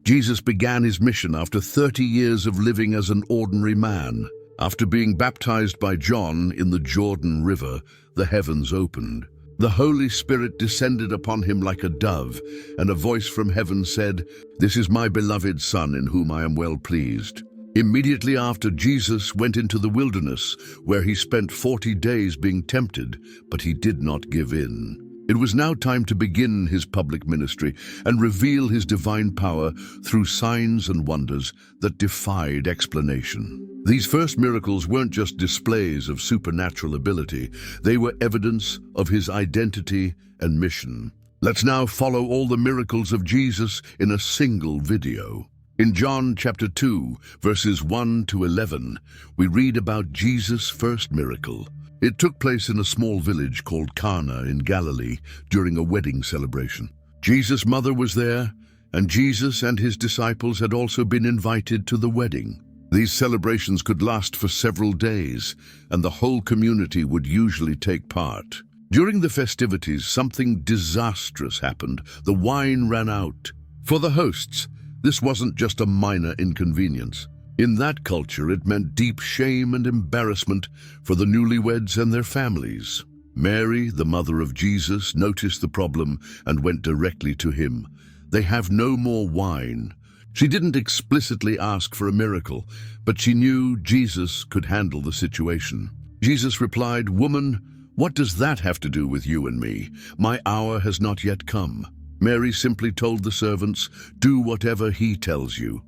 Jesus began his mission after 30 years of living as an ordinary man. After being baptized by John in the Jordan River, the heavens opened. The Holy Spirit descended upon him like a dove, and a voice from heaven said, "This is my beloved Son, in whom I am well pleased." Immediately after, Jesus went into the wilderness, where he spent 40 days being tempted, but he did not give in. It was now time to begin his public ministry and reveal his divine power through signs and wonders that defied explanation. These first miracles weren't just displays of supernatural ability, they were evidence of his identity and mission. Let's now follow all the miracles of Jesus in a single video. In John chapter 2, verses 1 to 11, we read about Jesus' first miracle. It took place in a small village called Cana in Galilee during a wedding celebration. Jesus' mother was there, and Jesus and his disciples had also been invited to the wedding. These celebrations could last for several days, and the whole community would usually take part. During the festivities, something disastrous happened. The wine ran out. For the hosts, this wasn't just a minor inconvenience. In that culture, it meant deep shame and embarrassment for the newlyweds and their families. Mary, the mother of Jesus, noticed the problem and went directly to him. "They have no more wine." She didn't explicitly ask for a miracle, but she knew Jesus could handle the situation. Jesus replied, "Woman, what does that have to do with you and me? My hour has not yet come." Mary simply told the servants, "Do whatever he tells you."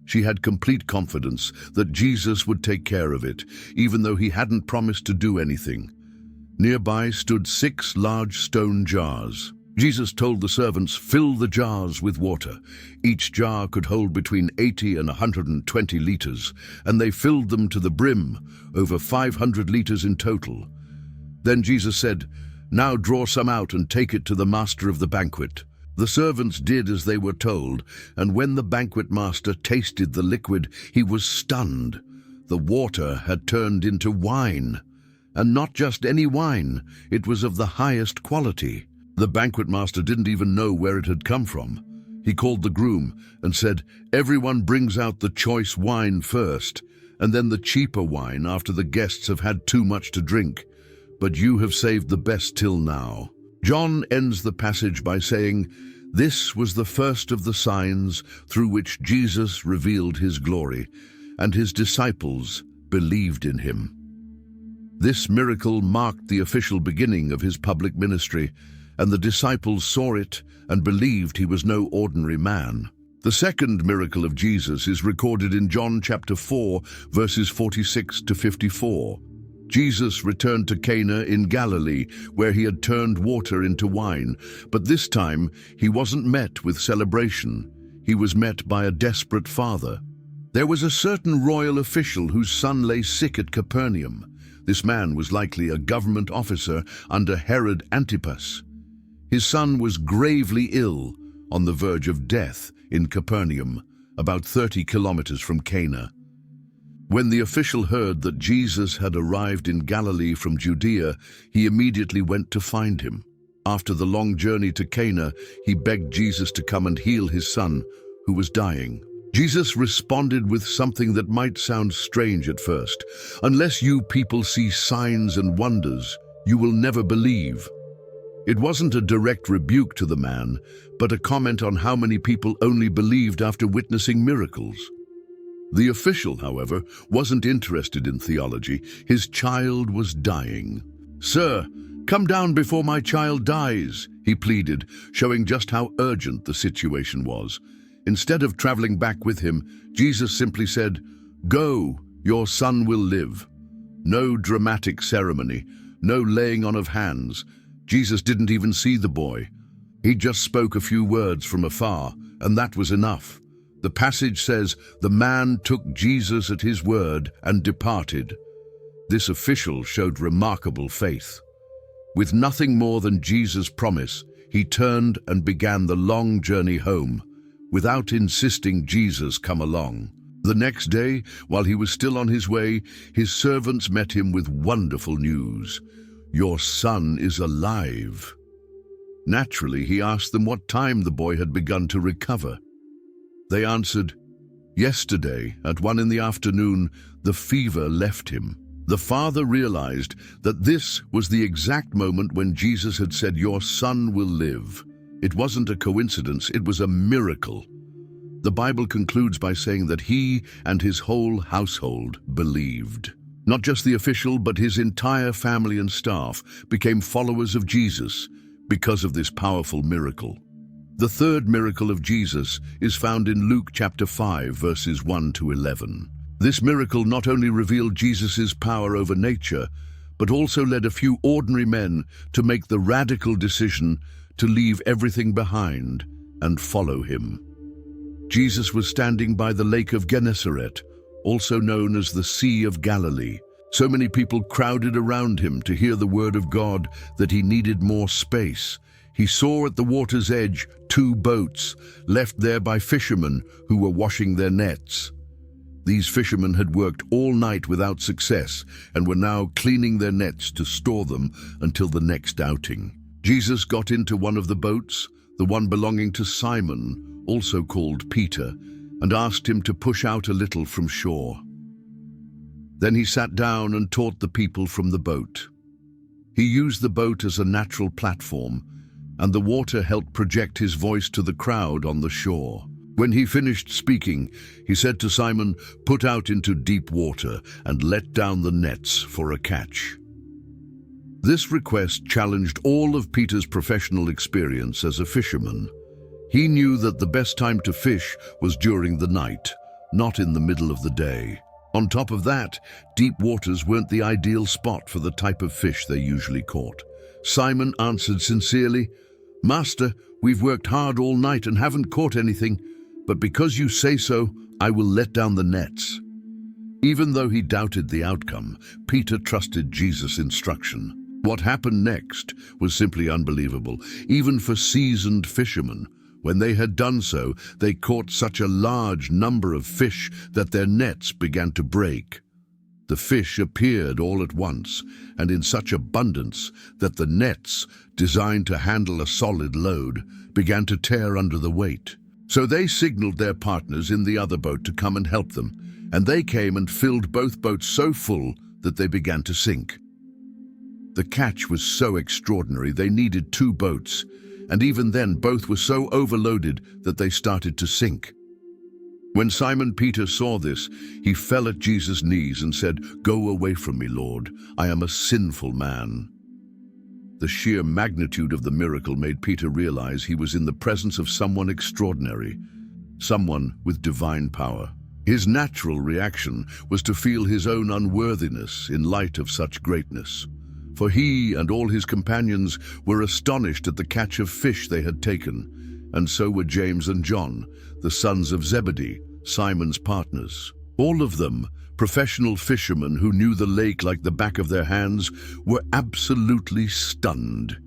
She had complete confidence that Jesus would take care of it, even though he hadn't promised to do anything. Nearby stood 6 large stone jars. Jesus told the servants, "Fill the jars with water." Each jar could hold between 80 and 120 liters, and they filled them to the brim, over 500 liters in total. Then Jesus said, "Now draw some out and take it to the master of the banquet." The servants did as they were told, and when the banquet master tasted the liquid, he was stunned. The water had turned into wine. And not just any wine, it was of the highest quality. The banquet master didn't even know where it had come from. He called the groom and said, "Everyone brings out the choice wine first, and then the cheaper wine after the guests have had too much to drink. But you have saved the best till now." John ends the passage by saying, "This was the first of the signs through which Jesus revealed his glory, and his disciples believed in him." This miracle marked the official beginning of his public ministry, and the disciples saw it and believed he was no ordinary man. The second miracle of Jesus is recorded in John chapter 4, verses 46 to 54. Jesus returned to Cana in Galilee, where he had turned water into wine, but this time he wasn't met with celebration. He was met by a desperate father. There was a certain royal official whose son lay sick at Capernaum. This man was likely a government officer under Herod Antipas. His son was gravely ill, on the verge of death in Capernaum, about 30 kilometers from Cana. When the official heard that Jesus had arrived in Galilee from Judea, he immediately went to find him. After the long journey to Cana, he begged Jesus to come and heal his son, who was dying. Jesus responded with something that might sound strange at first. "Unless you people see signs and wonders, you will never believe." It wasn't a direct rebuke to the man, but a comment on how many people only believed after witnessing miracles. The official, however, wasn't interested in theology. His child was dying. "Sir, come down before my child dies," he pleaded, showing just how urgent the situation was. Instead of traveling back with him, Jesus simply said, "Go, your son will live." No dramatic ceremony, no laying on of hands. Jesus didn't even see the boy. He just spoke a few words from afar, and that was enough. The passage says, "The man took Jesus at his word and departed." This official showed remarkable faith. With nothing more than Jesus' promise, he turned and began the long journey home, without insisting Jesus come along. The next day, while he was still on his way, his servants met him with wonderful news. "Your son is alive." Naturally, he asked them what time the boy had begun to recover. They answered, "Yesterday, at 1 in the afternoon, the fever left him." The father realized that this was the exact moment when Jesus had said, "Your son will live." It wasn't a coincidence, it was a miracle. The Bible concludes by saying that he and his whole household believed. Not just the official, but his entire family and staff became followers of Jesus because of this powerful miracle. The third miracle of Jesus is found in Luke chapter 5, verses 1 to 11. This miracle not only revealed Jesus' power over nature, but also led a few ordinary men to make the radical decision to leave everything behind and follow him. Jesus was standing by the lake of Gennesaret, also known as the Sea of Galilee. So many people crowded around him to hear the word of God that he needed more space. He saw at the water's edge 2 boats, left there by fishermen who were washing their nets. These fishermen had worked all night without success and were now cleaning their nets to store them until the next outing. Jesus got into one of the boats, the one belonging to Simon, also called Peter, and asked him to push out a little from shore. Then he sat down and taught the people from the boat. He used the boat as a natural platform, and the water helped project his voice to the crowd on the shore. When he finished speaking, he said to Simon, "Put out into deep water and let down the nets for a catch." This request challenged all of Peter's professional experience as a fisherman. He knew that the best time to fish was during the night, not in the middle of the day. On top of that, deep waters weren't the ideal spot for the type of fish they usually caught. Simon answered sincerely, "Master, we've worked hard all night and haven't caught anything, but because you say so, I will let down the nets." Even though he doubted the outcome, Peter trusted Jesus' instruction. What happened next was simply unbelievable, even for seasoned fishermen. When they had done so, they caught such a large number of fish that their nets began to break. The fish appeared all at once, and in such abundance that the nets, designed to handle a solid load, began to tear under the weight. So they signaled their partners in the other boat to come and help them, and they came and filled both boats so full that they began to sink. The catch was so extraordinary they needed 2 boats, and even then both were so overloaded that they started to sink. When Simon Peter saw this, he fell at Jesus' knees and said, "Go away from me, Lord. I am a sinful man." The sheer magnitude of the miracle made Peter realize he was in the presence of someone extraordinary, someone with divine power. His natural reaction was to feel his own unworthiness in light of such greatness. For he and all his companions were astonished at the catch of fish they had taken, and so were James and John, the sons of Zebedee, Simon's partners. All of them, professional fishermen who knew the lake like the back of their hands, were absolutely stunned.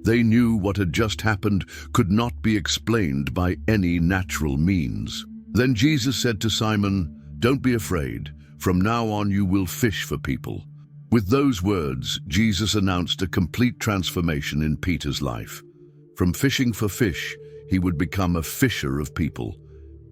They knew what had just happened could not be explained by any natural means. Then Jesus said to Simon, "Don't be afraid. From now on you will fish for people." With those words, Jesus announced a complete transformation in Peter's life. From fishing for fish, he would become a fisher of people,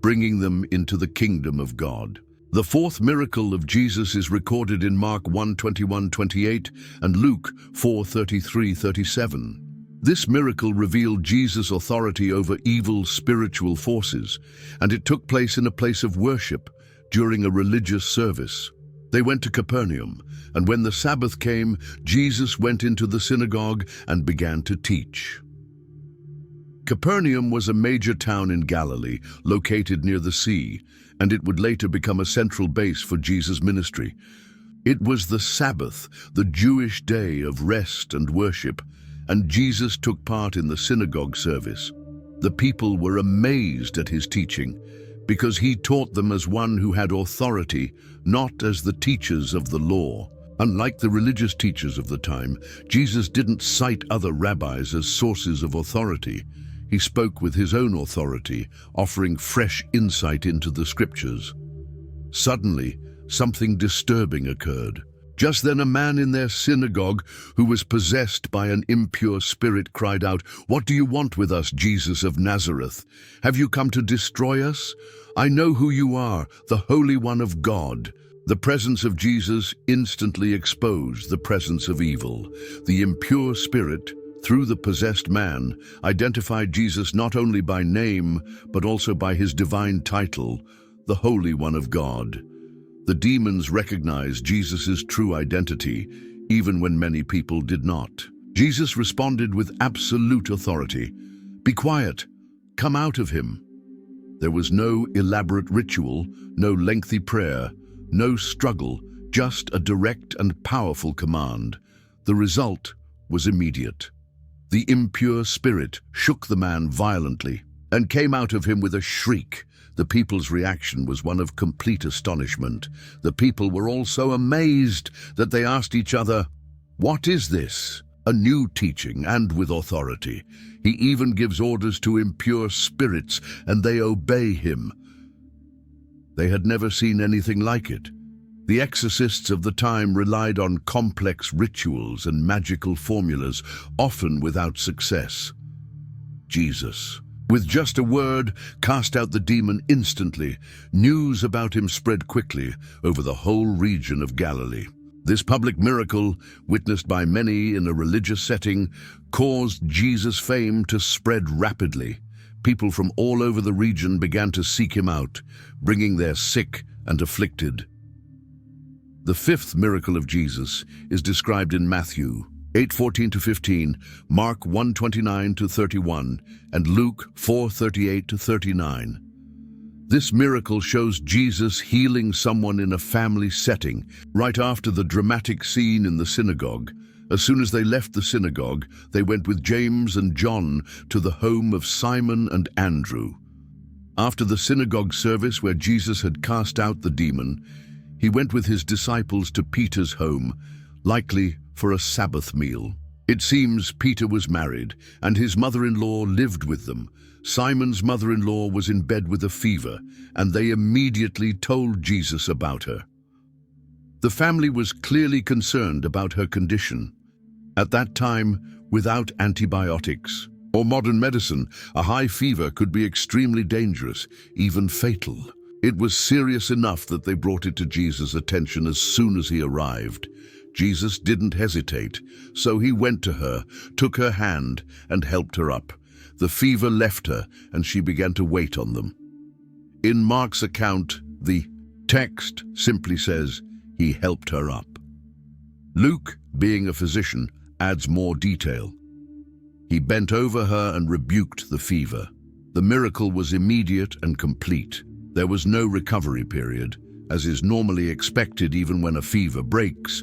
bringing them into the kingdom of God. The fourth miracle of Jesus is recorded in Mark 1:21-28 and Luke 4:33-37. This miracle revealed Jesus' authority over evil spiritual forces, and it took place in a place of worship during a religious service. They went to Capernaum, and when the Sabbath came, Jesus went into the synagogue and began to teach. Capernaum was a major town in Galilee, located near the sea, and it would later become a central base for Jesus' ministry. It was the Sabbath, the Jewish day of rest and worship, and Jesus took part in the synagogue service. The people were amazed at his teaching, because he taught them as one who had authority, not as the teachers of the law. Unlike the religious teachers of the time, Jesus didn't cite other rabbis as sources of authority. He spoke with his own authority, offering fresh insight into the scriptures. Suddenly, something disturbing occurred. Just then a man in their synagogue who was possessed by an impure spirit cried out, "What do you want with us, Jesus of Nazareth? Have you come to destroy us? I know who you are, the Holy One of God." The presence of Jesus instantly exposed the presence of evil. The impure spirit, through the possessed man, identified Jesus not only by name, but also by his divine title, the Holy One of God. The demons recognized Jesus' true identity, even when many people did not. Jesus responded with absolute authority. "Be quiet. Come out of him." There was no elaborate ritual, no lengthy prayer, no struggle, just a direct and powerful command. The result was immediate. The impure spirit shook the man violently and came out of him with a shriek. The people's reaction was one of complete astonishment. The people were all so amazed that they asked each other, "What is this?" A new teaching, and with authority. He even gives orders to impure spirits, and they obey him. They had never seen anything like it. The exorcists of the time relied on complex rituals and magical formulas, often without success. Jesus, with just a word, cast out the demon instantly. News about him spread quickly over the whole region of Galilee. This public miracle, witnessed by many in a religious setting, caused Jesus' fame to spread rapidly. People from all over the region began to seek him out, bringing their sick and afflicted. The fifth miracle of Jesus is described in Matthew 8:14-15, Mark 1:29-31, and Luke 4:38-39. This miracle shows Jesus healing someone in a family setting, right after the dramatic scene in the synagogue. As soon as they left the synagogue, they went with James and John to the home of Simon and Andrew. After the synagogue service where Jesus had cast out the demon, he went with his disciples to Peter's home, likely for a Sabbath meal. It seems Peter was married, and his mother-in-law lived with them. Simon's mother-in-law was in bed with a fever, and they immediately told Jesus about her. The family was clearly concerned about her condition. At that time, without antibiotics or modern medicine, a high fever could be extremely dangerous, even fatal. It was serious enough that they brought it to Jesus' attention as soon as he arrived. Jesus didn't hesitate, so he went to her, took her hand, and helped her up. The fever left her, and she began to wait on them. In Mark's account, the text simply says, he helped her up. Luke, being a physician, adds more detail. He bent over her and rebuked the fever. The miracle was immediate and complete. There was no recovery period, as is normally expected even when a fever breaks.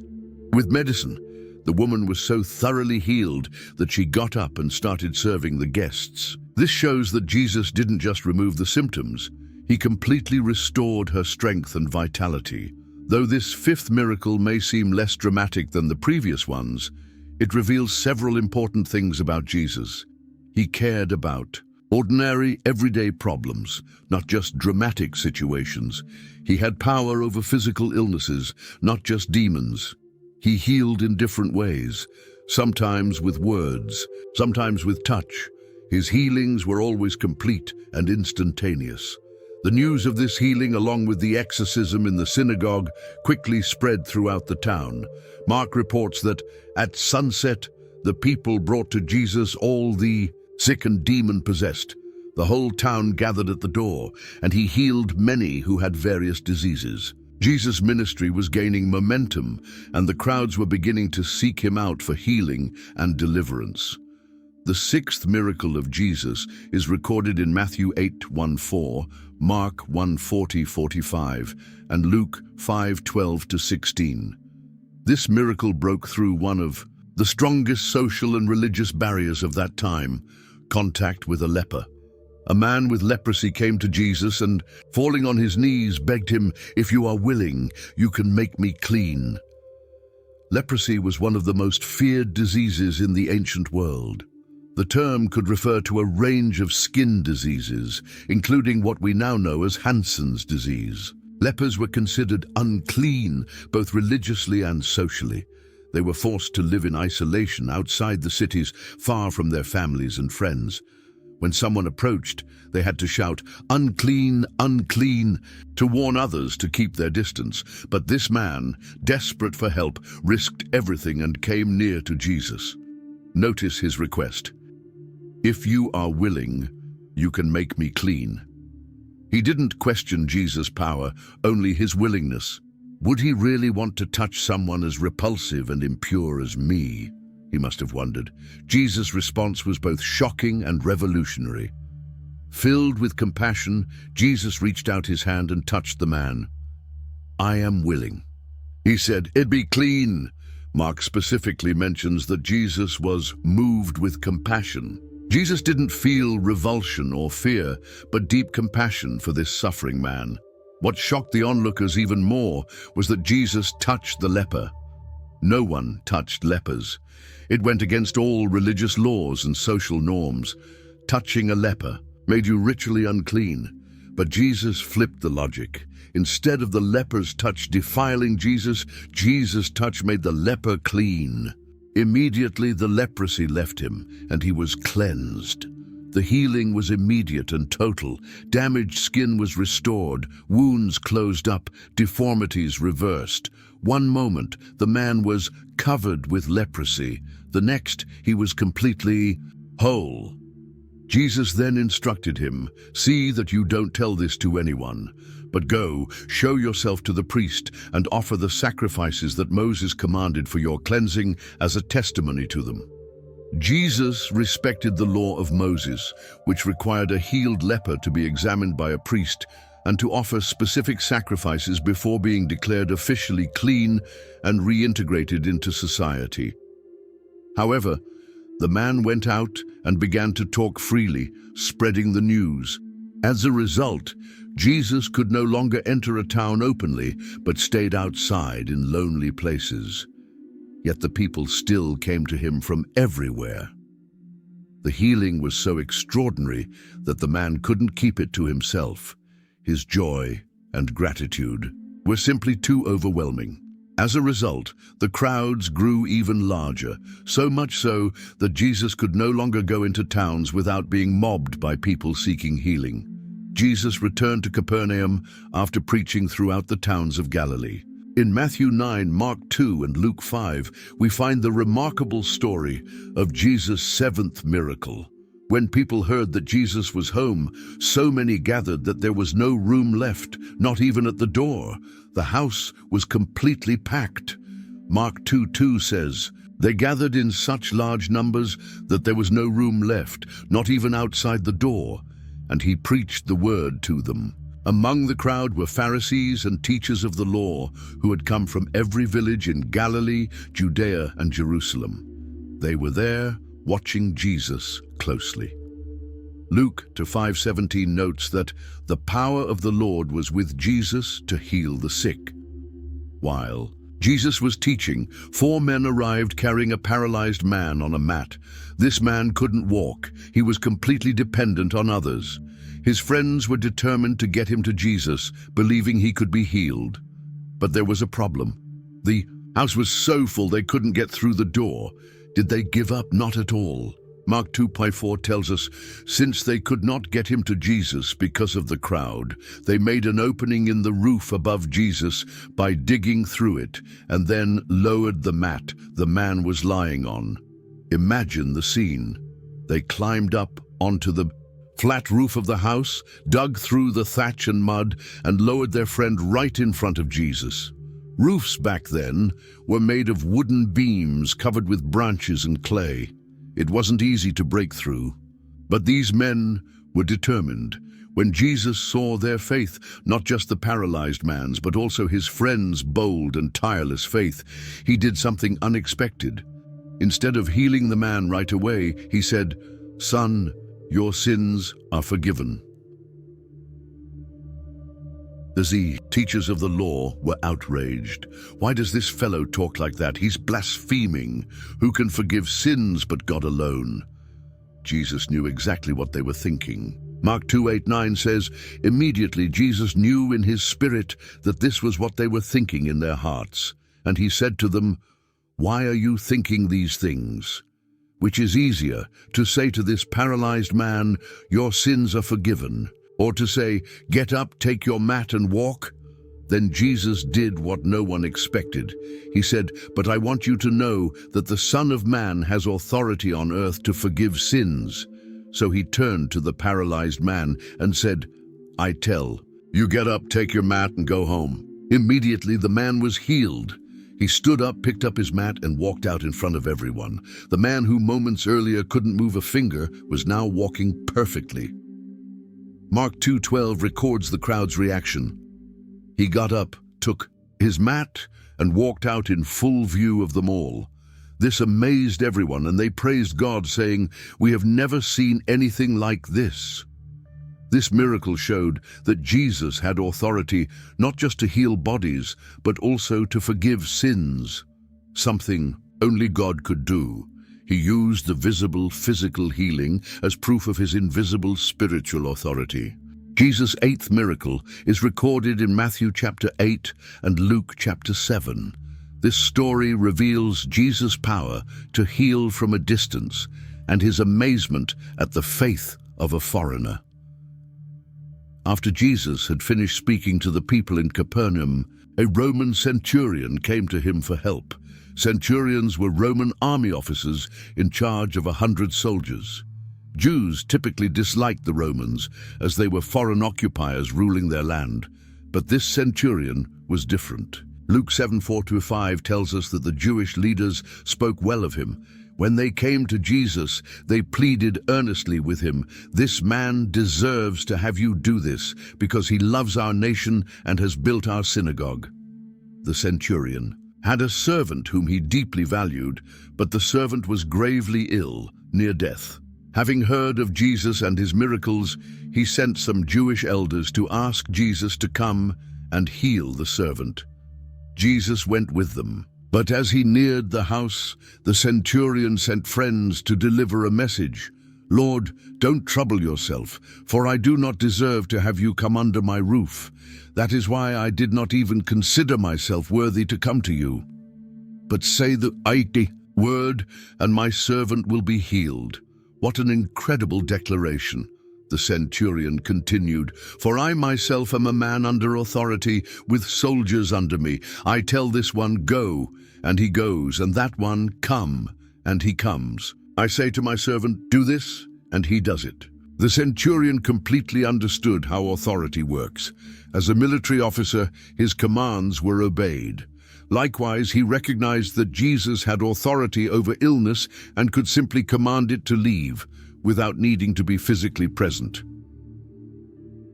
With medicine, the woman was so thoroughly healed that she got up and started serving the guests. This shows that Jesus didn't just remove the symptoms, he completely restored her strength and vitality. Though this fifth miracle may seem less dramatic than the previous ones, it reveals several important things about Jesus. He cared about ordinary, everyday problems, not just dramatic situations. He had power over physical illnesses, not just demons. He healed in different ways, sometimes with words, sometimes with touch. His healings were always complete and instantaneous. The news of this healing, along with the exorcism in the synagogue, quickly spread throughout the town. Mark reports that at sunset, the people brought to Jesus all the sick and demon-possessed. The whole town gathered at the door, and he healed many who had various diseases. Jesus' ministry was gaining momentum, and the crowds were beginning to seek him out for healing and deliverance. The sixth miracle of Jesus is recorded in Matthew 8:14, Mark 1:40-45, and Luke 5:12-16. This miracle broke through one of the strongest social and religious barriers of that time, contact with a leper. A man with leprosy came to Jesus and, falling on his knees, begged him, "If you are willing, you can make me clean." Leprosy was one of the most feared diseases in the ancient world. The term could refer to a range of skin diseases, including what we now know as Hansen's disease. Lepers were considered unclean, both religiously and socially. They were forced to live in isolation outside the cities, far from their families and friends. When someone approached, they had to shout, "Unclean, unclean," to warn others to keep their distance. But this man, desperate for help, risked everything and came near to Jesus. Notice his request. "If you are willing, you can make me clean." He didn't question Jesus' power, only his willingness. Would he really want to touch someone as repulsive and impure as me? He must have wondered. Jesus' response was both shocking and revolutionary. Filled with compassion, Jesus reached out his hand and touched the man. "I am willing." He said, "It be clean." Mark specifically mentions that Jesus was moved with compassion. Jesus didn't feel revulsion or fear, but deep compassion for this suffering man. What shocked the onlookers even more was that Jesus touched the leper. No one touched lepers. It went against all religious laws and social norms. Touching a leper made you ritually unclean. But Jesus flipped the logic. Instead of the leper's touch defiling Jesus, Jesus' touch made the leper clean. Immediately the leprosy left him, and he was cleansed. The healing was immediate and total. Damaged skin was restored, wounds closed up, deformities reversed. One moment, the man was covered with leprosy. The next, he was completely whole. Jesus then instructed him, "See that you don't tell this to anyone, but go, show yourself to the priest, and offer the sacrifices that Moses commanded for your cleansing as a testimony to them." Jesus respected the law of Moses, which required a healed leper to be examined by a priest and to offer specific sacrifices before being declared officially clean and reintegrated into society. However, the man went out and began to talk freely, spreading the news. As a result, Jesus could no longer enter a town openly, but stayed outside in lonely places. Yet the people still came to him from everywhere. The healing was so extraordinary that the man couldn't keep it to himself. His joy and gratitude were simply too overwhelming. As a result, the crowds grew even larger, so much so that Jesus could no longer go into towns without being mobbed by people seeking healing. Jesus returned to Capernaum after preaching throughout the towns of Galilee. In Matthew 9, Mark 2, and Luke 5, we find the remarkable story of Jesus' seventh miracle. When people heard that Jesus was home, so many gathered that there was no room left, not even at the door. The house was completely packed. Mark 2:2 says, "They gathered in such large numbers that there was no room left, not even outside the door, and he preached the word to them." Among the crowd were Pharisees and teachers of the law who had come from every village in Galilee, Judea, and Jerusalem. They were there watching Jesus closely. Luke 5:17 notes that the power of the Lord was with Jesus to heal the sick. While Jesus was teaching, 4 men arrived carrying a paralyzed man on a mat. This man couldn't walk. He was completely dependent on others. His friends were determined to get him to Jesus, believing he could be healed. But there was a problem. The house was so full they couldn't get through the door. Did they give up? Not at all. Mark 2:4 tells us, since they could not get him to Jesus because of the crowd, they made an opening in the roof above Jesus by digging through it and then lowered the mat the man was lying on. Imagine the scene. They climbed up onto the flat roof of the house, dug through the thatch and mud, and lowered their friend right in front of Jesus. Roofs back then were made of wooden beams covered with branches and clay. It wasn't easy to break through, but these men were determined. When Jesus saw their faith, not just the paralyzed man's, but also his friends' bold and tireless faith, he did something unexpected. Instead of healing the man right away, he said, "Son, your sins are forgiven." The teachers of the law were outraged. Why does this fellow talk like that? He's blaspheming. Who can forgive sins but God alone? Jesus knew exactly what they were thinking. Mark 2:8-9 says, "Immediately Jesus knew in his spirit that this was what they were thinking in their hearts. And he said to them, 'Why are you thinking these things? Which is easier, to say to this paralyzed man, your sins are forgiven, or to say, get up, take your mat and walk?' Then Jesus did what no one expected. He said, 'But I want you to know that the Son of Man has authority on earth to forgive sins.' So he turned to the paralyzed man and said, 'I tell you, get up, take your mat and go home.' Immediately the man was healed. He stood up, picked up his mat, and walked out in front of everyone. The man who moments earlier couldn't move a finger was now walking perfectly." Mark 2:12 records the crowd's reaction. He got up, took his mat, and walked out in full view of them all. This amazed everyone, and they praised God, saying, "We have never seen anything like this." This miracle showed that Jesus had authority not just to heal bodies, but also to forgive sins, something only God could do. He used the visible physical healing as proof of his invisible spiritual authority. Jesus' eighth miracle is recorded in Matthew chapter 8 and Luke chapter 7. This story reveals Jesus' power to heal from a distance and his amazement at the faith of a foreigner. After Jesus had finished speaking to the people in Capernaum, a Roman centurion came to him for help. Centurions were Roman army officers in charge of 100 soldiers. Jews typically disliked the Romans as they were foreign occupiers ruling their land, but this centurion was different. Luke 7:4-5 tells us that the Jewish leaders spoke well of him. When they came to Jesus, they pleaded earnestly with him, "This man deserves to have you do this, because he loves our nation and has built our synagogue." The centurion had a servant whom he deeply valued, but the servant was gravely ill, near death. Having heard of Jesus and his miracles, he sent some Jewish elders to ask Jesus to come and heal the servant. Jesus went with them. But as he neared the house, the centurion sent friends to deliver a message. "Lord, don't trouble yourself, for I do not deserve to have you come under my roof. That is why I did not even consider myself worthy to come to you. But say the word, and my servant will be healed." What an incredible declaration. The centurion continued, "For I myself am a man under authority, with soldiers under me. I tell this one, 'Go,' and he goes, and that one, 'Come,' and he comes. I say to my servant, 'Do this,' and he does it." The centurion completely understood how authority works. As a military officer, his commands were obeyed. Likewise, he recognized that Jesus had authority over illness and could simply command it to leave, without needing to be physically present.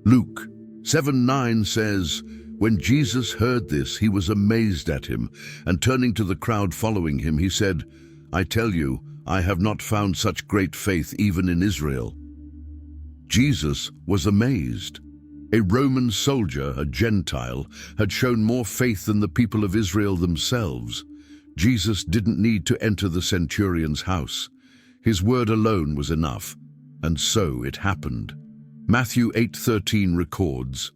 Luke 7:9 says, "When Jesus heard this, he was amazed at him, and turning to the crowd following him, he said, 'I tell you, I have not found such great faith even in Israel.'" Jesus was amazed. A Roman soldier, a Gentile, had shown more faith than the people of Israel themselves. Jesus didn't need to enter the centurion's house. His word alone was enough, and so it happened. Matthew 8:13 records,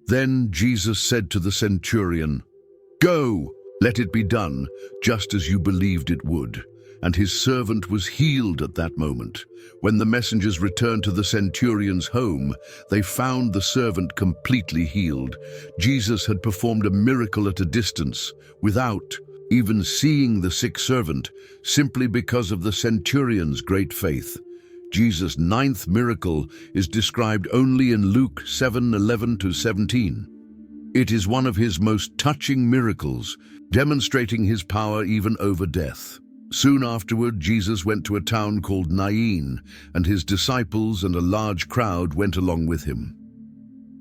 "Then Jesus said to the centurion, 'Go, let it be done, just as you believed it would.' And his servant was healed at that moment. When the messengers returned to the centurion's home, they found the servant completely healed. Jesus had performed a miracle at a distance, without even seeing the sick servant, simply because of the centurion's great faith. Jesus' ninth miracle is described only in Luke 7:11-17. It is one of his most touching miracles, demonstrating his power even over death. Soon afterward, Jesus went to a town called Nain, and his disciples and a large crowd went along with him.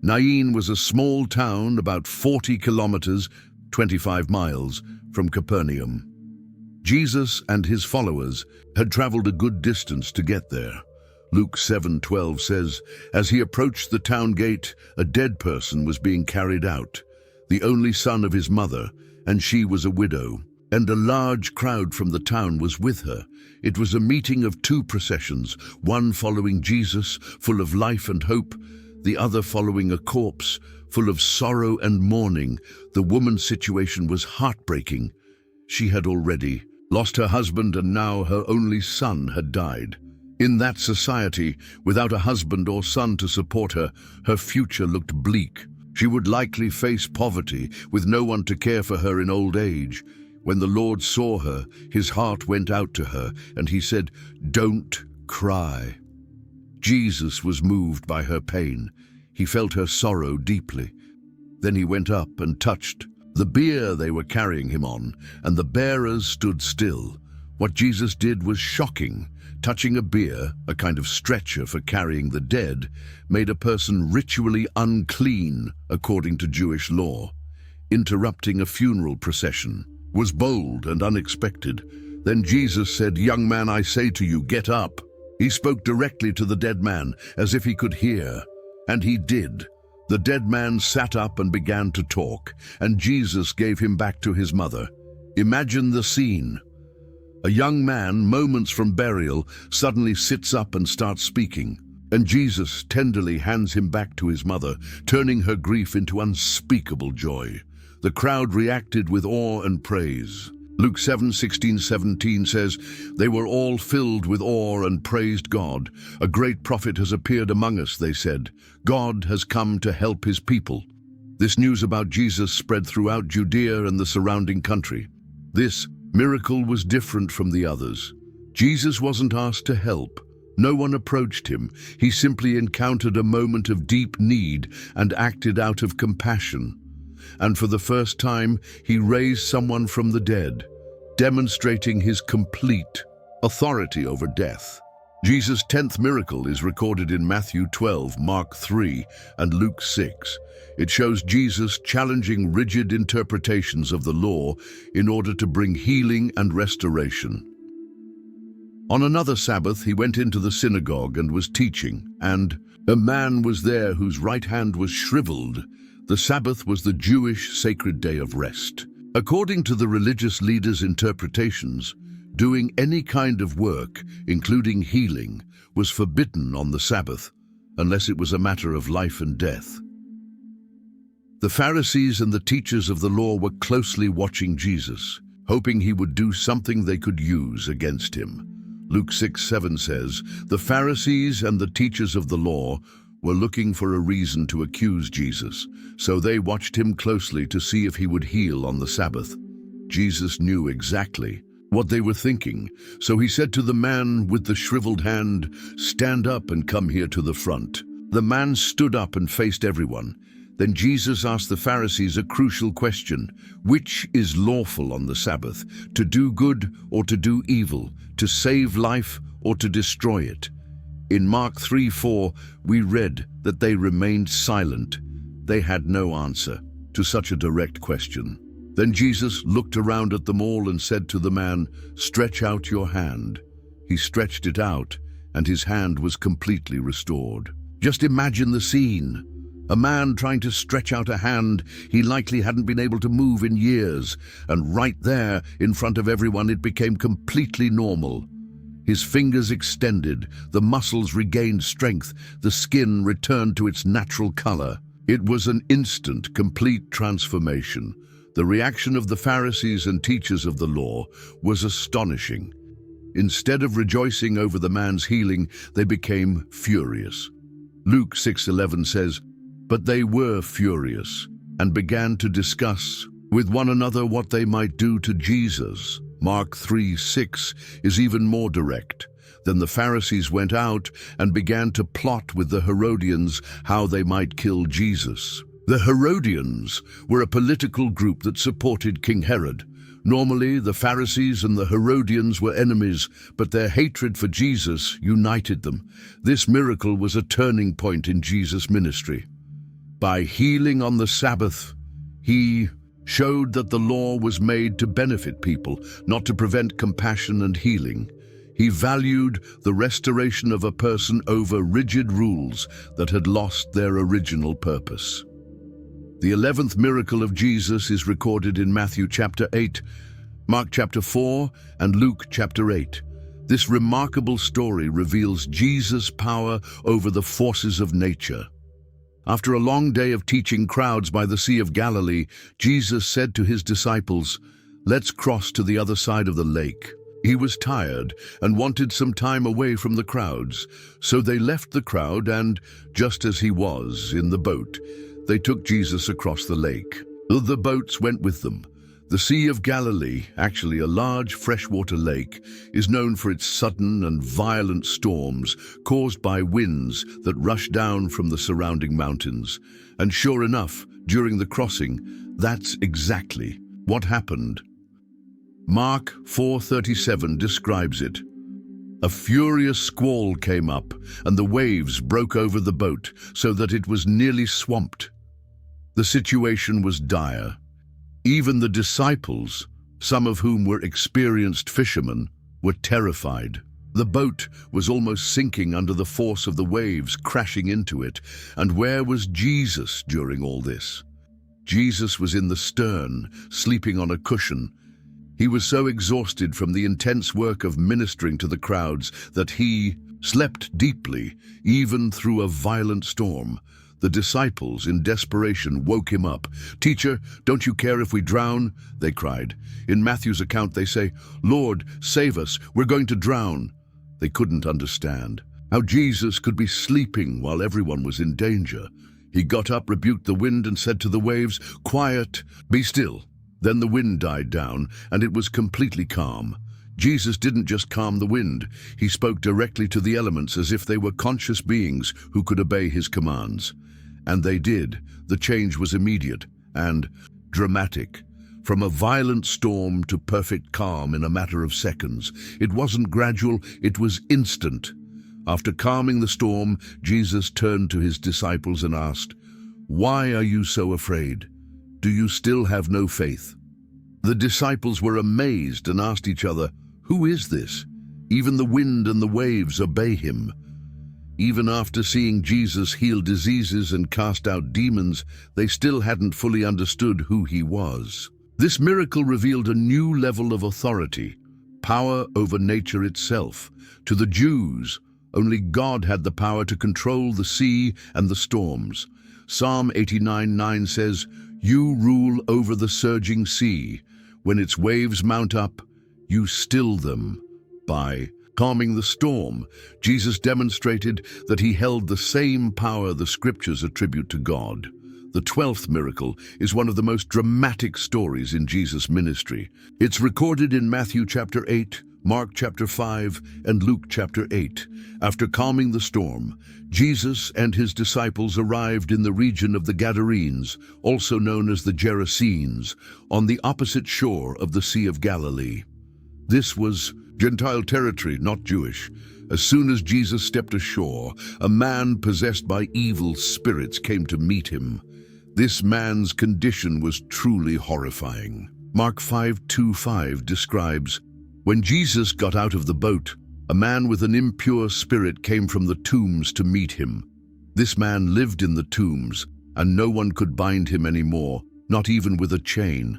Nain was a small town about 40 kilometers, 25 miles, from Capernaum. Jesus and his followers had traveled a good distance to get there. Luke 7:12 says, "As he approached the town gate, a dead person was being carried out, the only son of his mother, and she was a widow. and a large crowd from the town was with her. It was a meeting of two processions, one following Jesus, full of life and hope, the other following a corpse, full of sorrow and mourning. The woman's situation was heartbreaking. She had already lost her husband, and now her only son had died. In that society, without a husband or son to support her, her future looked bleak. She would likely face poverty, with no one to care for her in old age. When the Lord saw her, his heart went out to her, and he said, "Don't cry." Jesus was moved by her pain. He felt her sorrow deeply. Then he went up and touched the bier they were carrying him on, and the bearers stood still. What Jesus did was shocking. Touching a bier, a kind of stretcher for carrying the dead, made a person ritually unclean according to Jewish law. Interrupting a funeral procession was bold and unexpected. Then Jesus said, "Young man, I say to you, get up." He spoke directly to the dead man, as if he could hear. And he did. The dead man sat up and began to talk, and Jesus gave him back to his mother. Imagine the scene. A young man, moments from burial, suddenly sits up and starts speaking, and Jesus tenderly hands him back to his mother, turning her grief into unspeakable joy. The crowd reacted with awe and praise. Luke 7:16-17 says, "They were all filled with awe and praised God. A great prophet has appeared among us," they said. "God has come to help his people." This news about Jesus spread throughout Judea and the surrounding country. This miracle was different from the others. Jesus wasn't asked to help. No one approached him. He simply encountered a moment of deep need and acted out of compassion. And for the first time, he raised someone from the dead, demonstrating his complete authority over death. Jesus' 10th miracle is recorded in Matthew 12, Mark 3, and Luke 6. It shows Jesus challenging rigid interpretations of the law in order to bring healing and restoration. On another Sabbath, he went into the synagogue and was teaching, and a man was there whose right hand was shriveled. The Sabbath was the Jewish sacred day of rest. According to the religious leaders' interpretations, doing any kind of work, including healing, was forbidden on the Sabbath, unless it was a matter of life and death. The Pharisees and the teachers of the law were closely watching Jesus, hoping he would do something they could use against him. Luke 6:7 says, "The Pharisees and the teachers of the law were looking for a reason to accuse Jesus, so they watched him closely to see if he would heal on the Sabbath." Jesus knew exactly what they were thinking, so he said to the man with the shriveled hand, "Stand up and come here to the front." The man stood up and faced everyone. Then Jesus asked the Pharisees a crucial question: which is lawful on the Sabbath, to do good or to do evil, to save life or to destroy it? In Mark 3:4, we read that they remained silent. They had no answer to such a direct question. Then Jesus looked around at them all and said to the man, "Stretch out your hand." He stretched it out, and his hand was completely restored. Just imagine the scene. A man trying to stretch out a hand he likely hadn't been able to move in years, and right there, in front of everyone, it became completely normal. His fingers extended, the muscles regained strength, the skin returned to its natural color. It was an instant, complete transformation. The reaction of the Pharisees and teachers of the law was astonishing. Instead of rejoicing over the man's healing, they became furious. Luke 6:11 says, "But they were furious and began to discuss with one another what they might do to Jesus." Mark 3:6 is even more direct. Then the Pharisees went out and began to plot with the Herodians how they might kill Jesus. The Herodians were a political group that supported King Herod. Normally, the Pharisees and the Herodians were enemies, but their hatred for Jesus united them. This miracle was a turning point in Jesus' ministry. By healing on the Sabbath, he showed that the law was made to benefit people, not to prevent compassion and healing. He valued the restoration of a person over rigid rules that had lost their original purpose. The 11th miracle of Jesus is recorded in Matthew chapter 8, Mark chapter 4 and Luke chapter 8. This remarkable story reveals Jesus' power over the forces of nature. After a long day of teaching crowds by the Sea of Galilee, Jesus said to his disciples, "Let's cross to the other side of the lake." He was tired and wanted some time away from the crowds, so they left the crowd and, just as he was in the boat, they took Jesus across the lake. The boats went with them. The Sea of Galilee, actually a large freshwater lake, is known for its sudden and violent storms caused by winds that rush down from the surrounding mountains. And sure enough, during the crossing, that's exactly what happened. Mark 4:37 describes it. A furious squall came up, and the waves broke over the boat so that it was nearly swamped. The situation was dire. Even the disciples, some of whom were experienced fishermen, were terrified. The boat was almost sinking under the force of the waves crashing into it. And where was Jesus during all this? Jesus was in the stern, sleeping on a cushion. He was so exhausted from the intense work of ministering to the crowds that he slept deeply, even through a violent storm. The disciples, in desperation, woke him up. "Teacher, don't you care if we drown?" they cried. In Matthew's account, they say, "Lord, save us, we're going to drown." They couldn't understand how Jesus could be sleeping while everyone was in danger. He got up, rebuked the wind, and said to the waves, "Quiet, be still." Then the wind died down, and it was completely calm. Jesus didn't just calm the wind. He spoke directly to the elements as if they were conscious beings who could obey his commands. And they did. The change was immediate and dramatic. From a violent storm to perfect calm in a matter of seconds. It wasn't gradual, it was instant. After calming the storm, Jesus turned to his disciples and asked, "Why are you so afraid? Do you still have no faith?" The disciples were amazed and asked each other, "Who is this? Even the wind and the waves obey him." Even after seeing Jesus heal diseases and cast out demons, they still hadn't fully understood who he was. This miracle revealed a new level of authority, power over nature itself. To the Jews, only God had the power to control the sea and the storms. Psalm 89:9 says, "You rule over the surging sea. When its waves mount up, you still them." By calming the storm, Jesus demonstrated that he held the same power the scriptures attribute to God. The 12th miracle is one of the most dramatic stories in Jesus' ministry. It's recorded in Matthew chapter 8, Mark chapter 5, and Luke chapter 8. After calming the storm, Jesus and his disciples arrived in the region of the Gadarenes, also known as the Gerasenes, on the opposite shore of the Sea of Galilee. This was Gentile territory, not Jewish. As soon as Jesus stepped ashore, a man possessed by evil spirits came to meet him. This man's condition was truly horrifying. Mark 5:25 describes, "When Jesus got out of the boat, a man with an impure spirit came from the tombs to meet him. This man lived in the tombs, and no one could bind him anymore, not even with a chain.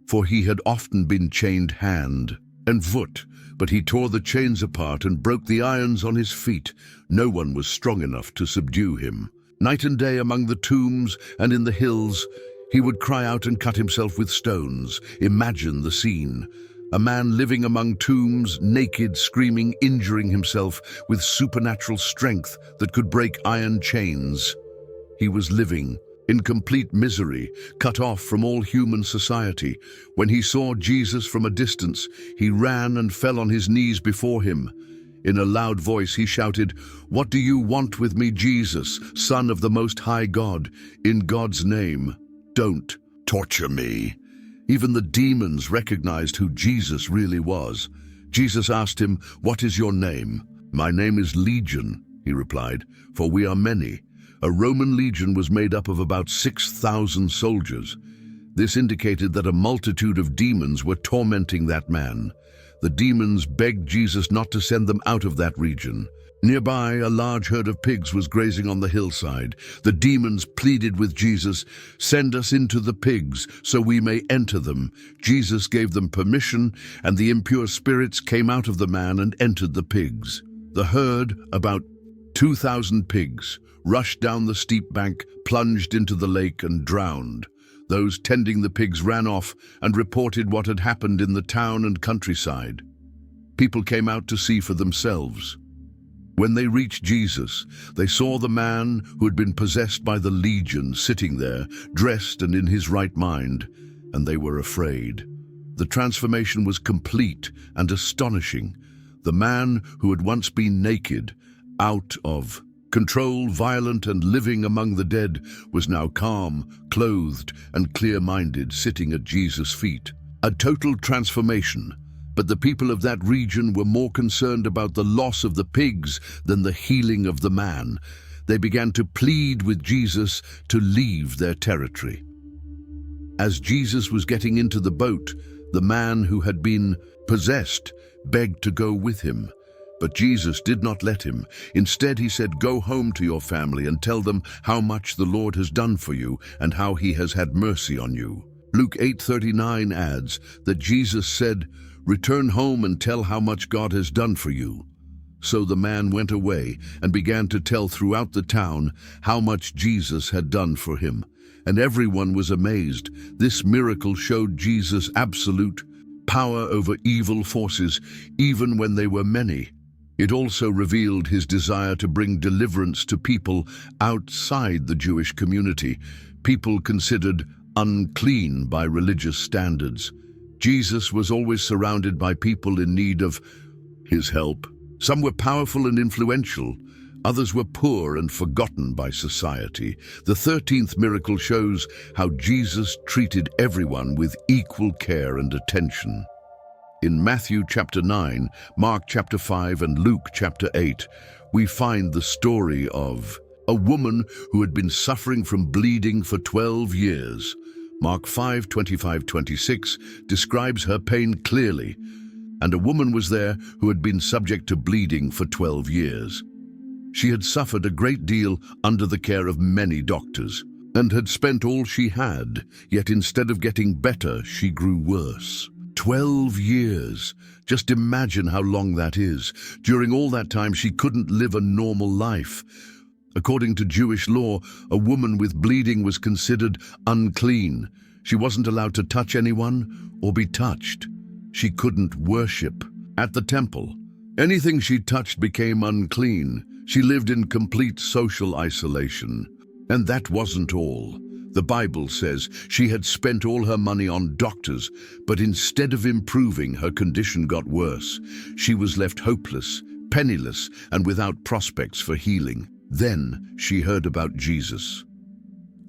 For he had often been chained hand and foot, but he tore the chains apart and broke the irons on his feet. No one was strong enough to subdue him. Night and day among the tombs and in the hills, he would cry out and cut himself with stones." Imagine the scene. A man living among tombs, naked, screaming, injuring himself with supernatural strength that could break iron chains. He was living in complete misery, cut off from all human society. When he saw Jesus from a distance, he ran and fell on his knees before him. In a loud voice he shouted, "What do you want with me, Jesus, Son of the Most High God? In God's name, don't torture me." Even the demons recognized who Jesus really was. Jesus asked him, "What is your name?" "My name is Legion," he replied, "for we are many." A Roman legion was made up of about 6,000 soldiers. This indicated that a multitude of demons were tormenting that man. The demons begged Jesus not to send them out of that region. Nearby, a large herd of pigs was grazing on the hillside. The demons pleaded with Jesus, "Send us into the pigs, so we may enter them." Jesus gave them permission, and the impure spirits came out of the man and entered the pigs. The herd, about 2,000 pigs, rushed down the steep bank, plunged into the lake, and drowned. Those tending the pigs ran off and reported what had happened in the town and countryside. People came out to see for themselves. When they reached Jesus, they saw the man who had been possessed by the legion sitting there, dressed and in his right mind, and they were afraid. The transformation was complete and astonishing. The man who had once been naked, out of control, violent and living among the dead, was now calm, clothed and clear-minded, sitting at Jesus' feet. A total transformation. But the people of that region were more concerned about the loss of the pigs than the healing of the man. They began to plead with Jesus to leave their territory. As Jesus was getting into the boat, the man who had been possessed begged to go with him. But Jesus did not let him. Instead, he said, "Go home to your family and tell them how much the Lord has done for you and how he has had mercy on you." Luke 8:39 adds that Jesus said, "Return home and tell how much God has done for you." So the man went away and began to tell throughout the town how much Jesus had done for him. And everyone was amazed. This miracle showed Jesus' absolute power over evil forces, even when they were many. It also revealed his desire to bring deliverance to people outside the Jewish community, people considered unclean by religious standards. Jesus was always surrounded by people in need of his help. Some were powerful and influential. Others were poor and forgotten by society. The 13th miracle shows how Jesus treated everyone with equal care and attention. In Matthew chapter 9, Mark chapter 5, and Luke chapter 8, we find the story of a woman who had been suffering from bleeding for 12 years. Mark 5:25-26 describes her pain clearly. And a woman was there who had been subject to bleeding for 12 years. She had suffered a great deal under the care of many doctors and had spent all she had, yet instead of getting better, she grew worse. 12 years. Just imagine how long that is. During all that time, she couldn't live a normal life. According to Jewish law, a woman with bleeding was considered unclean. She wasn't allowed to touch anyone or be touched. She couldn't worship at the temple. Anything she touched became unclean. She lived in complete social isolation. And that wasn't all. The Bible says she had spent all her money on doctors, but instead of improving, her condition got worse. She was left hopeless, penniless, and without prospects for healing. Then she heard about Jesus.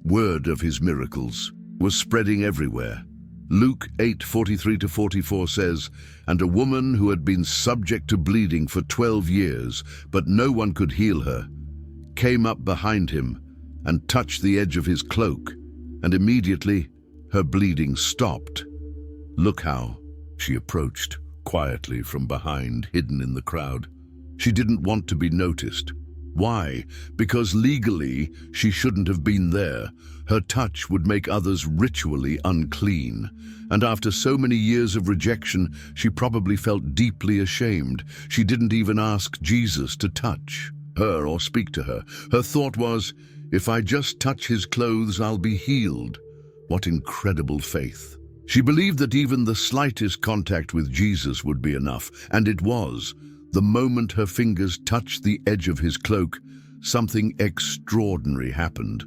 Word of his miracles was spreading everywhere. Luke 8:43-44 says, "And a woman who had been subject to bleeding for 12 years, but no one could heal her, came up behind him and touched the edge of his cloak, and immediately her bleeding stopped." Look how she approached quietly from behind, hidden in the crowd. She didn't want to be noticed. Why? Because legally she shouldn't have been there. Her touch would make others ritually unclean. And after so many years of rejection, she probably felt deeply ashamed. She didn't even ask Jesus to touch her or speak to her. Her thought was, if I just touch his clothes, I'll be healed. What incredible faith. She believed that even the slightest contact with Jesus would be enough, and it was. The moment her fingers touched the edge of his cloak, something extraordinary happened.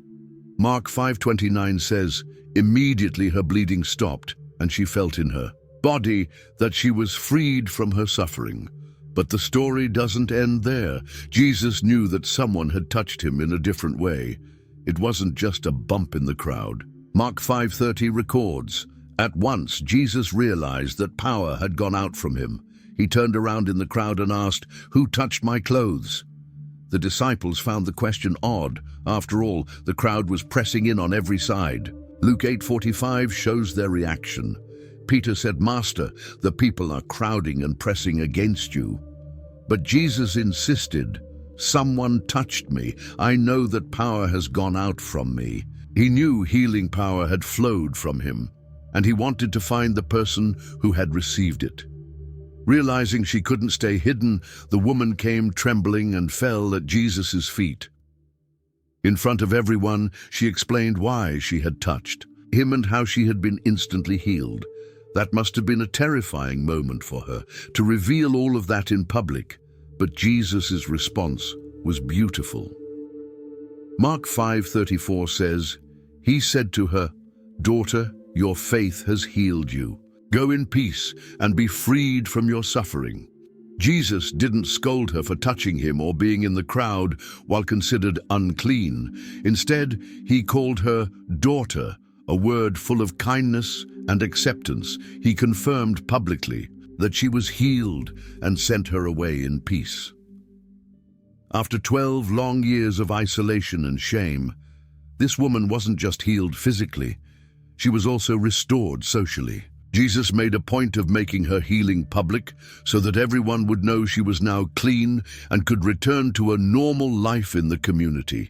Mark 5:29 says, "Immediately her bleeding stopped, and she felt in her body that she was freed from her suffering." But the story doesn't end there. Jesus knew that someone had touched him in a different way. It wasn't just a bump in the crowd. Mark 5:30 records, "At once Jesus realized that power had gone out from him. He turned around in the crowd and asked, 'Who touched my clothes?' The disciples found the question odd. After all, the crowd was pressing in on every side. Luke 8:45 shows their reaction. Peter said, "Master, the people are crowding and pressing against you." But Jesus insisted, "Someone touched me. I know that power has gone out from me." He knew healing power had flowed from him, and he wanted to find the person who had received it. Realizing she couldn't stay hidden, the woman came trembling and fell at Jesus' feet. In front of everyone, she explained why she had touched him and how she had been instantly healed. That must have been a terrifying moment for her, to reveal all of that in public, but Jesus' response was beautiful. Mark 5:34 says, "He said to her, 'Daughter, your faith has healed you. Go in peace and be freed from your suffering.'" Jesus didn't scold her for touching him or being in the crowd while considered unclean. Instead, he called her daughter, a word full of kindness and acceptance. He confirmed publicly that she was healed and sent her away in peace. After 12 long years of isolation and shame, this woman wasn't just healed physically, she was also restored socially. Jesus made a point of making her healing public so that everyone would know she was now clean and could return to a normal life in the community.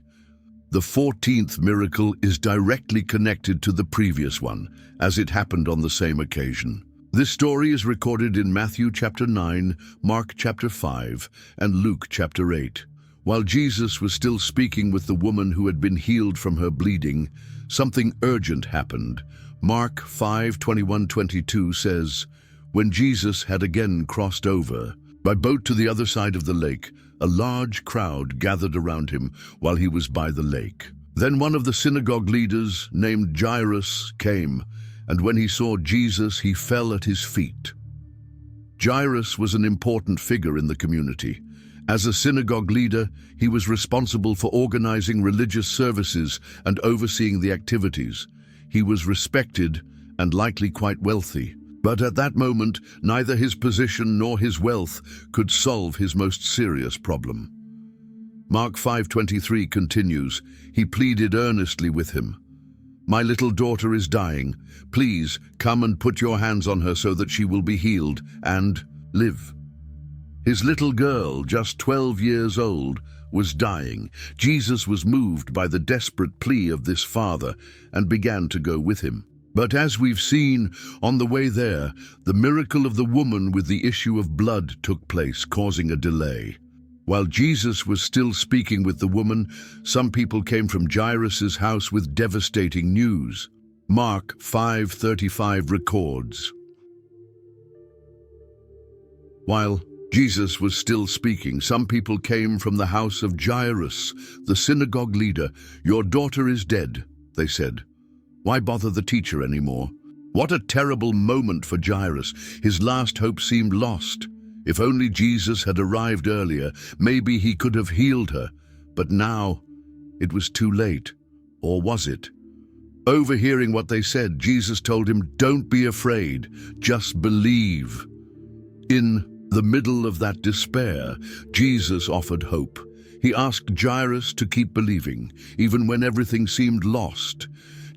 The 14th miracle is directly connected to the previous one, as it happened on the same occasion. This story is recorded in Matthew chapter 9, Mark chapter 5, and Luke chapter 8. While Jesus was still speaking with the woman who had been healed from her bleeding, something urgent happened. Mark 5:21-22 says, "When Jesus had again crossed over by boat to the other side of the lake, a large crowd gathered around him while he was by the lake. Then one of the synagogue leaders, named Jairus, came, and when he saw Jesus, he fell at his feet." Jairus was an important figure in the community. As a synagogue leader, he was responsible for organizing religious services and overseeing the activities. He was respected and likely quite wealthy. But at that moment, neither his position nor his wealth could solve his most serious problem. Mark 5:23 continues, "He pleaded earnestly with him. 'My little daughter is dying. Please come and put your hands on her so that she will be healed and live.' His little girl, just 12 years old, was dying. Jesus was moved by the desperate plea of this father and began to go with him. But as we've seen, on the way there, the miracle of the woman with the issue of blood took place, causing a delay. While Jesus was still speaking with the woman, some people came from Jairus' house with devastating news. Mark 5:35 records, "While Jesus was still speaking, some people came from the house of Jairus, the synagogue leader. 'Your daughter is dead,' they said. 'Why bother the teacher anymore?' What a terrible moment for Jairus. His last hope seemed lost. If only Jesus had arrived earlier, maybe he could have healed her. But now, it was too late. Or was it? Overhearing what they said, Jesus told him, 'Don't be afraid, just believe.' In the middle of that despair, Jesus offered hope. He asked Jairus to keep believing, even when everything seemed lost.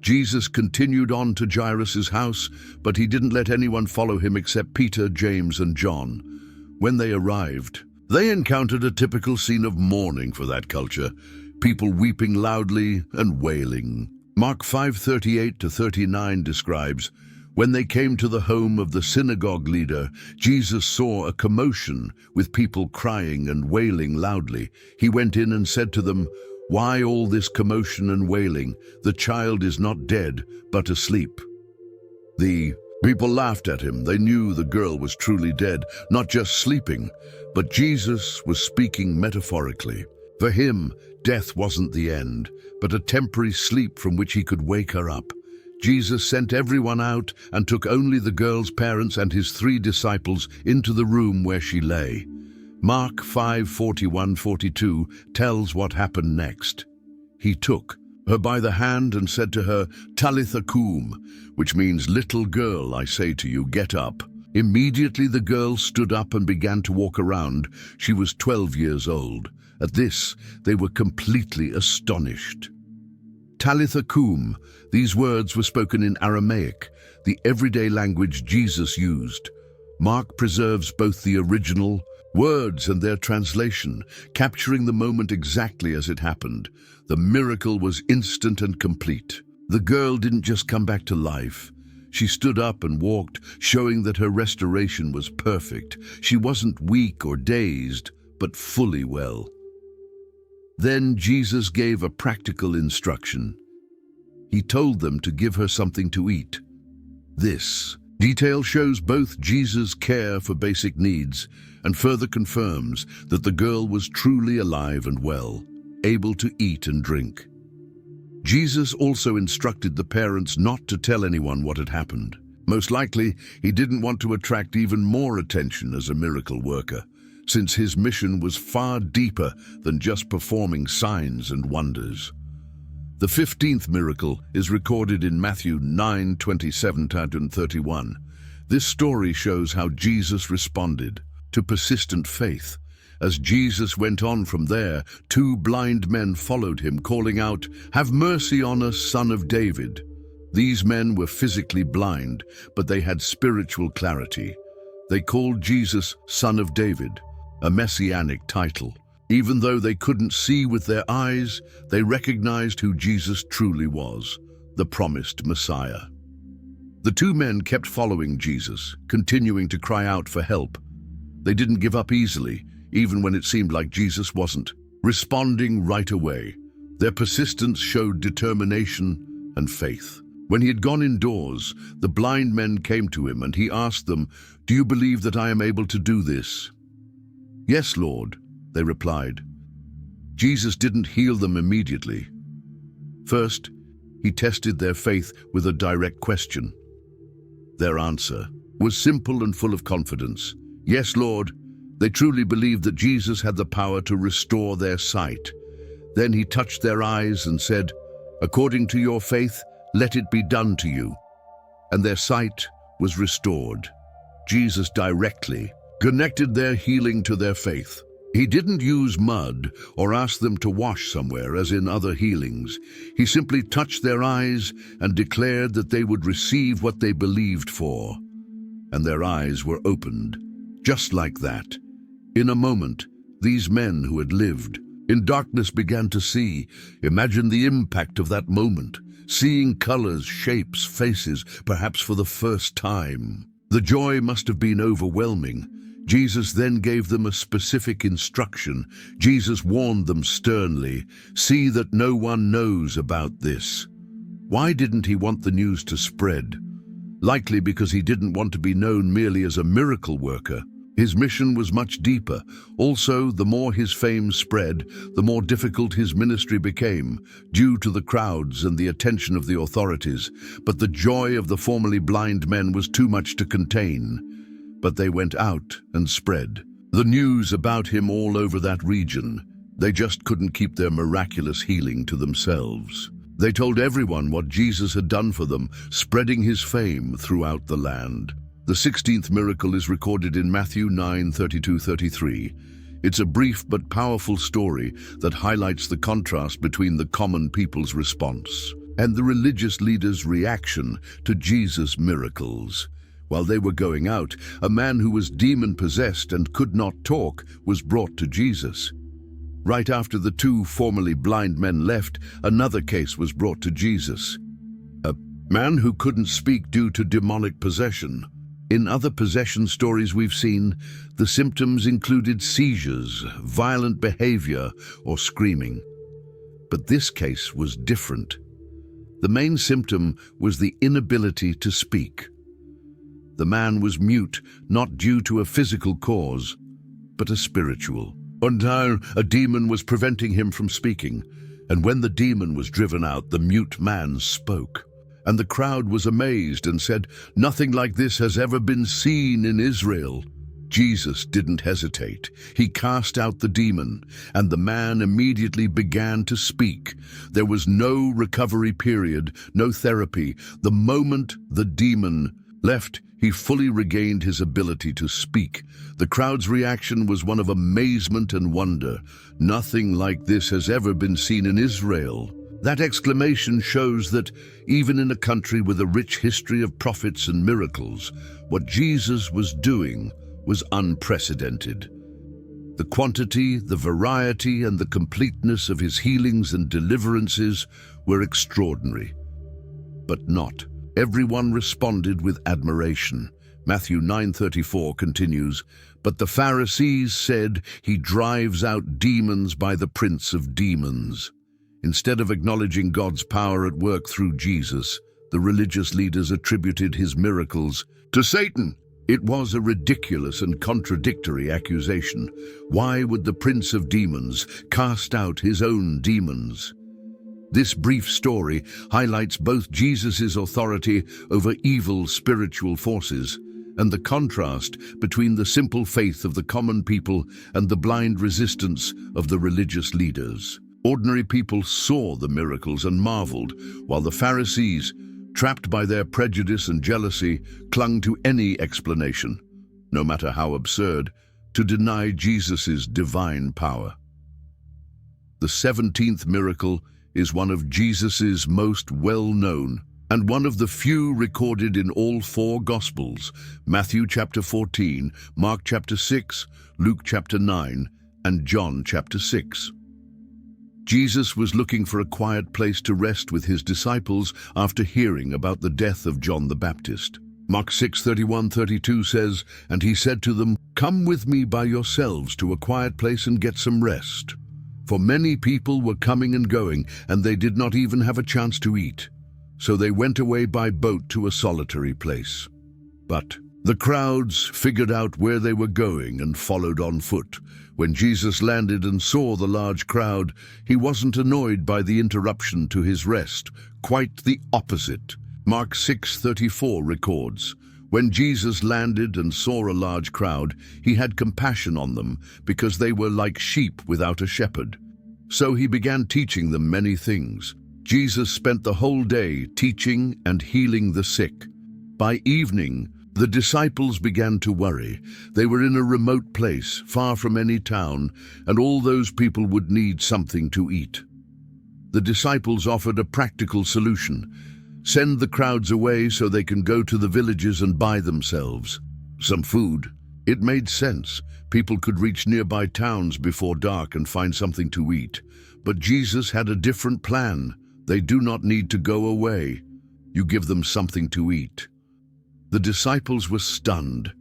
Jesus continued on to Jairus' house, but he didn't let anyone follow him except Peter, James, and John. When they arrived, they encountered a typical scene of mourning for that culture, people weeping loudly and wailing. Mark 5:38-39 describes, "When they came to the home of the synagogue leader, Jesus saw a commotion with people crying and wailing loudly. He went in and said to them, 'Why all this commotion and wailing? The child is not dead, but asleep.' The people laughed at him. They knew the girl was truly dead, not just sleeping. But Jesus was speaking metaphorically. For him, death wasn't the end, but a temporary sleep from which he could wake her up. Jesus sent everyone out and took only the girl's parents and his 3 disciples into the room where she lay. Mark 5:41-42 tells what happened next. He took her by the hand and said to her, "Talitha koum," which means, "Little girl, I say to you, get up." Immediately the girl stood up and began to walk around. She was 12 years old. At this, they were completely astonished. Talitha koum, these words were spoken in Aramaic, the everyday language Jesus used. Mark preserves both the original, Words and their translation, capturing the moment exactly as it happened. The miracle was instant and complete. The girl didn't just come back to life. She stood up and walked, showing that her restoration was perfect. She wasn't weak or dazed, but fully well. Then Jesus gave a practical instruction. He told them to give her something to eat. This detail shows both Jesus' care for basic needs and further confirms that the girl was truly alive and well, able to eat and drink. Jesus also instructed the parents not to tell anyone what had happened. Most likely, he didn't want to attract even more attention as a miracle worker, since his mission was far deeper than just performing signs and wonders. The 15th miracle is recorded in Matthew 9:27-31. This story shows how Jesus responded to persistent faith. As Jesus went on from there, 2 blind men followed him, calling out, "Have mercy on us, Son of David." These men were physically blind, but they had spiritual clarity. They called Jesus Son of David, a messianic title. Even though they couldn't see with their eyes, they recognized who Jesus truly was, the promised Messiah. The 2 men kept following Jesus, continuing to cry out for help. They didn't give up easily, even when it seemed like Jesus wasn't responding right away. Their persistence showed determination and faith. When he had gone indoors, the blind men came to him and he asked them, "Do you believe that I am able to do this?" "Yes, Lord," they replied. Jesus didn't heal them immediately. First, he tested their faith with a direct question. Their answer was simple and full of confidence. "Yes, Lord." They truly believed that Jesus had the power to restore their sight. Then he touched their eyes and said, "According to your faith, let it be done to you." And their sight was restored. Jesus directly connected their healing to their faith. He didn't use mud or ask them to wash somewhere, as in other healings. He simply touched their eyes and declared that they would receive what they believed for. And their eyes were opened, just like that. In a moment, these men who had lived in darkness began to see. Imagine the impact of that moment, seeing colors, shapes, faces, perhaps for the first time. The joy must have been overwhelming. Jesus then gave them a specific instruction. Jesus warned them sternly, "See that no one knows about this." Why didn't he want the news to spread? Likely because he didn't want to be known merely as a miracle worker. His mission was much deeper. Also, the more his fame spread, the more difficult his ministry became, due to the crowds and the attention of the authorities. But the joy of the formerly blind men was too much to contain. But they went out and spread the news about him all over that region. They just couldn't keep their miraculous healing to themselves. They told everyone what Jesus had done for them, spreading his fame throughout the land. The 16th miracle is recorded in Matthew 9:32-33. It's a brief but powerful story that highlights the contrast between the common people's response and the religious leaders' reaction to Jesus' miracles. While they were going out, a man who was demon-possessed and could not talk was brought to Jesus. Right after the 2 formerly blind men left, another case was brought to Jesus. A man who couldn't speak due to demonic possession. In other possession stories we've seen, the symptoms included seizures, violent behavior, or screaming. But this case was different. The main symptom was the inability to speak. The man was mute, not due to a physical cause, but a spiritual. A demon was preventing him from speaking, and when the demon was driven out, the mute man spoke. And the crowd was amazed and said, "Nothing like this has ever been seen in Israel." Jesus didn't hesitate. He cast out the demon, and the man immediately began to speak. There was no recovery period, no therapy. The moment the demon left, he fully regained his ability to speak. The crowd's reaction was one of amazement and wonder. "Nothing like this has ever been seen in Israel." That exclamation shows that even in a country with a rich history of prophets and miracles, what Jesus was doing was unprecedented. The quantity, the variety, and the completeness of his healings and deliverances were extraordinary. But not everyone responded with admiration. Matthew 9:34 continues, "But the Pharisees said, 'He drives out demons by the prince of demons.'" Instead of acknowledging God's power at work through Jesus, the religious leaders attributed his miracles to Satan. It was a ridiculous and contradictory accusation. Why would the prince of demons cast out his own demons? This brief story highlights both Jesus' authority over evil spiritual forces and the contrast between the simple faith of the common people and the blind resistance of the religious leaders. Ordinary people saw the miracles and marveled, while the Pharisees, trapped by their prejudice and jealousy, clung to any explanation, no matter how absurd, to deny Jesus' divine power. The 17th miracle is one of Jesus' most well-known and one of the few recorded in all four Gospels: Matthew chapter 14, Mark chapter 6, Luke chapter 9, and John chapter 6. Jesus was looking for a quiet place to rest with his disciples after hearing about the death of John the Baptist. Mark 6:31-32 says, "And he said to them, 'Come with me by yourselves to a quiet place and get some rest.' For many people were coming and going, and they did not even have a chance to eat. So they went away by boat to a solitary place. But the crowds figured out where they were going and followed on foot. When Jesus landed and saw the large crowd, he wasn't annoyed by the interruption to his rest. Quite the opposite. Mark 6:34 records, "When Jesus landed and saw a large crowd, he had compassion on them, because they were like sheep without a shepherd. So he began teaching them many things." Jesus spent the whole day teaching and healing the sick. By evening, the disciples began to worry. They were in a remote place, far from any town, and all those people would need something to eat. The disciples offered a practical solution: send the crowds away so they can go to the villages and buy themselves some food. It made sense. People could reach nearby towns before dark and find something to eat. But Jesus had a different plan. They do not need to go away. You give them something to eat. The disciples were stunned.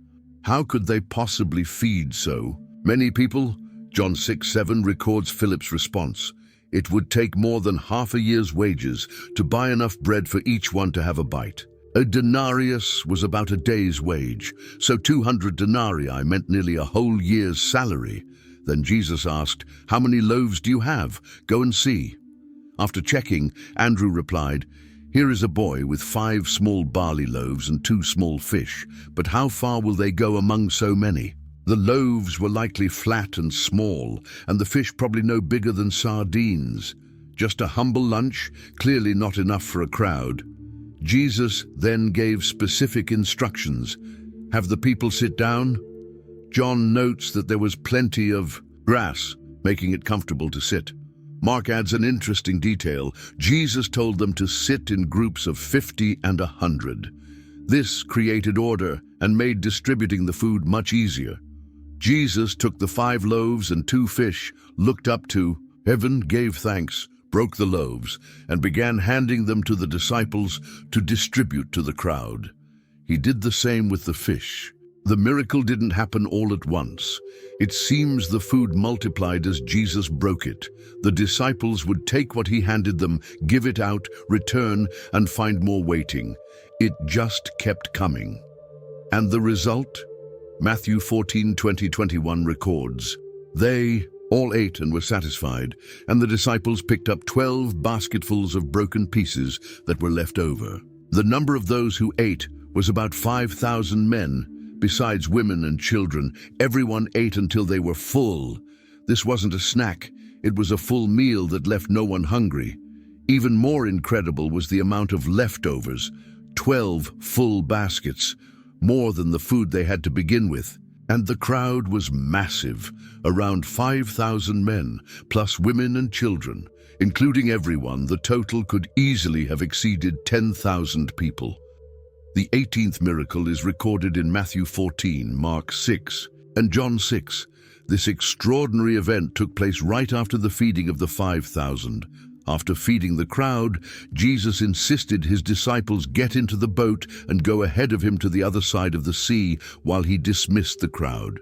How could they possibly feed so many people? John 6:7 records Philip's response. It would take more than half a year's wages to buy enough bread for each one to have a bite. A denarius was about a day's wage, so 200 denarii meant nearly a whole year's salary. Then Jesus asked, "How many loaves do you have? Go and see." After checking, Andrew replied, "Here is a boy with 5 small barley loaves and 2 small fish, but how far will they go among so many?" The loaves were likely flat and small, and the fish probably no bigger than sardines. Just a humble lunch, clearly not enough for a crowd. Jesus then gave specific instructions. Have the people sit down. John notes that there was plenty of grass, making it comfortable to sit. Mark adds an interesting detail. Jesus told them to sit in groups of 50 and 100. This created order and made distributing the food much easier. Jesus took the 5 loaves and 2 fish, looked up to heaven, gave thanks, broke the loaves, and began handing them to the disciples to distribute to the crowd. He did the same with the fish. The miracle didn't happen all at once. It seems the food multiplied as Jesus broke it. The disciples would take what he handed them, give it out, return, and find more waiting. It just kept coming. And the result? Matthew 14:20-21 records, "They all ate and were satisfied, and the disciples picked up 12 basketfuls of broken pieces that were left over." The number of those who ate was about 5,000 men. Besides women and children, everyone ate until they were full. This wasn't a snack, it was a full meal that left no one hungry. Even more incredible was the amount of leftovers, 12 full baskets, more than the food they had to begin with. And the crowd was massive, around 5,000 men, plus women and children. Including everyone, the total could easily have exceeded 10,000 people. The 18th miracle is recorded in Matthew 14, Mark 6, and John 6. This extraordinary event took place right after the feeding of the 5,000. After feeding the crowd, Jesus insisted his disciples get into the boat and go ahead of him to the other side of the sea while he dismissed the crowd.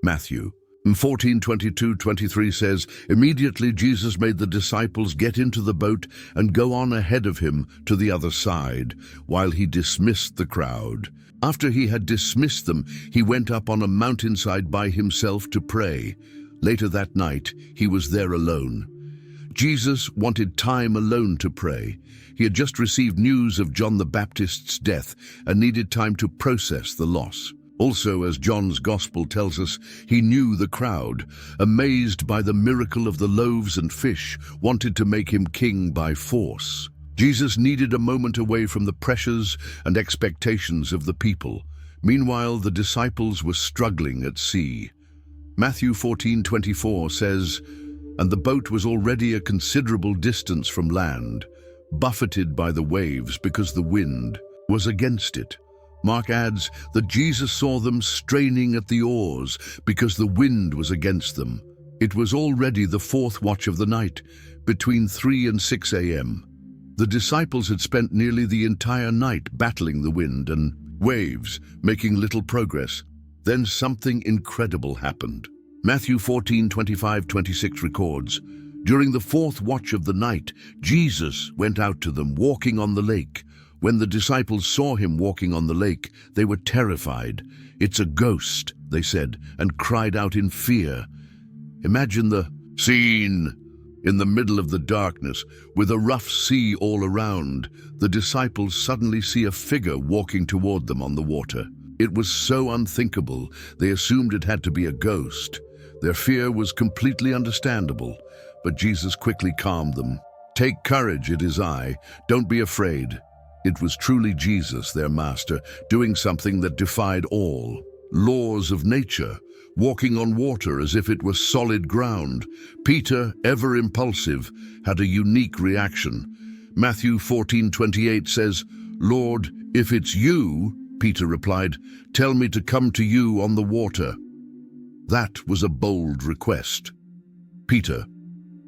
Matthew 14:22-23 says, "Immediately Jesus made the disciples get into the boat and go on ahead of him to the other side while he dismissed the crowd. After he had dismissed them, he went up on a mountainside by himself to pray. Later that night, he was there alone." Jesus wanted time alone to pray. He had just received news of John the Baptist's death and needed time to process the loss. Also, as John's Gospel tells us, he knew the crowd, amazed by the miracle of the loaves and fish, wanted to make him king by force. Jesus needed a moment away from the pressures and expectations of the people. Meanwhile, the disciples were struggling at sea. Matthew 14:24 says, "And the boat was already a considerable distance from land, buffeted by the waves because the wind was against it." Mark adds that Jesus saw them straining at the oars because the wind was against them. It was already the fourth watch of the night, between 3 and 6 a.m. The disciples had spent nearly the entire night battling the wind and waves, making little progress. Then something incredible happened. Matthew 14:25-26 records, "During the fourth watch of the night, Jesus went out to them, walking on the lake. When the disciples saw him walking on the lake, they were terrified. 'It's a ghost,' they said, and cried out in fear." Imagine the scene. In the middle of the darkness, with a rough sea all around, the disciples suddenly see a figure walking toward them on the water. It was so unthinkable, they assumed it had to be a ghost. Their fear was completely understandable, but Jesus quickly calmed them. "Take courage, it is I. Don't be afraid." It was truly Jesus, their master, doing something that defied all laws of nature, walking on water as if it was solid ground. Peter, ever impulsive, had a unique reaction. Matthew 14:28 says, "Lord, if it's you," Peter replied, "tell me to come to you on the water." That was a bold request. Peter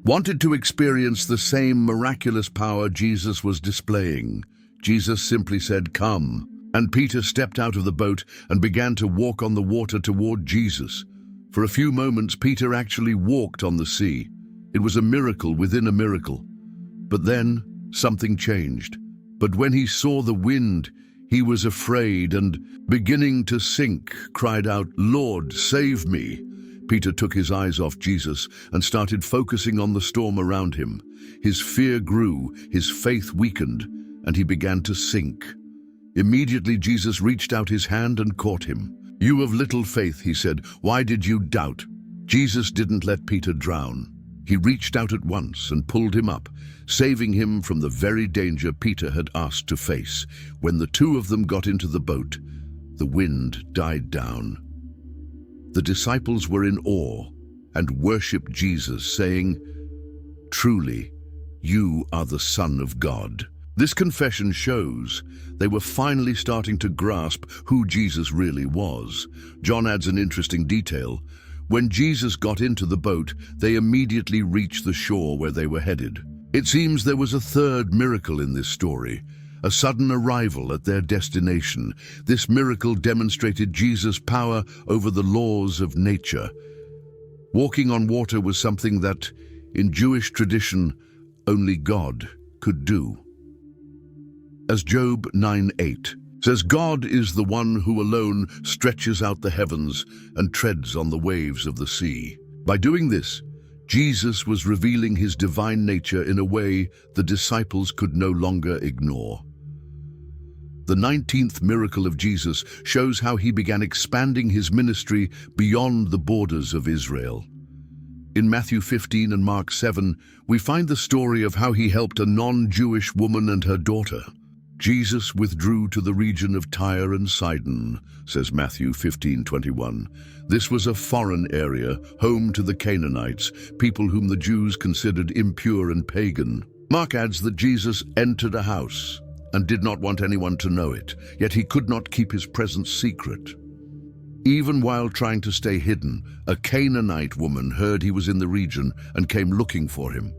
wanted to experience the same miraculous power Jesus was displaying. Jesus simply said, "Come," and Peter stepped out of the boat and began to walk on the water toward Jesus. For a few moments, Peter actually walked on the sea. It was a miracle within a miracle. But then something changed. But when he saw the wind, he was afraid and, beginning to sink, cried out, "Lord, save me." Peter took his eyes off Jesus and started focusing on the storm around him. His fear grew, his faith weakened, and he began to sink. Immediately Jesus reached out his hand and caught him. "You of little faith," he said, "why did you doubt?" Jesus didn't let Peter drown. He reached out at once and pulled him up, saving him from the very danger Peter had asked to face. When the two of them got into the boat, the wind died down. The disciples were in awe and worshipped Jesus, saying, "Truly, you are the Son of God." This confession shows they were finally starting to grasp who Jesus really was. John adds an interesting detail. When Jesus got into the boat, they immediately reached the shore where they were headed. It seems there was a third miracle in this story, a sudden arrival at their destination. This miracle demonstrated Jesus' power over the laws of nature. Walking on water was something that, in Jewish tradition, only God could do. As Job 9:8 says, "God is the one who alone stretches out the heavens and treads on the waves of the sea." By doing this, Jesus was revealing his divine nature in a way the disciples could no longer ignore. The 19th miracle of Jesus shows how he began expanding his ministry beyond the borders of Israel. In Matthew 15 and Mark 7, we find the story of how he helped a non-Jewish woman and her daughter. Jesus withdrew to the region of Tyre and Sidon, says Matthew 15:21. This was a foreign area, home to the Canaanites, people whom the Jews considered impure and pagan. Mark adds that Jesus entered a house and did not want anyone to know it, yet he could not keep his presence secret. Even while trying to stay hidden, a Canaanite woman heard he was in the region and came looking for him.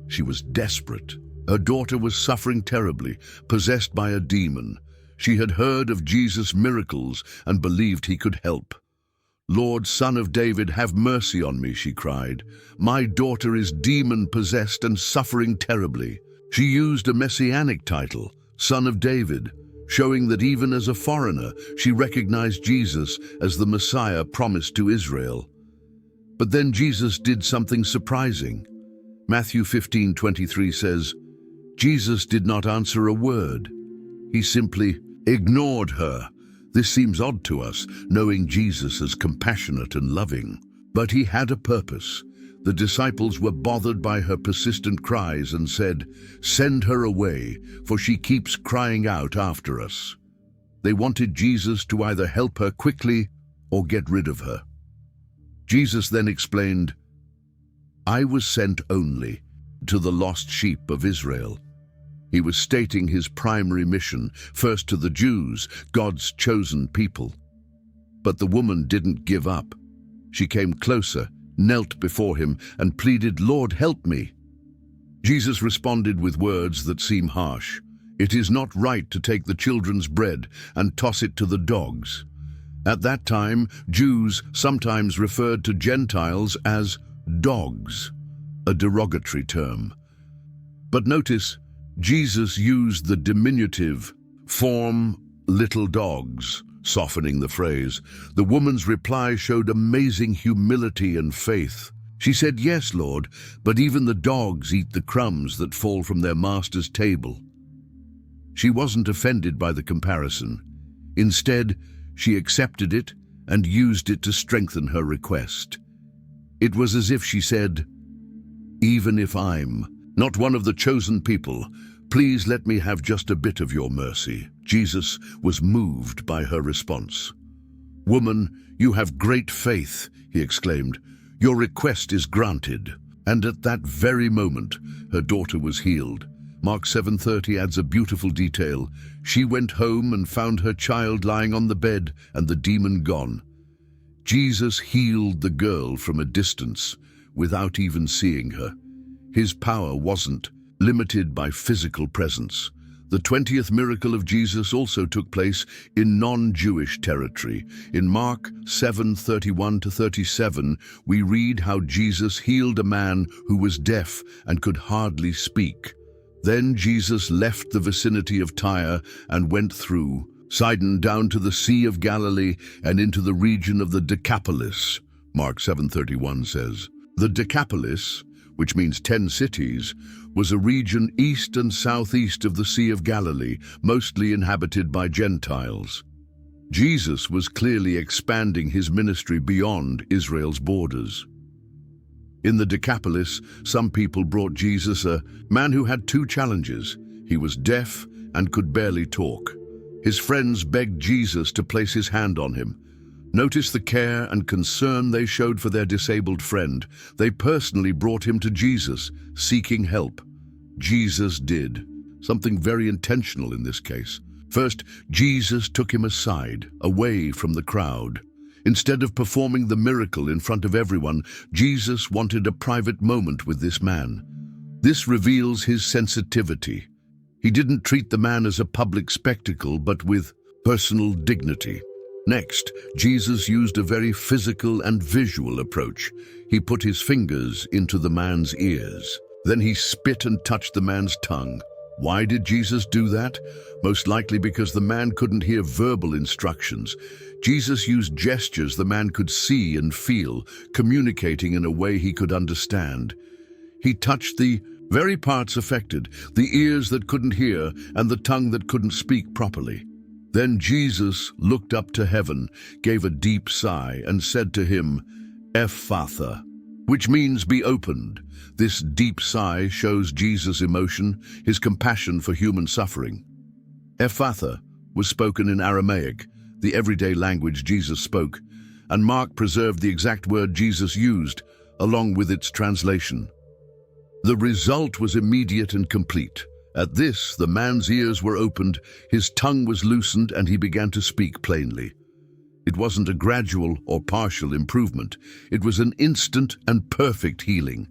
She was desperate. Her daughter was suffering terribly, possessed by a demon. She had heard of Jesus' miracles and believed he could help. "Lord, Son of David, have mercy on me," she cried. "My daughter is demon-possessed and suffering terribly." She used a messianic title, Son of David, showing that even as a foreigner, she recognized Jesus as the Messiah promised to Israel. But then Jesus did something surprising. Matthew 15:23 says, Jesus did not answer a word. He simply ignored her. This seems odd to us, knowing Jesus as compassionate and loving. But he had a purpose. The disciples were bothered by her persistent cries and said, "Send her away, for she keeps crying out after us." They wanted Jesus to either help her quickly or get rid of her. Jesus then explained, "I was sent only to the lost sheep of Israel." He was stating his primary mission, first to the Jews, God's chosen people. But the woman didn't give up. She came closer, knelt before him, and pleaded, "Lord, help me." Jesus responded with words that seem harsh. "It is not right to take the children's bread and toss it to the dogs." At that time, Jews sometimes referred to Gentiles as dogs, a derogatory term. But notice, Jesus used the diminutive form little dogs, softening the phrase. The woman's reply showed amazing humility and faith. She said, "Yes, Lord, but even the dogs eat the crumbs that fall from their master's table." She wasn't offended by the comparison. Instead, she accepted it and used it to strengthen her request. It was as if she said, "Even if I'm not one of the chosen people, please let me have just a bit of your mercy." Jesus was moved by her response. "Woman, you have great faith," he exclaimed. "Your request is granted." And at that very moment, her daughter was healed. Mark 7:30 adds a beautiful detail. She went home and found her child lying on the bed and the demon gone. Jesus healed the girl from a distance without even seeing her. His power wasn't limited by physical presence. The 20th miracle of Jesus also took place in non-Jewish territory. In Mark 7:31-37, we read how Jesus healed a man who was deaf and could hardly speak. Then Jesus left the vicinity of Tyre and went through Sidon down to the Sea of Galilee and into the region of the Decapolis. Mark 7:31 says, the Decapolis, which means 10 cities, was a region east and southeast of the Sea of Galilee, mostly inhabited by Gentiles. Jesus was clearly expanding his ministry beyond Israel's borders. In the Decapolis, some people brought Jesus a man who had 2 challenges. He was deaf and could barely talk. His friends begged Jesus to place his hand on him. Notice the care and concern they showed for their disabled friend. They personally brought him to Jesus, seeking help. Jesus did something very intentional in this case. First, Jesus took him aside, away from the crowd. Instead of performing the miracle in front of everyone, Jesus wanted a private moment with this man. This reveals his sensitivity. He didn't treat the man as a public spectacle, but with personal dignity. Next, Jesus used a very physical and visual approach. He put his fingers into the man's ears. Then he spit and touched the man's tongue. Why did Jesus do that? Most likely because the man couldn't hear verbal instructions. Jesus used gestures the man could see and feel, communicating in a way he could understand. He touched the very parts affected, the ears that couldn't hear and the tongue that couldn't speak properly. Then Jesus looked up to heaven, gave a deep sigh, and said to him, "Ephphatha," which means be opened. This deep sigh shows Jesus' emotion, his compassion for human suffering. Ephphatha was spoken in Aramaic, the everyday language Jesus spoke, and Mark preserved the exact word Jesus used, along with its translation. The result was immediate and complete. At this, the man's ears were opened, his tongue was loosened, and he began to speak plainly. It wasn't a gradual or partial improvement. It was an instant and perfect healing.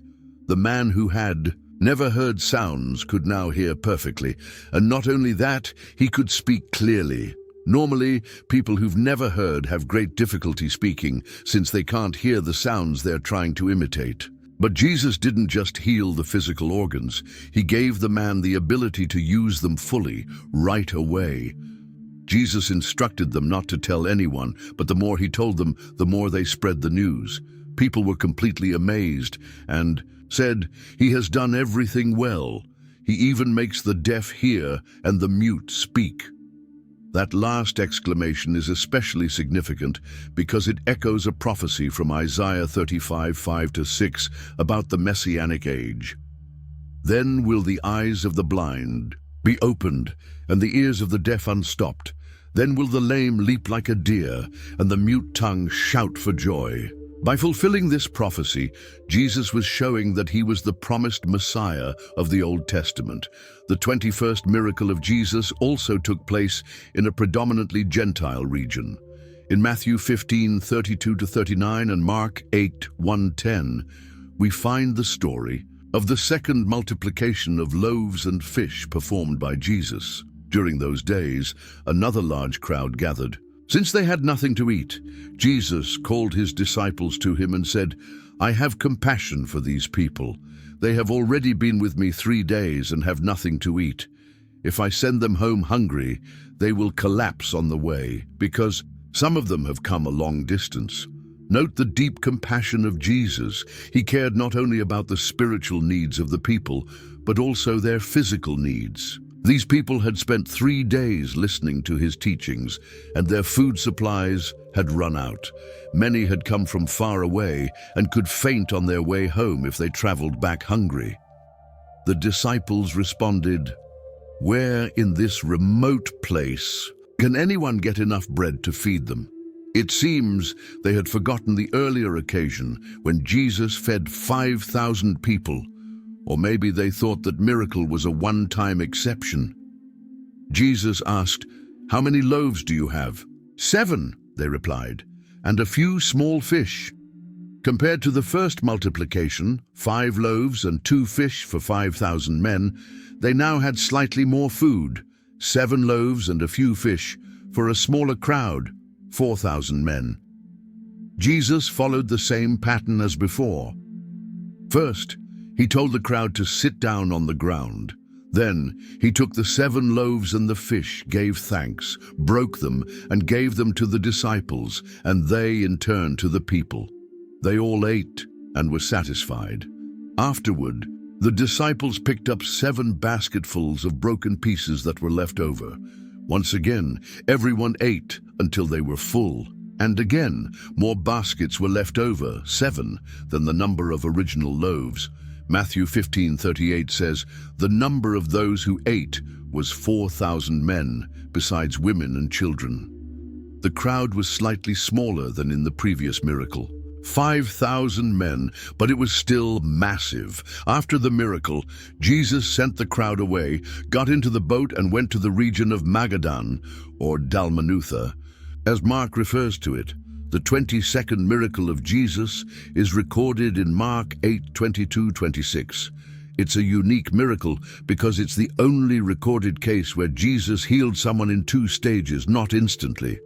The man who had never heard sounds could now hear perfectly, and not only that, he could speak clearly. Normally, people who've never heard have great difficulty speaking since they can't hear the sounds they're trying to imitate. But Jesus didn't just heal the physical organs. He gave the man the ability to use them fully, right away. Jesus instructed them not to tell anyone, but the more he told them, the more they spread the news. People were completely amazed and said, "He has done everything well. He even makes the deaf hear and the mute speak." That last exclamation is especially significant because it echoes a prophecy from Isaiah 35, 5-6 about the Messianic age. "Then will the eyes of the blind be opened and the ears of the deaf unstopped. Then will the lame leap like a deer and the mute tongue shout for joy." By fulfilling this prophecy, Jesus was showing that he was the promised Messiah of the Old Testament. The 21st miracle of Jesus also took place in a predominantly Gentile region. In Matthew 15, 32-39 and Mark 8, 1-10, we find the story of the second multiplication of loaves and fish performed by Jesus. During those days, another large crowd gathered. Since they had nothing to eat, Jesus called his disciples to him and said, "I have compassion for these people. They have already been with me 3 days and have nothing to eat. If I send them home hungry, they will collapse on the way, because some of them have come a long distance." Note the deep compassion of Jesus. He cared not only about the spiritual needs of the people, but also their physical needs. These people had spent 3 days listening to his teachings, and their food supplies had run out. Many had come from far away and could faint on their way home if they traveled back hungry. The disciples responded, "Where in this remote place can anyone get enough bread to feed them?" It seems they had forgotten the earlier occasion when Jesus fed 5,000 people. Or maybe they thought that miracle was a one-time exception. Jesus asked, "How many loaves do you have?" "7," they replied, "and a few small fish." Compared to the first multiplication, 5 loaves and 2 fish for 5,000 men, they now had slightly more food, 7 loaves and a few fish for a smaller crowd, 4,000 men. Jesus followed the same pattern as before. First, he told the crowd to sit down on the ground. Then he took the 7 loaves and the fish, gave thanks, broke them, and gave them to the disciples, and they in turn to the people. They all ate and were satisfied. Afterward, the disciples picked up 7 basketfuls of broken pieces that were left over. Once again, everyone ate until they were full. And again, more baskets were left over, 7, than the number of original loaves. Matthew 15:38 says, "The number of those who ate was 4,000 men, besides women and children." The crowd was slightly smaller than in the previous miracle. 5,000 men, but it was still massive. After the miracle, Jesus sent the crowd away, got into the boat and went to the region of Magadan, or Dalmanutha, as Mark refers to it. The 22nd miracle of Jesus is recorded in Mark 8:22-26. It's a unique miracle because it's the only recorded case where Jesus healed someone in 2 stages, not instantly.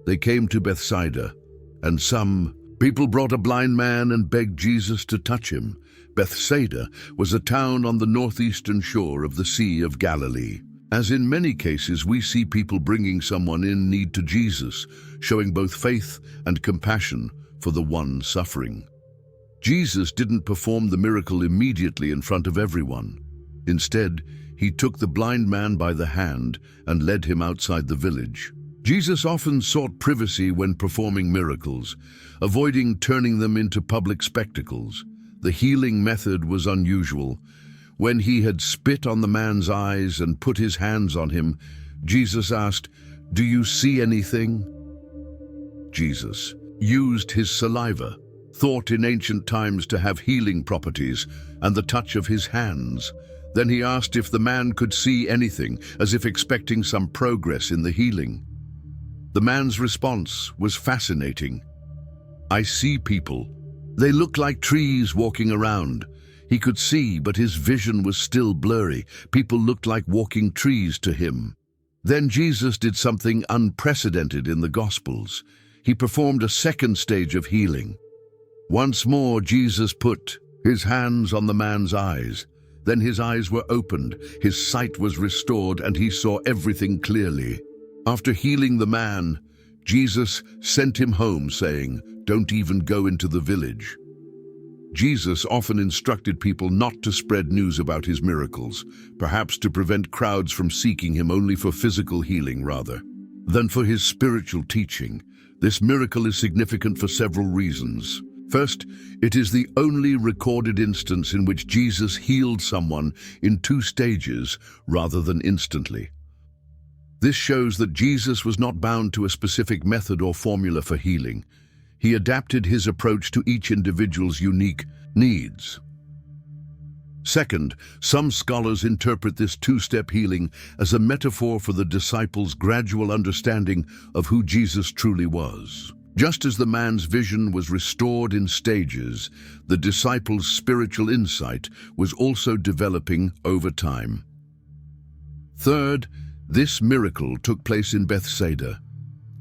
They came to Bethsaida, and some people brought a blind man and begged Jesus to touch him. Bethsaida was a town on the northeastern shore of the Sea of Galilee. As in many cases, we see people bringing someone in need to Jesus, showing both faith and compassion for the one suffering. Jesus didn't perform the miracle immediately in front of everyone. Instead, he took the blind man by the hand and led him outside the village. Jesus often sought privacy when performing miracles, avoiding turning them into public spectacles. The healing method was unusual. When he had spit on the man's eyes and put his hands on him, Jesus asked, "Do you see anything?" Jesus used his saliva, thought in ancient times to have healing properties, and the touch of his hands. Then he asked if the man could see anything, as if expecting some progress in the healing. The man's response was fascinating. "I see people. They look like trees walking around." He could see, but his vision was still blurry. People looked like walking trees to him. Then Jesus did something unprecedented in the Gospels. He performed a second stage of healing. Once more, Jesus put his hands on the man's eyes. Then his eyes were opened, his sight was restored, and he saw everything clearly. After healing the man, Jesus sent him home, saying, "Don't even go into the village." Jesus often instructed people not to spread news about his miracles, perhaps to prevent crowds from seeking him only for physical healing rather than for his spiritual teaching. This miracle is significant for several reasons. First, it is the only recorded instance in which Jesus healed someone in two stages rather than instantly. This shows that Jesus was not bound to a specific method or formula for healing. He adapted his approach to each individual's unique needs. Second, some scholars interpret this two-step healing as a metaphor for the disciples' gradual understanding of who Jesus truly was. Just as the man's vision was restored in stages, the disciples' spiritual insight was also developing over time. Third, this miracle took place in Bethsaida,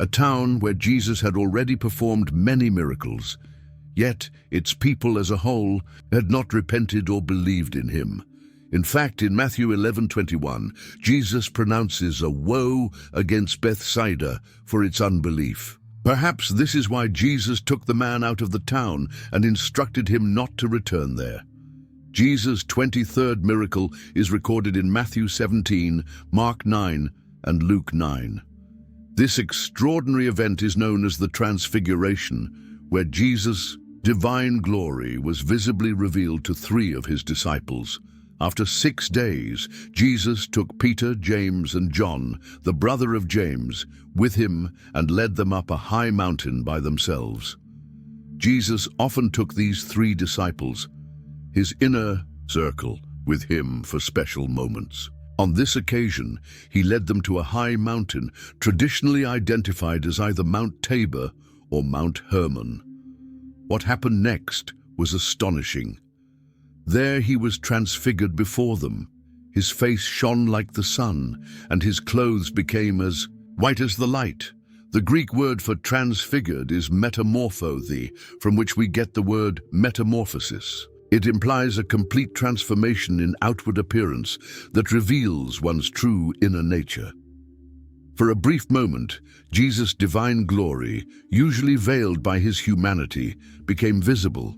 a town where Jesus had already performed many miracles, yet its people as a whole had not repented or believed in him. In fact, in Matthew 11:21, Jesus pronounces a woe against Bethsaida for its unbelief. Perhaps this is why Jesus took the man out of the town and instructed him not to return there. Jesus' 23rd miracle is recorded in Matthew 17, Mark 9, and Luke 9. This extraordinary event is known as the transfiguration, where Jesus' divine glory was visibly revealed to 3 of his disciples. After 6 days, Jesus took Peter, James, and John, the brother of James, with him and led them up a high mountain by themselves. Jesus often took these 3 disciples, his inner circle, with him for special moments. On this occasion, he led them to a high mountain, traditionally identified as either Mount Tabor or Mount Hermon. What happened next was astonishing. There he was transfigured before them. His face shone like the sun, and his clothes became as white as the light. The Greek word for transfigured is metamorpho, from which we get the word metamorphosis. It implies a complete transformation in outward appearance that reveals one's true inner nature. For a brief moment, Jesus' divine glory, usually veiled by his humanity, became visible.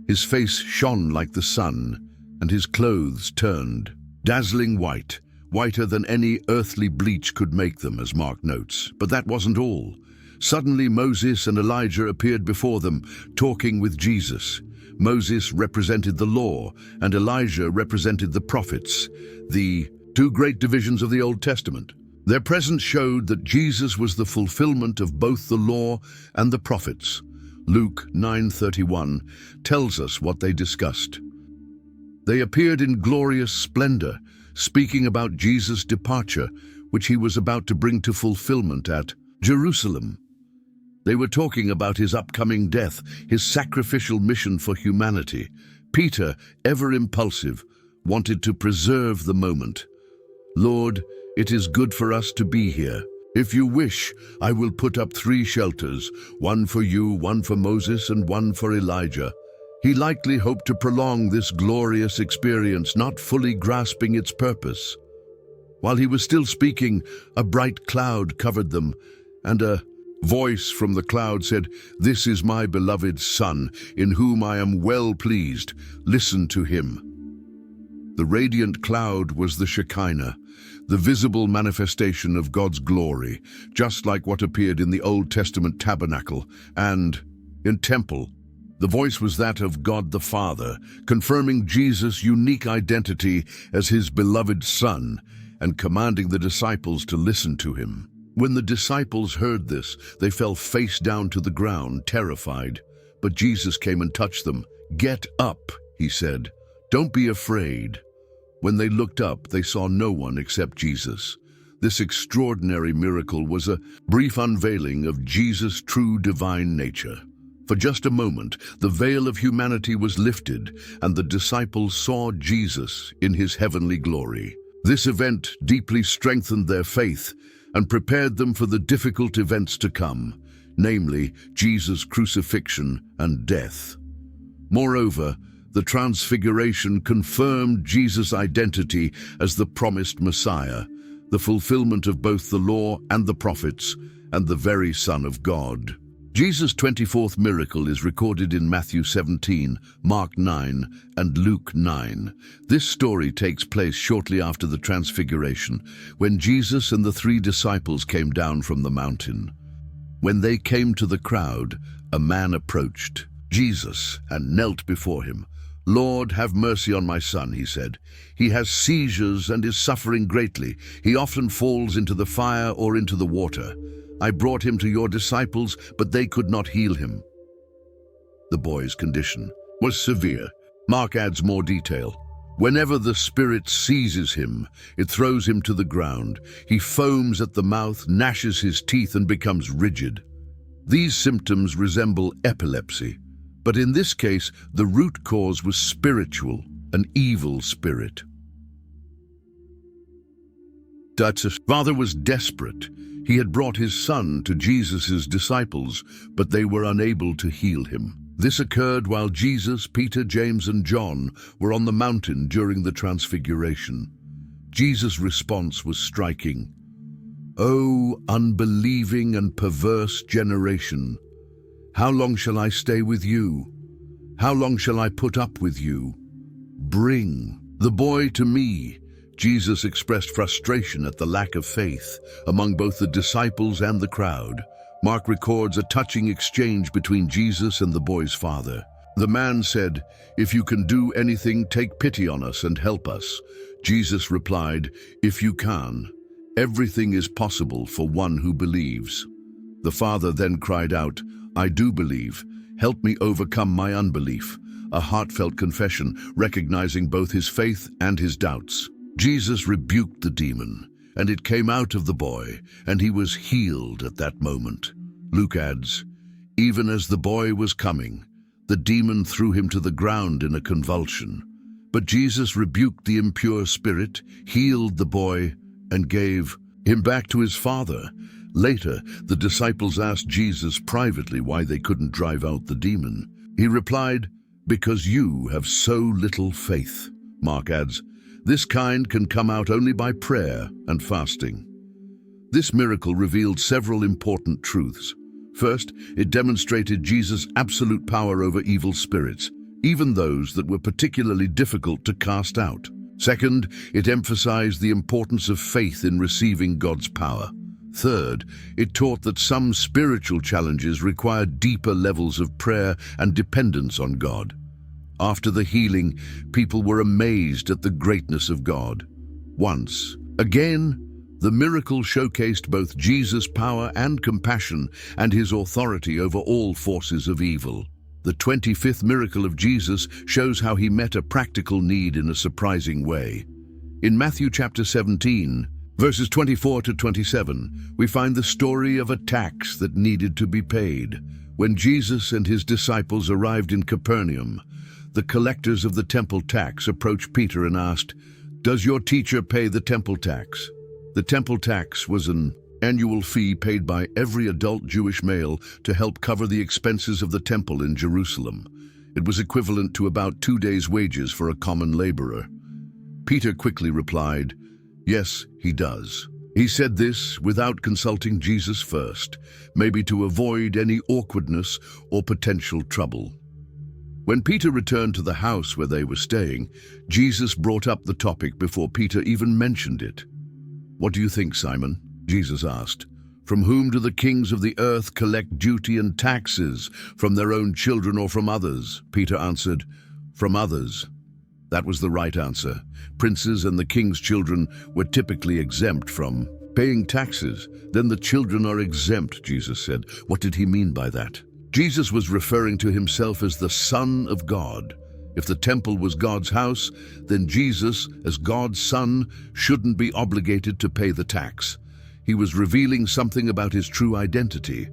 His face shone like the sun, and his clothes turned dazzling white, whiter than any earthly bleach could make them, as Mark notes. But that wasn't all. Suddenly Moses and Elijah appeared before them, talking with Jesus. Moses represented the law, and Elijah represented the prophets, the 2 great divisions of the Old Testament. Their presence showed that Jesus was the fulfillment of both the law and the prophets. Luke 9:31 tells us what they discussed. They appeared in glorious splendor, speaking about Jesus' departure, which he was about to bring to fulfillment at Jerusalem. They were talking about his upcoming death, his sacrificial mission for humanity. Peter, ever impulsive, wanted to preserve the moment. "Lord, it is good for us to be here. If you wish, I will put up 3 shelters, one for you, one for Moses, and one for Elijah." He likely hoped to prolong this glorious experience, not fully grasping its purpose. While he was still speaking, a bright cloud covered them, and a voice from the cloud said, "This is my beloved Son, in whom I am well pleased. Listen to him." The radiant cloud was the Shekinah, the visible manifestation of God's glory, just like what appeared in the Old Testament tabernacle and in temple. The voice was that of God the Father, confirming Jesus' unique identity as his beloved Son and commanding the disciples to listen to him. When the disciples heard this, they fell face down to the ground, terrified. But Jesus came and touched them. "Get up," he said. "Don't be afraid." When they looked up, they saw no one except Jesus. This extraordinary miracle was a brief unveiling of Jesus' true divine nature. For just a moment, the veil of humanity was lifted, and the disciples saw Jesus in his heavenly glory. This event deeply strengthened their faith and prepared them for the difficult events to come, namely Jesus' crucifixion and death. Moreover, the transfiguration confirmed Jesus' identity as the promised Messiah, the fulfillment of both the law and the prophets, and the very Son of God. Jesus' 24th miracle is recorded in Matthew 17, Mark 9, and Luke 9. This story takes place shortly after the transfiguration, when Jesus and the 3 disciples came down from the mountain. When they came to the crowd, a man approached Jesus and knelt before him. "Lord, have mercy on my son," he said. "He has seizures and is suffering greatly. He often falls into the fire or into the water. I brought him to your disciples, but they could not heal him." The boy's condition was severe. Mark adds more detail. "Whenever the spirit seizes him, it throws him to the ground. He foams at the mouth, gnashes his teeth, and becomes rigid." These symptoms resemble epilepsy, but in this case, the root cause was spiritual, an evil spirit. Jairus' father was desperate. He had brought his son to Jesus' disciples, but they were unable to heal him. This occurred while Jesus, Peter, James, and John were on the mountain during the transfiguration. Jesus' response was striking. "O unbelieving and perverse generation, how long shall I stay with you? How long shall I put up with you? Bring the boy to me." Jesus expressed frustration at the lack of faith among both the disciples and the crowd. Mark records a touching exchange between Jesus and the boy's father. The man said, "If you can do anything, take pity on us and help us." Jesus replied, "If you can, everything is possible for one who believes." The father then cried out, "I do believe. Help me overcome my unbelief." A heartfelt confession, recognizing both his faith and his doubts. Jesus rebuked the demon, and it came out of the boy, and he was healed at that moment. Luke adds, "Even as the boy was coming, the demon threw him to the ground in a convulsion. But Jesus rebuked the impure spirit, healed the boy, and gave him back to his father." Later, the disciples asked Jesus privately why they couldn't drive out the demon. He replied, "Because you have so little faith." Mark adds, "This kind can come out only by prayer and fasting." This miracle revealed several important truths. First, it demonstrated Jesus' absolute power over evil spirits, even those that were particularly difficult to cast out. Second, it emphasized the importance of faith in receiving God's power. Third, it taught that some spiritual challenges require deeper levels of prayer and dependence on God. After the healing, people were amazed at the greatness of God. Once again, the miracle showcased both Jesus' power and compassion and his authority over all forces of evil. The 25th miracle of Jesus shows how he met a practical need in a surprising way. In Matthew chapter 17, verses 24 to 27, we find the story of a tax that needed to be paid. When Jesus and his disciples arrived in Capernaum, the collectors of the temple tax approached Peter and asked, "Does your teacher pay the temple tax?" The temple tax was an annual fee paid by every adult Jewish male to help cover the expenses of the temple in Jerusalem. It was equivalent to about 2 days' wages for a common laborer. Peter quickly replied, "Yes, he does." He said this without consulting Jesus first, maybe to avoid any awkwardness or potential trouble. When Peter returned to the house where they were staying, Jesus brought up the topic before Peter even mentioned it. "What do you think, Simon?" Jesus asked. "From whom do the kings of the earth collect duty and taxes? From their own children or from others?" Peter answered, "From others." That was the right answer. Princes and the king's children were typically exempt from paying taxes. "Then the children are exempt," Jesus said. What did he mean by that? Jesus was referring to himself as the Son of God. If the temple was God's house, then Jesus, as God's son, shouldn't be obligated to pay the tax. He was revealing something about his true identity.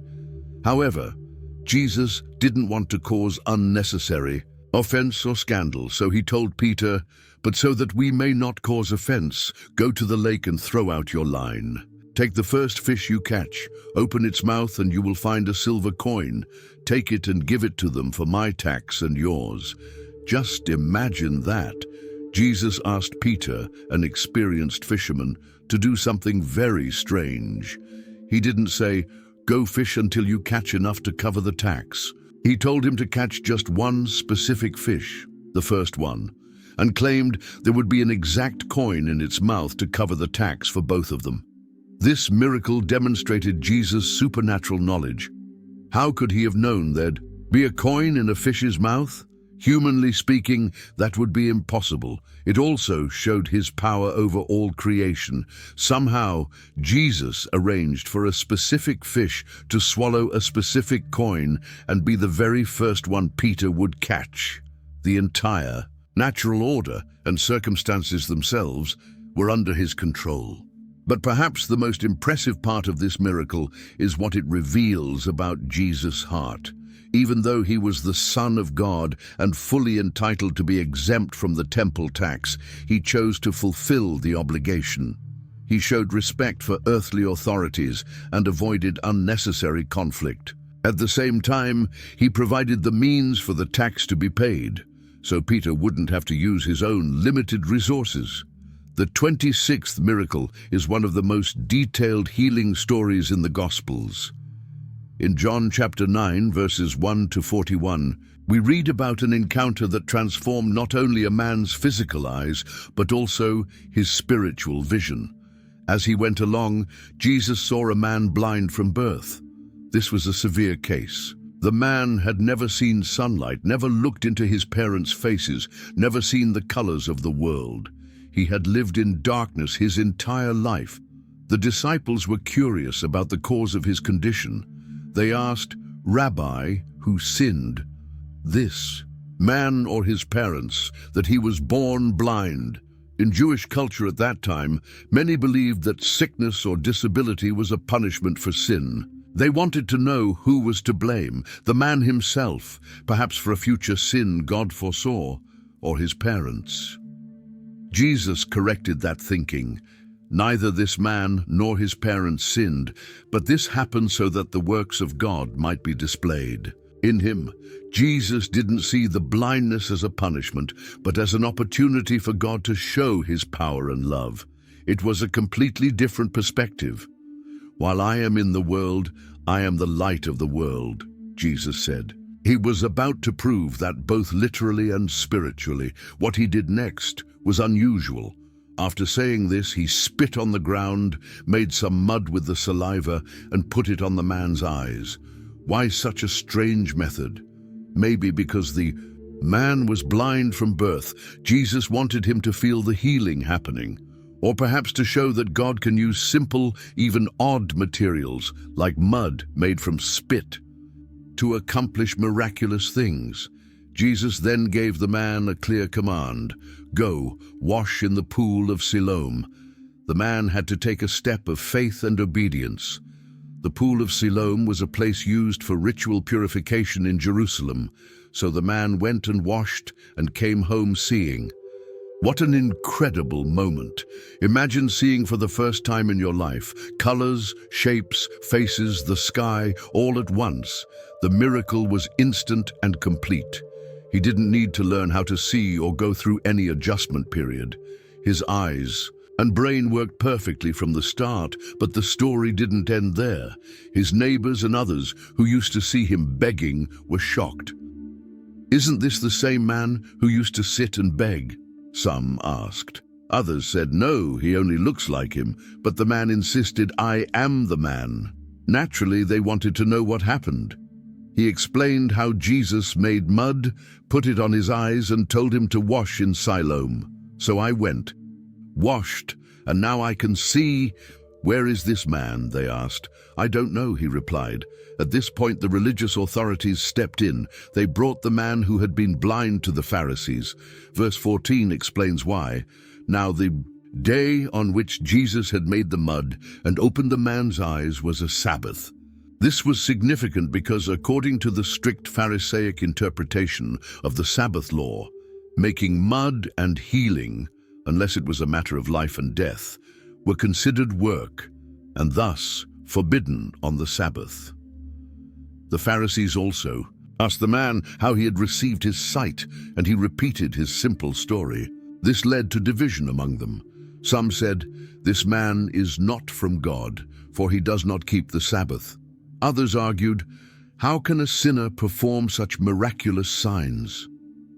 However, Jesus didn't want to cause unnecessary offense or scandal, so he told Peter, "But so that we may not cause offense, go to the lake and throw out your line. Take the first fish you catch, open its mouth, and you will find a silver coin. Take it and give it to them for my tax and yours." Just imagine that. Jesus asked Peter, an experienced fisherman, to do something very strange. He didn't say, "Go fish until you catch enough to cover the tax." He told him to catch just one specific fish, the first one, and claimed there would be an exact coin in its mouth to cover the tax for both of them. This miracle demonstrated Jesus' supernatural knowledge. How could he have known there'd be a coin in a fish's mouth? Humanly speaking, that would be impossible. It also showed his power over all creation. Somehow, Jesus arranged for a specific fish to swallow a specific coin and be the very first one Peter would catch. The entire natural order and circumstances themselves were under his control. But perhaps the most impressive part of this miracle is what it reveals about Jesus' heart. Even though he was the Son of God and fully entitled to be exempt from the temple tax, he chose to fulfill the obligation. He showed respect for earthly authorities and avoided unnecessary conflict. At the same time, he provided the means for the tax to be paid, so Peter wouldn't have to use his own limited resources. The 26th miracle is one of the most detailed healing stories in the Gospels. In John chapter 9, verses 1 to 41, we read about an encounter that transformed not only a man's physical eyes, but also his spiritual vision. As he went along, Jesus saw a man blind from birth. This was a severe case. The man had never seen sunlight, never looked into his parents' faces, never seen the colors of the world. He had lived in darkness his entire life. The disciples were curious about the cause of his condition. They asked, "Rabbi, who sinned? This man or his parents, that he was born blind?" In Jewish culture at that time, many believed that sickness or disability was a punishment for sin. They wanted to know who was to blame, the man himself, perhaps for a future sin God foresaw, or his parents. Jesus corrected that thinking. Neither this man nor his parents sinned, but this happened so that the works of God might be displayed. In him, Jesus didn't see the blindness as a punishment, but as an opportunity for God to show his power and love. It was a completely different perspective. "While I am in the world, I am the light of the world," Jesus said. He was about to prove that both literally and spiritually. What he did next was unusual. After saying this, he spit on the ground, made some mud with the saliva, and put it on the man's eyes. Why such a strange method? Maybe because the man was blind from birth. Jesus wanted him to feel the healing happening. Or perhaps to show that God can use simple, even odd materials, like mud made from spit, to accomplish miraculous things. Jesus then gave the man a clear command: "Go, wash in the pool of Siloam." The man had to take a step of faith and obedience. The pool of Siloam was a place used for ritual purification in Jerusalem, so the man went and washed and came home seeing. What an incredible moment. Imagine seeing for the first time in your life, colors, shapes, faces, the sky, all at once. The miracle was instant and complete. He didn't need to learn how to see or go through any adjustment period. His eyes and brain worked perfectly from the start, but the story didn't end there. His neighbors and others who used to see him begging were shocked. "Isn't this the same man who used to sit and beg?" some asked. Others said, "No, he only looks like him," but the man insisted, "I am the man." Naturally, they wanted to know what happened. He explained how Jesus made mud, put it on his eyes, and told him to wash in Siloam. "So I went, washed, and now I can see." "Where is this man?" they asked. "I don't know," he replied. At this point, the religious authorities stepped in. They brought the man who had been blind to the Pharisees. Verse 14 explains why. Now the day on which Jesus had made the mud and opened the man's eyes was a Sabbath. This was significant because, according to the strict Pharisaic interpretation of the Sabbath law, making mud and healing, unless it was a matter of life and death, were considered work and thus forbidden on the Sabbath. The Pharisees also asked the man how he had received his sight, and he repeated his simple story. This led to division among them. Some said, "This man is not from God, for he does not keep the Sabbath." Others argued, "How can a sinner perform such miraculous signs?"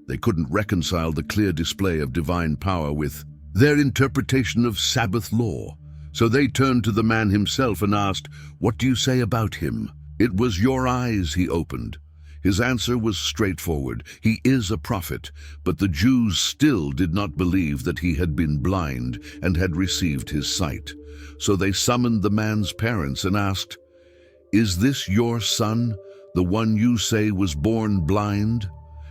They couldn't reconcile the clear display of divine power with their interpretation of Sabbath law. So they turned to the man himself and asked, "What do you say about him? It was your eyes he opened." His answer was straightforward. He is a prophet, but the Jews still did not believe that he had been blind and had received his sight. So they summoned the man's parents and asked, "Is this your son, the one you say was born blind?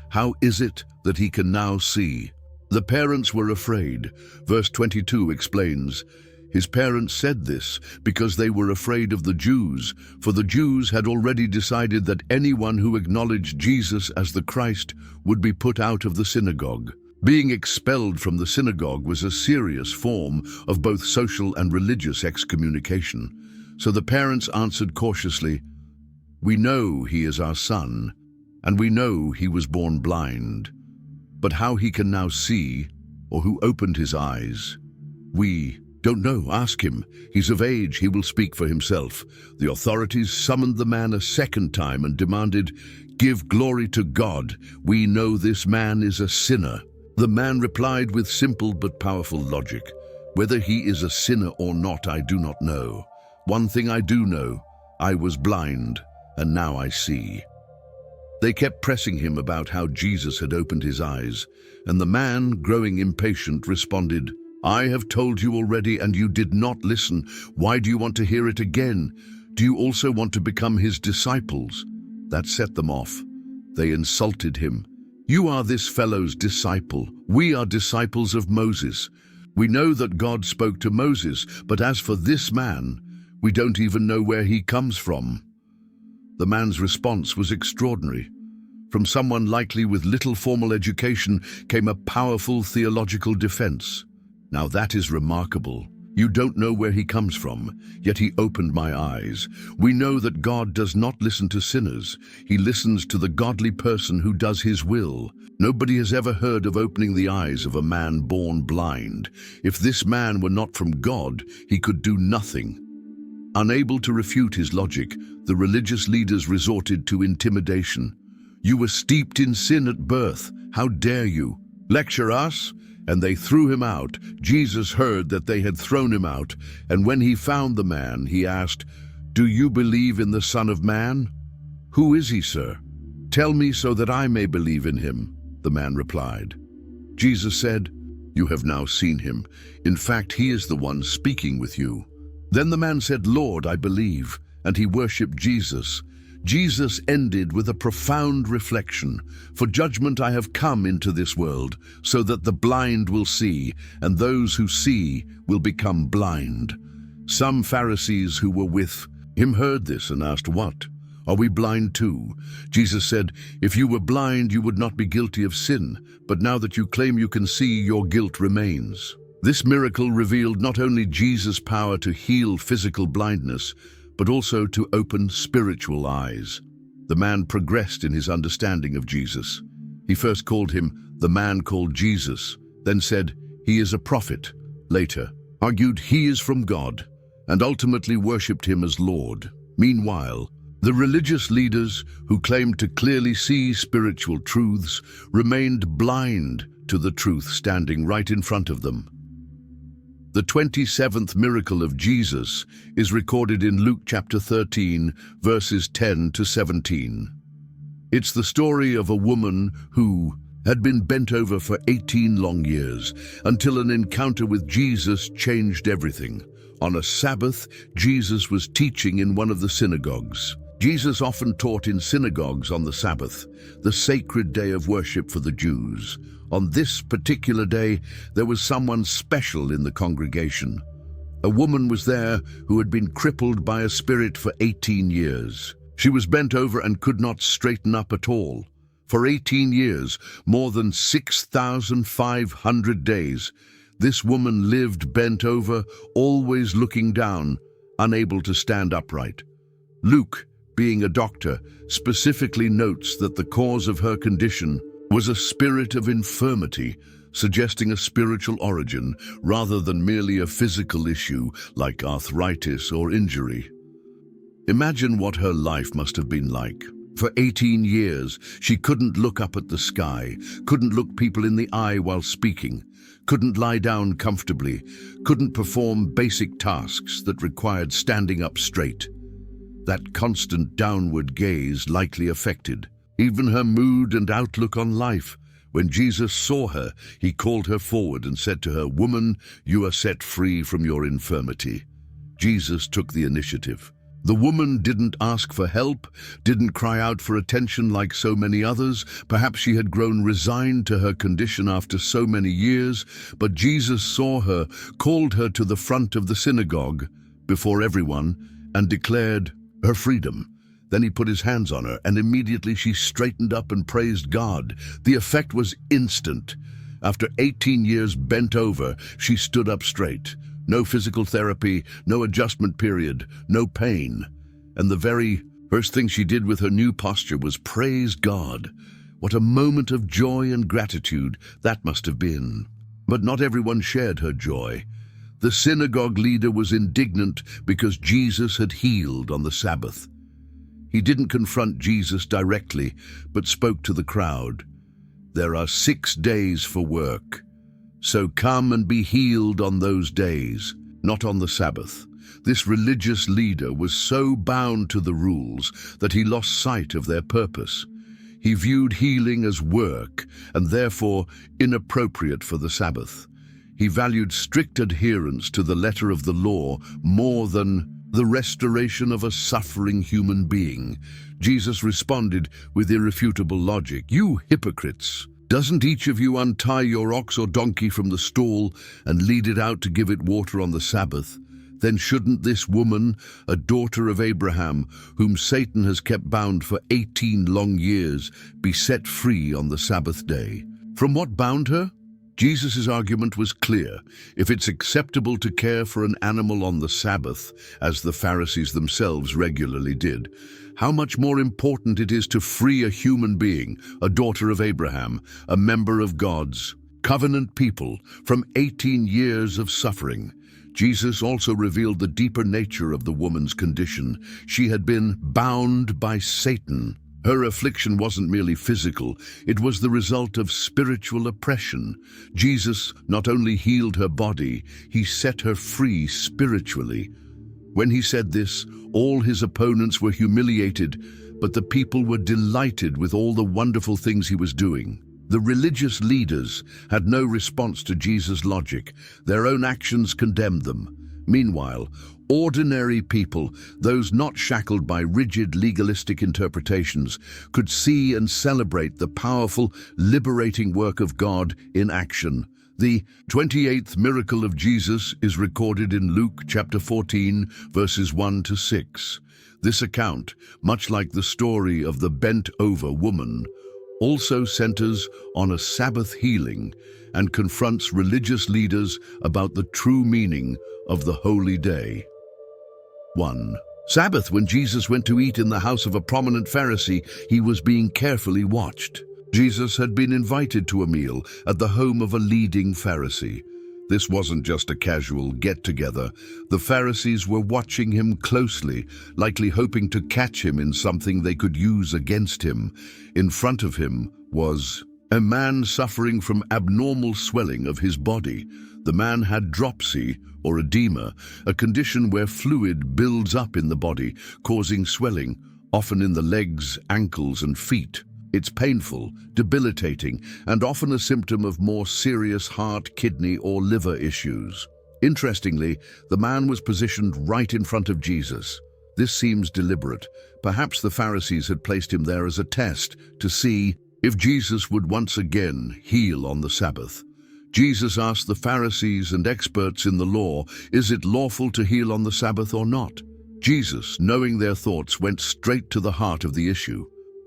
How is it that he can now see?" The parents were afraid. Verse 22 explains, his parents said this because they were afraid of the Jews, for the Jews had already decided that anyone who acknowledged Jesus as the Christ would be put out of the synagogue. Being expelled from the synagogue was a serious form of both social and religious excommunication. So the parents answered cautiously, "We know he is our son, and we know he was born blind. But how he can now see, or who opened his eyes, we don't know. Ask him. He's of age, he will speak for himself." The authorities summoned the man a second time and demanded, "Give glory to God. We know this man is a sinner." The man replied with simple but powerful logic, "Whether he is a sinner or not, I do not know. One thing I do know, I was blind, and now I see." They kept pressing him about how Jesus had opened his eyes, and the man, growing impatient, responded, "I have told you already, and you did not listen. Why do you want to hear it again? Do you also want to become his disciples?" That set them off. They insulted him. "You are this fellow's disciple. We are disciples of Moses. We know that God spoke to Moses, but as for this man, we don't even know where he comes from." The man's response was extraordinary. From someone likely with little formal education came a powerful theological defense. "Now that is remarkable. You don't know where he comes from, yet he opened my eyes. We know that God does not listen to sinners. He listens to the godly person who does his will. Nobody has ever heard of opening the eyes of a man born blind. If this man were not from God, he could do nothing." Unable to refute his logic, the religious leaders resorted to intimidation. "You were steeped in sin at birth. How dare you lecture us?" And they threw him out. Jesus heard that they had thrown him out, and when he found the man, he asked, "Do you believe in the Son of Man? Who is he, sir? Tell me so that I may believe in him." The man replied. Jesus said, "You have now seen him. In fact, he is the one speaking with you." Then the man said, "Lord, I believe," and he worshipped Jesus. Jesus ended with a profound reflection. "For judgment I have come into this world, so that the blind will see, and those who see will become blind." Some Pharisees who were with him heard this and asked, "What? Are we blind too?" Jesus said, "If you were blind, you would not be guilty of sin, but now that you claim you can see, your guilt remains." This miracle revealed not only Jesus' power to heal physical blindness, but also to open spiritual eyes. The man progressed in his understanding of Jesus. He first called him the man called Jesus, then said he is a prophet, later argued he is from God, and ultimately worshipped him as Lord. Meanwhile, the religious leaders, who claimed to clearly see spiritual truths, remained blind to the truth standing right in front of them. The 27th miracle of Jesus is recorded in Luke chapter 13, verses 10 to 17. It's the story of a woman who had been bent over for 18 long years, until an encounter with Jesus changed everything. On a Sabbath, Jesus was teaching in one of the synagogues. Jesus often taught in synagogues on the Sabbath, the sacred day of worship for the Jews. On this particular day, there was someone special in the congregation. A woman was there who had been crippled by a spirit for 18 years. She was bent over and could not straighten up at all. For 18 years, more than 6,500 days, this woman lived bent over, always looking down, unable to stand upright. Luke, being a doctor, specifically notes that the cause of her condition was a spirit of infirmity, suggesting a spiritual origin rather than merely a physical issue like arthritis or injury. Imagine what her life must have been like. For 18 years, she couldn't look up at the sky, couldn't look people in the eye while speaking, couldn't lie down comfortably, couldn't perform basic tasks that required standing up straight. That constant downward gaze likely affected even her mood and outlook on life. When Jesus saw her, he called her forward and said to her, "Woman, you are set free from your infirmity." Jesus took the initiative. The woman didn't ask for help, didn't cry out for attention like so many others. Perhaps she had grown resigned to her condition after so many years, but Jesus saw her, called her to the front of the synagogue before everyone, and declared her freedom. Then he put his hands on her, and immediately she straightened up and praised God. The effect was instant. After 18 years bent over, she stood up straight. No physical therapy, no adjustment period, no pain. And the very first thing she did with her new posture was praise God. What a moment of joy and gratitude that must have been. But not everyone shared her joy. The synagogue leader was indignant because Jesus had healed on the Sabbath. He didn't confront Jesus directly, but spoke to the crowd. "There are 6 days for work, so come and be healed on those days, not on the Sabbath." This religious leader was so bound to the rules that he lost sight of their purpose. He viewed healing as work and therefore inappropriate for the Sabbath. He valued strict adherence to the letter of the law more than the restoration of a suffering human being. Jesus responded with irrefutable logic. "You hypocrites! Doesn't each of you untie your ox or donkey from the stall and lead it out to give it water on the Sabbath? Then shouldn't this woman, a daughter of Abraham, whom Satan has kept bound for 18 long years, be set free on the Sabbath day?" From what bound her? Jesus' argument was clear. If it's acceptable to care for an animal on the Sabbath, as the Pharisees themselves regularly did, how much more important it is to free a human being, a daughter of Abraham, a member of God's covenant people, from 18 years of suffering. Jesus also revealed the deeper nature of the woman's condition. She had been bound by Satan. Her affliction wasn't merely physical, it was the result of spiritual oppression. Jesus not only healed her body, he set her free spiritually. When he said this, all his opponents were humiliated, but the people were delighted with all the wonderful things he was doing. The religious leaders had no response to Jesus' logic. Their own actions condemned them. Meanwhile, ordinary people, those not shackled by rigid legalistic interpretations, could see and celebrate the powerful, liberating work of God in action. The 28th miracle of Jesus is recorded in Luke chapter 14, verses 1 to 6. This account, much like the story of the bent-over woman, also centers on a Sabbath healing and confronts religious leaders about the true meaning of the holy day. 1. Sabbath. When Jesus went to eat in the house of a prominent Pharisee, he was being carefully watched. Jesus had been invited to a meal at the home of a leading Pharisee. This wasn't just a casual get-together. The Pharisees were watching him closely, likely hoping to catch him in something they could use against him. In front of him was a man suffering from abnormal swelling of his body. The man had dropsy, or edema, a condition where fluid builds up in the body, causing swelling, often in the legs, ankles, and feet. It's painful, debilitating, and often a symptom of more serious heart, kidney, or liver issues. Interestingly, the man was positioned right in front of Jesus. This seems deliberate. Perhaps the Pharisees had placed him there as a test to see if Jesus would once again heal on the Sabbath. Jesus asked the Pharisees and experts in the law, is it lawful to heal on the Sabbath or not? Jesus, knowing their thoughts, went straight to the heart of the issue.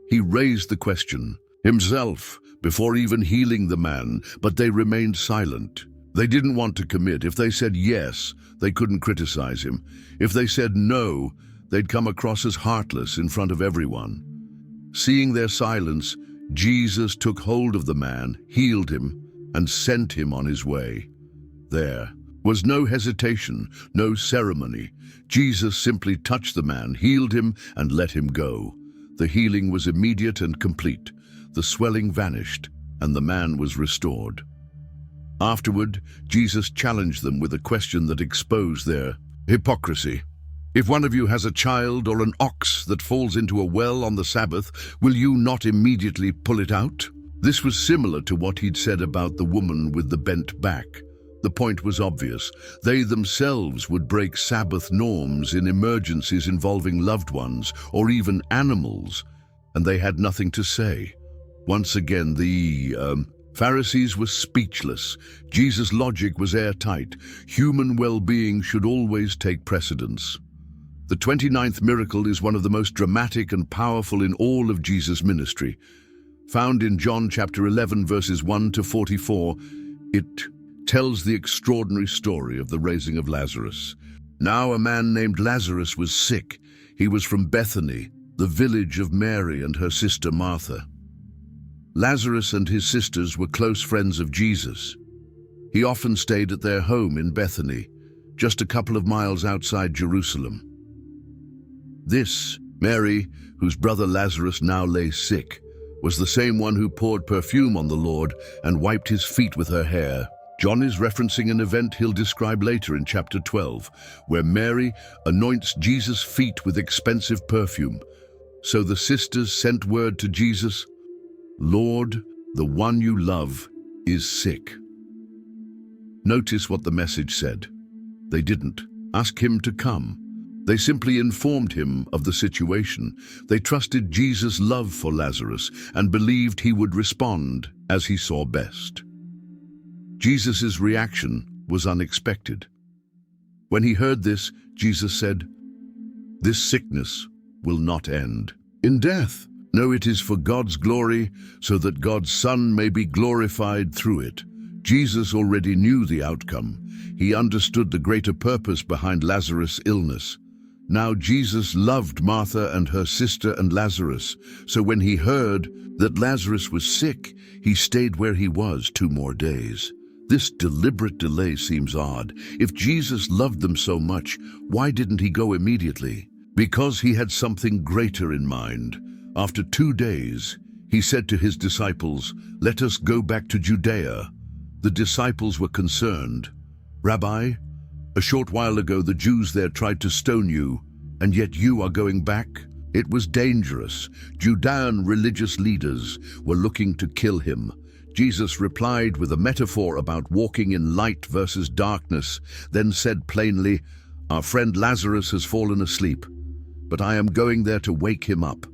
He raised the question himself before even healing the man, but they remained silent. They didn't want to commit. If they said yes, they couldn't criticize him. If they said no, they'd come across as heartless in front of everyone. Seeing their silence, Jesus took hold of the man, healed him, and sent him on his way. There was no hesitation, no ceremony. Jesus simply touched the man, healed him, and let him go. The healing was immediate and complete. The swelling vanished, and the man was restored. Afterward, Jesus challenged them with a question that exposed their hypocrisy. If one of you has a child or an ox that falls into a well on the Sabbath, will you not immediately pull it out? This was similar to what he'd said about the woman with the bent back. The point was obvious. They themselves would break Sabbath norms in emergencies involving loved ones or even animals, and they had nothing to say. Once again, the Pharisees were speechless. Jesus' logic was airtight. Human well-being should always take precedence. The 29th miracle is one of the most dramatic and powerful in all of Jesus' ministry. Found in John chapter 11, verses 1 to 44, it tells the extraordinary story of the raising of Lazarus. Now a man named Lazarus was sick. He was from Bethany, the village of Mary and her sister Martha. Lazarus and his sisters were close friends of Jesus. He often stayed at their home in Bethany, just a couple of miles outside Jerusalem. This, Mary, whose brother Lazarus now lay sick, was the same one who poured perfume on the Lord and wiped his feet with her hair. John is referencing an event he'll describe later in chapter 12, where Mary anoints Jesus' feet with expensive perfume. So the sisters sent word to Jesus, "Lord, the one you love is sick." Notice what the message said. They didn't ask him to come. They simply informed him of the situation. They trusted Jesus' love for Lazarus and believed he would respond as he saw best. Jesus' reaction was unexpected. When he heard this, Jesus said, "This sickness will not end in death. No, it is for God's glory, so that God's Son may be glorified through it." Jesus already knew the outcome. He understood the greater purpose behind Lazarus' illness. Now Jesus loved Martha and her sister and Lazarus, so when he heard that Lazarus was sick, he stayed where he was 2 more days. This deliberate delay seems odd. If Jesus loved them so much, why didn't he go immediately? Because he had something greater in mind. After 2 days, he said to his disciples, "Let us go back to Judea." The disciples were concerned. "Rabbi, a short while ago the Jews there tried to stone you, and yet you are going back?" It was dangerous. Judean religious leaders were looking to kill him. Jesus replied with a metaphor about walking in light versus darkness, then said plainly, "Our friend Lazarus has fallen asleep, but I am going there to wake him up."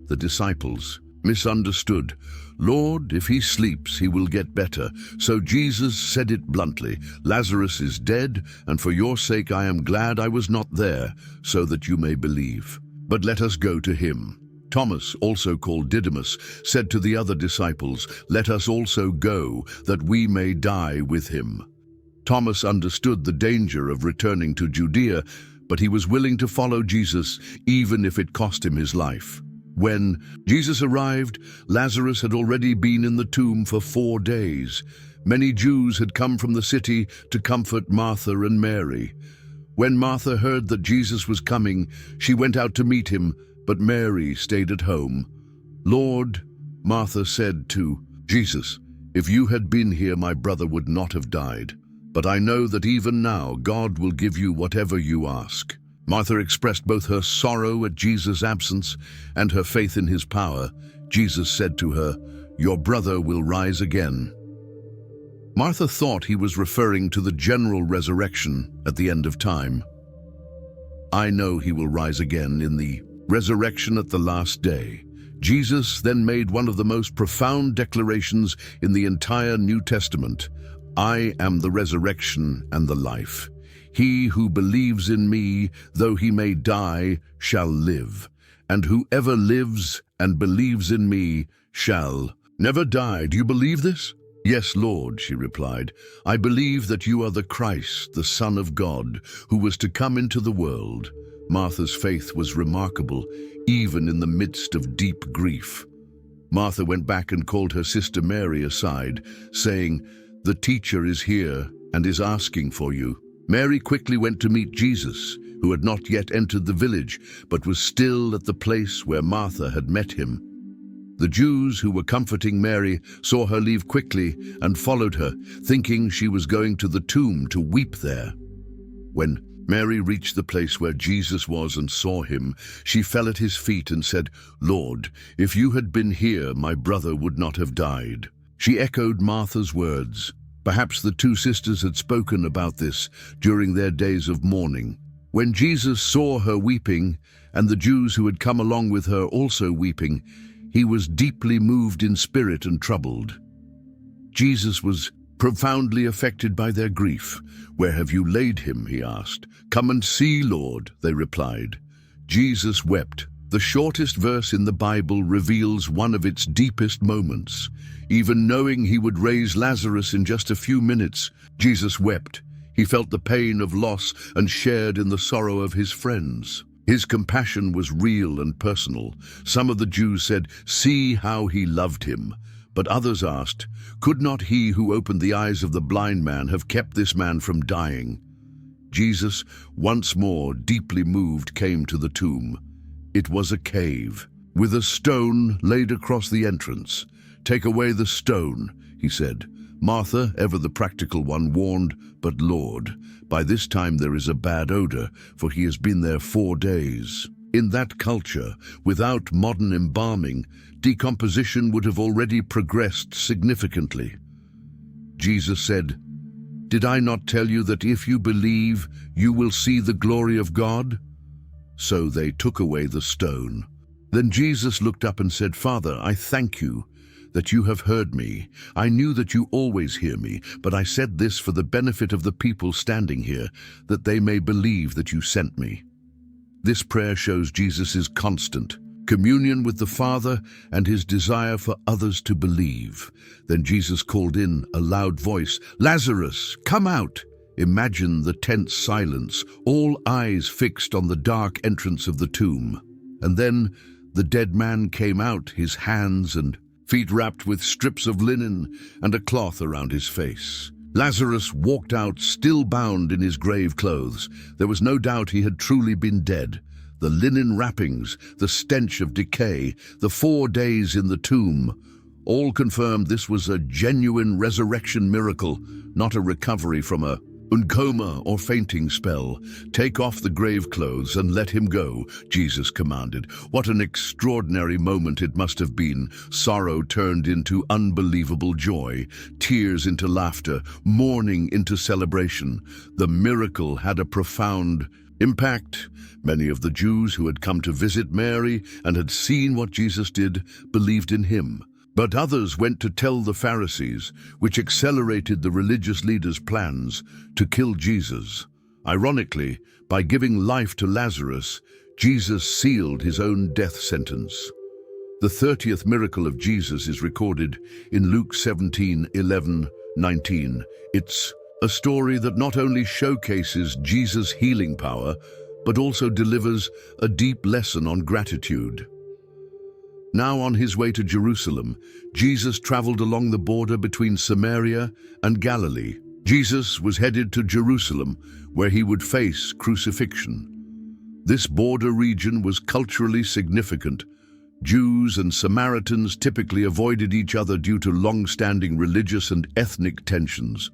The disciples misunderstood. "Lord, if he sleeps, he will get better." So Jesus said it bluntly, "Lazarus is dead, and for your sake I am glad I was not there, so that you may believe. But let us go to him." Thomas, also called Didymus, said to the other disciples, "Let us also go, that we may die with him." Thomas understood the danger of returning to Judea, but he was willing to follow Jesus, even if it cost him his life. When Jesus arrived, Lazarus had already been in the tomb for 4 days. Many Jews had come from the city to comfort Martha and Mary. When Martha heard that Jesus was coming, she went out to meet him, but Mary stayed at home. "Lord," Martha said to Jesus, "if you had been here, my brother would not have died. But I know that even now God will give you whatever you ask." Martha expressed both her sorrow at Jesus' absence and her faith in his power. Jesus said to her, "Your brother will rise again." Martha thought he was referring to the general resurrection at the end of time. I know he will rise again in the resurrection at the last day. Jesus then made one of the most profound declarations in the entire New Testament. I am the resurrection and the life. He who believes in me, though he may die, shall live. And whoever lives and believes in me shall never die. Do you believe this? Yes, Lord, she replied. I believe that you are the Christ, the Son of God, who was to come into the world. Martha's faith was remarkable, even in the midst of deep grief. Martha went back and called her sister Mary aside, saying, "The teacher is here and is asking for you." Mary quickly went to meet Jesus, who had not yet entered the village, but was still at the place where Martha had met him. The Jews who were comforting Mary saw her leave quickly and followed her, thinking she was going to the tomb to weep there. When Mary reached the place where Jesus was and saw him, she fell at his feet and said, "Lord, if you had been here, my brother would not have died." She echoed Martha's words. Perhaps the two sisters had spoken about this during their days of mourning. When Jesus saw her weeping, and the Jews who had come along with her also weeping, he was deeply moved in spirit and troubled. Jesus was profoundly affected by their grief. "Where have you laid him?" he asked. "Come and see, Lord," they replied. Jesus wept. The shortest verse in the Bible reveals one of its deepest moments. Even knowing he would raise Lazarus in just a few minutes, Jesus wept. He felt the pain of loss and shared in the sorrow of his friends. His compassion was real and personal. Some of the Jews said, "See how he loved him." But others asked, "Could not he who opened the eyes of the blind man have kept this man from dying?" Jesus, once more deeply moved, came to the tomb. It was a cave, with a stone laid across the entrance. "Take away the stone," he said. Martha, ever the practical one, warned, "But Lord, by this time there is a bad odor, for he has been there 4 days." In that culture, without modern embalming, decomposition would have already progressed significantly. Jesus said, "Did I not tell you that if you believe, you will see the glory of God?" So they took away the stone. Then Jesus looked up and said, "Father, I thank you that you have heard me. I knew that you always hear me, but I said this for the benefit of the people standing here, that they may believe that you sent me." This prayer shows Jesus' constant communion with the Father and his desire for others to believe. Then Jesus called in a loud voice, "Lazarus, come out!" Imagine the tense silence, all eyes fixed on the dark entrance of the tomb. And then the dead man came out, his hands and feet wrapped with strips of linen and a cloth around his face. Lazarus walked out, still bound in his grave clothes. There was no doubt he had truly been dead. The linen wrappings, the stench of decay, the 4 days in the tomb, all confirmed this was a genuine resurrection miracle, not a recovery from a coma or fainting spell. "Take off the grave clothes and let him go," Jesus commanded. What an extraordinary moment it must have been. Sorrow turned into unbelievable joy, tears into laughter, mourning into celebration. The miracle had a profound impact. Many of the Jews who had come to visit Mary and had seen what Jesus did believed in him. But others went to tell the Pharisees, which accelerated the religious leaders' plans to kill Jesus. Ironically, by giving life to Lazarus, Jesus sealed his own death sentence. The 30th miracle of Jesus is recorded in Luke 17:11-19. It's a story that not only showcases Jesus' healing power, but also delivers a deep lesson on gratitude. Now on his way to Jerusalem, Jesus traveled along the border between Samaria and Galilee. Jesus was headed to Jerusalem, where he would face crucifixion. This border region was culturally significant. Jews and Samaritans typically avoided each other due to long-standing religious and ethnic tensions.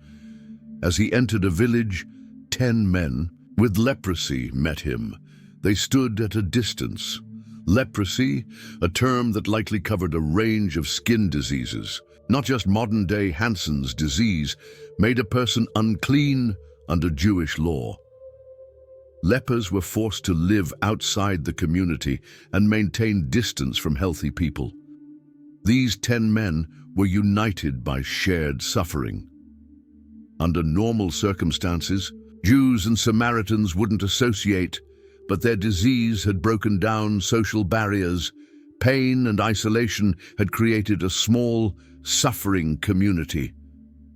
As he entered a village, 10 men with leprosy met him. They stood at a distance. Leprosy, a term that likely covered a range of skin diseases. not just modern-day Hansen's disease, made a person unclean under Jewish law. Lepers were forced to live outside the community and maintain distance from healthy people. These 10 men were united by shared suffering. Under normal circumstances, Jews and Samaritans wouldn't associate, but their disease had broken down social barriers. Pain and isolation had created a small, suffering community.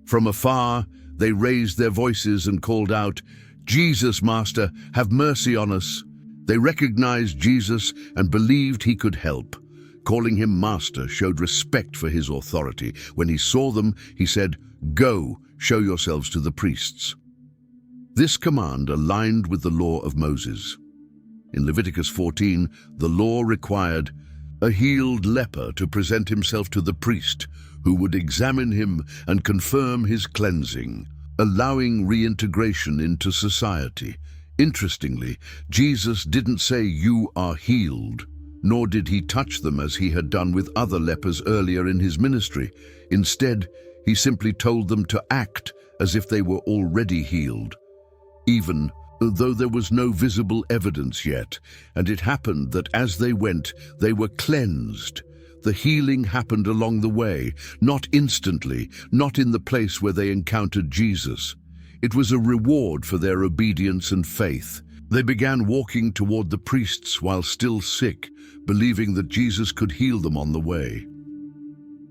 From afar, they raised their voices and called out, "Jesus, Master, have mercy on us." They recognized Jesus and believed he could help. Calling him Master showed respect for his authority. When he saw them, he said, "Go, show yourselves to the priests." This command aligned with the law of Moses. In Leviticus 14, the law required a healed leper to present himself to the priest, who would examine him and confirm his cleansing, allowing reintegration into society. Interestingly, Jesus didn't say, "You are healed," nor did he touch them as he had done with other lepers earlier in his ministry. Instead, he simply told them to act as if they were already healed, even though there was no visible evidence yet. And it happened that as they went, they were cleansed. The healing happened along the way, not instantly, not in the place where they encountered Jesus. It was a reward for their obedience and faith. They began walking toward the priests while still sick, believing that Jesus could heal them on the way.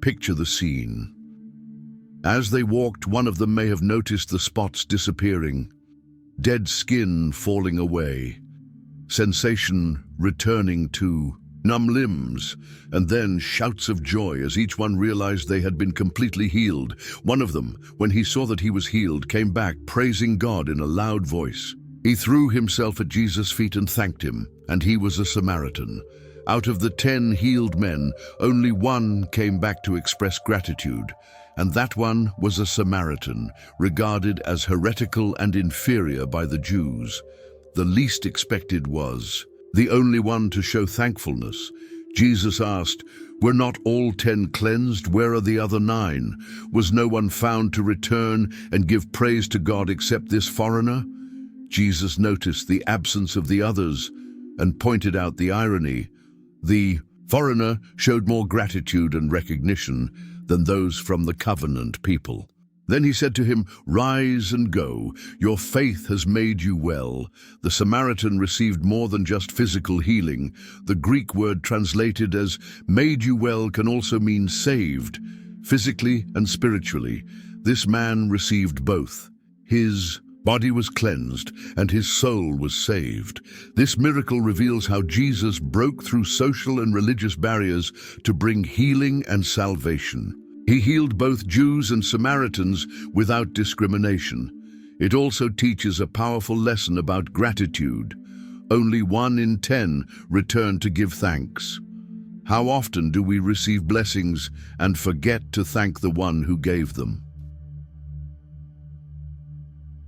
Picture the scene. As they walked, one of them may have noticed the spots disappearing, dead skin falling away, sensation returning to numb limbs, and then shouts of joy as each one realized they had been completely healed. One of them, when he saw that he was healed, came back praising God in a loud voice. He threw himself at Jesus' feet and thanked him, and he was a Samaritan. Out of the 10 healed men, only one came back to express gratitude, and that one was a Samaritan, regarded as heretical and inferior by the Jews. The least expected was the only one to show thankfulness. Jesus asked, "Were not all 10 cleansed? Where are the other 9? Was no one found to return and give praise to God except this foreigner?" Jesus noticed the absence of the others and pointed out the irony. The foreigner showed more gratitude and recognition than those from the covenant people. Then he said to him, "Rise and go. Your faith has made you well." The Samaritan received more than just physical healing. The Greek word translated as "made you well" can also mean saved, physically and spiritually. This man received both. His body was cleansed and his soul was saved. This miracle reveals how Jesus broke through social and religious barriers to bring healing and salvation. He healed both Jews and Samaritans without discrimination. It also teaches a powerful lesson about gratitude. Only 1 in 10 return to give thanks. How often do we receive blessings and forget to thank the one who gave them?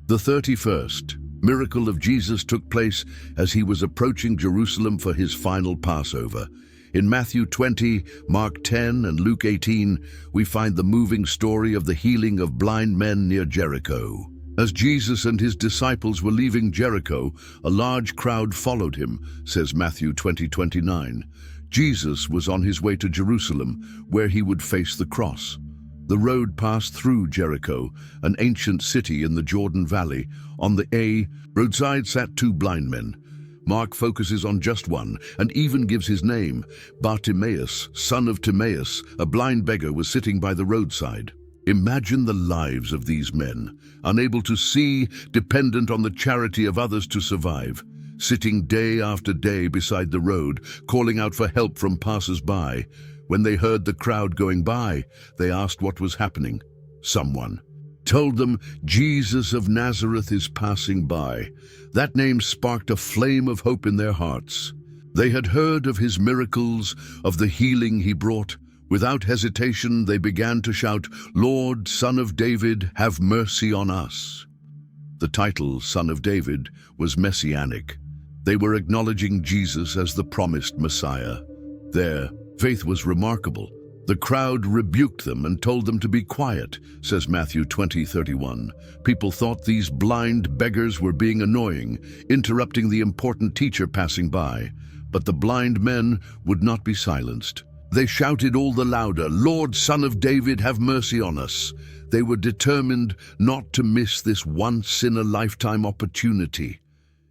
The 31st miracle of Jesus took place as he was approaching Jerusalem for his final Passover. In Matthew 20, Mark 10, and Luke 18, we find the moving story of the healing of blind men near Jericho. As Jesus and his disciples were leaving Jericho, a large crowd followed him, says Matthew 20:29. Jesus was on his way to Jerusalem, where he would face the cross. The road passed through Jericho, an ancient city in the Jordan Valley. On the roadside sat 2 blind men. Mark focuses on just one and even gives his name. Bartimaeus, son of Timaeus, a blind beggar, was sitting by the roadside. Imagine the lives of these men, unable to see, dependent on the charity of others to survive, sitting day after day beside the road, calling out for help from passers-by. When they heard the crowd going by, they asked what was happening. Someone told them, "Jesus of Nazareth is passing by." That name sparked a flame of hope in their hearts. They had heard of his miracles, of the healing he brought. Without hesitation, they began to shout, "Lord, Son of David, have mercy on us." The title, Son of David, was messianic. They were acknowledging Jesus as the promised Messiah. Their faith was remarkable. The crowd rebuked them and told them to be quiet, says Matthew 20:31. People thought these blind beggars were being annoying, interrupting the important teacher passing by. But the blind men would not be silenced. They shouted all the louder, "Lord, Son of David, have mercy on us." They were determined not to miss this once-in-a-lifetime opportunity.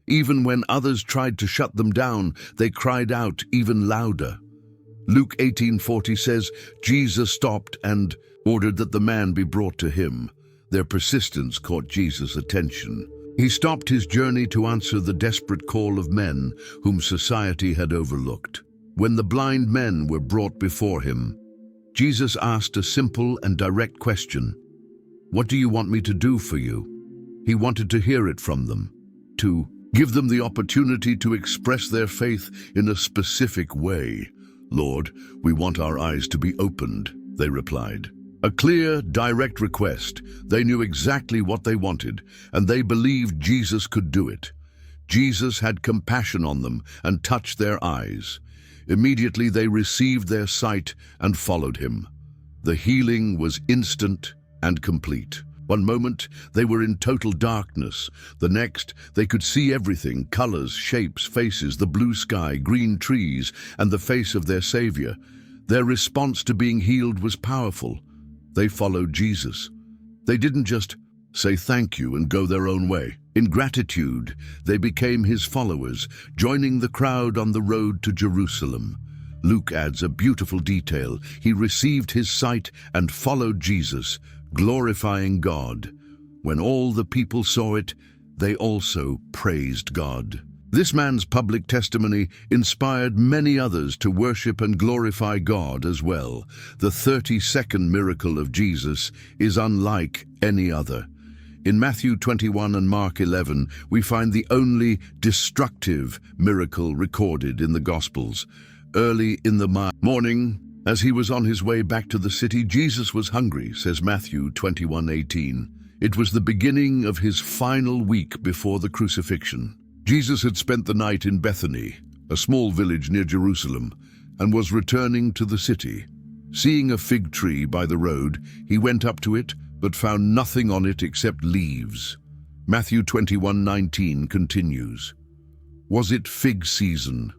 Even when others tried to shut them down, they cried out even louder. Luke 18:40 says, Jesus stopped and ordered that the man be brought to him. Their persistence caught Jesus' attention. He stopped his journey to answer the desperate call of men whom society had overlooked. When the blind men were brought before him, Jesus asked a simple and direct question. "What do you want me to do for you?" He wanted to hear it from them, to give them the opportunity to express their faith in a specific way. "Lord, we want our eyes to be opened," they replied. A clear, direct request. They knew exactly what they wanted, and they believed Jesus could do it. Jesus had compassion on them and touched their eyes. Immediately they received their sight and followed him. The healing was instant and complete. One moment, they were in total darkness. The next, they could see everything, colors, shapes, faces, the blue sky, green trees, and the face of their Savior. Their response to being healed was powerful. They followed Jesus. They didn't just say thank you and go their own way. In gratitude, they became his followers, joining the crowd on the road to Jerusalem. Luke adds a beautiful detail. He received his sight and followed Jesus, glorifying God. When all the people saw it, they also praised God. This man's public testimony inspired many others to worship and glorify God as well. The 32nd miracle of Jesus is unlike any other. In Matthew 21 and Mark 11, we find the only destructive miracle recorded in the Gospels. Early in the morning, as he was on his way back to the city, Jesus was hungry, says Matthew 21:18. It was the beginning of his final week before the crucifixion. Jesus had spent the night in Bethany, a small village near Jerusalem, and was returning to the city. Seeing a fig tree by the road, he went up to it, but found nothing on it except leaves. Matthew 21:19 continues. Was it fig season?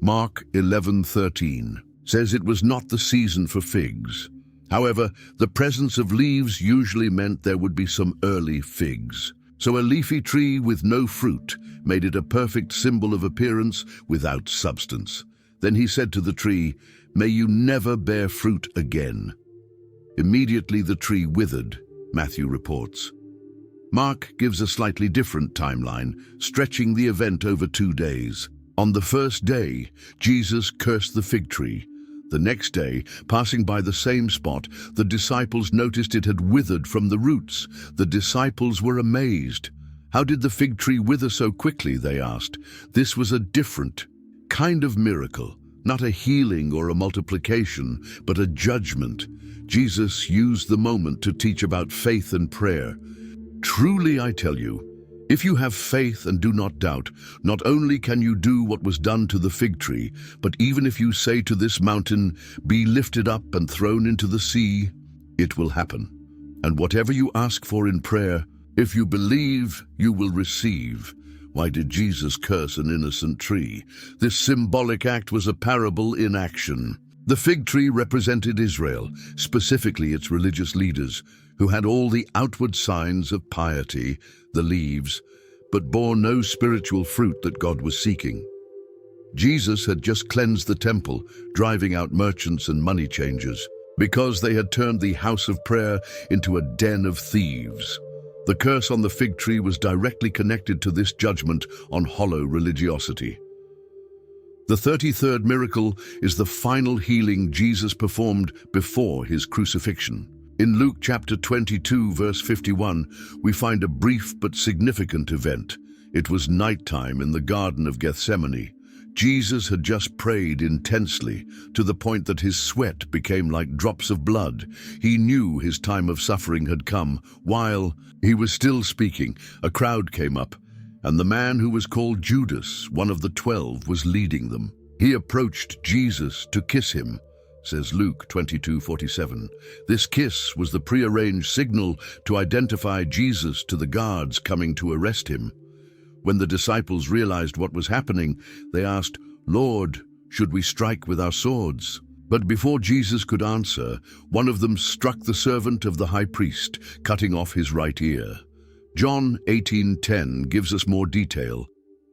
Mark 11:13 says it was not the season for figs. However, the presence of leaves usually meant there would be some early figs. So a leafy tree with no fruit made it a perfect symbol of appearance without substance. Then he said to the tree, "May you never bear fruit again." Immediately the tree withered, Matthew reports. Mark gives a slightly different timeline, stretching the event over 2 days. On the first day, Jesus cursed the fig tree. The next day, passing by the same spot, the disciples noticed it had withered from the roots. The disciples were amazed. How did the fig tree wither so quickly, they asked. This was a different kind of miracle, not a healing or a multiplication, but a judgment. Jesus used the moment to teach about faith and prayer. Truly, I tell you, if you have faith and do not doubt, not only can you do what was done to the fig tree, but even if you say to this mountain, "Be lifted up and thrown into the sea," it will happen. And whatever you ask for in prayer, if you believe, you will receive. Why did Jesus curse an innocent tree? This symbolic act was a parable in action. The fig tree represented Israel, specifically its religious leaders, who had all the outward signs of piety, the leaves, but bore no spiritual fruit that God was seeking. Jesus had just cleansed the temple, driving out merchants and money changers, because they had turned the house of prayer into a den of thieves. The curse on the fig tree was directly connected to this judgment on hollow religiosity. The 33rd miracle is the final healing Jesus performed before his crucifixion. In Luke chapter 22, verse 51, we find a brief but significant event. It was nighttime in the Garden of Gethsemane. Jesus had just prayed intensely, to the point that his sweat became like drops of blood. He knew his time of suffering had come. While he was still speaking, a crowd came up, and the man who was called Judas, one of the 12, was leading them. He approached Jesus to kiss him, says Luke 22:47. This kiss was the prearranged signal to identify Jesus to the guards coming to arrest him. When the disciples realized what was happening, they asked, "Lord, should we strike with our swords?" But before Jesus could answer, one of them struck the servant of the high priest, cutting off his right ear. John 18:10 gives us more detail.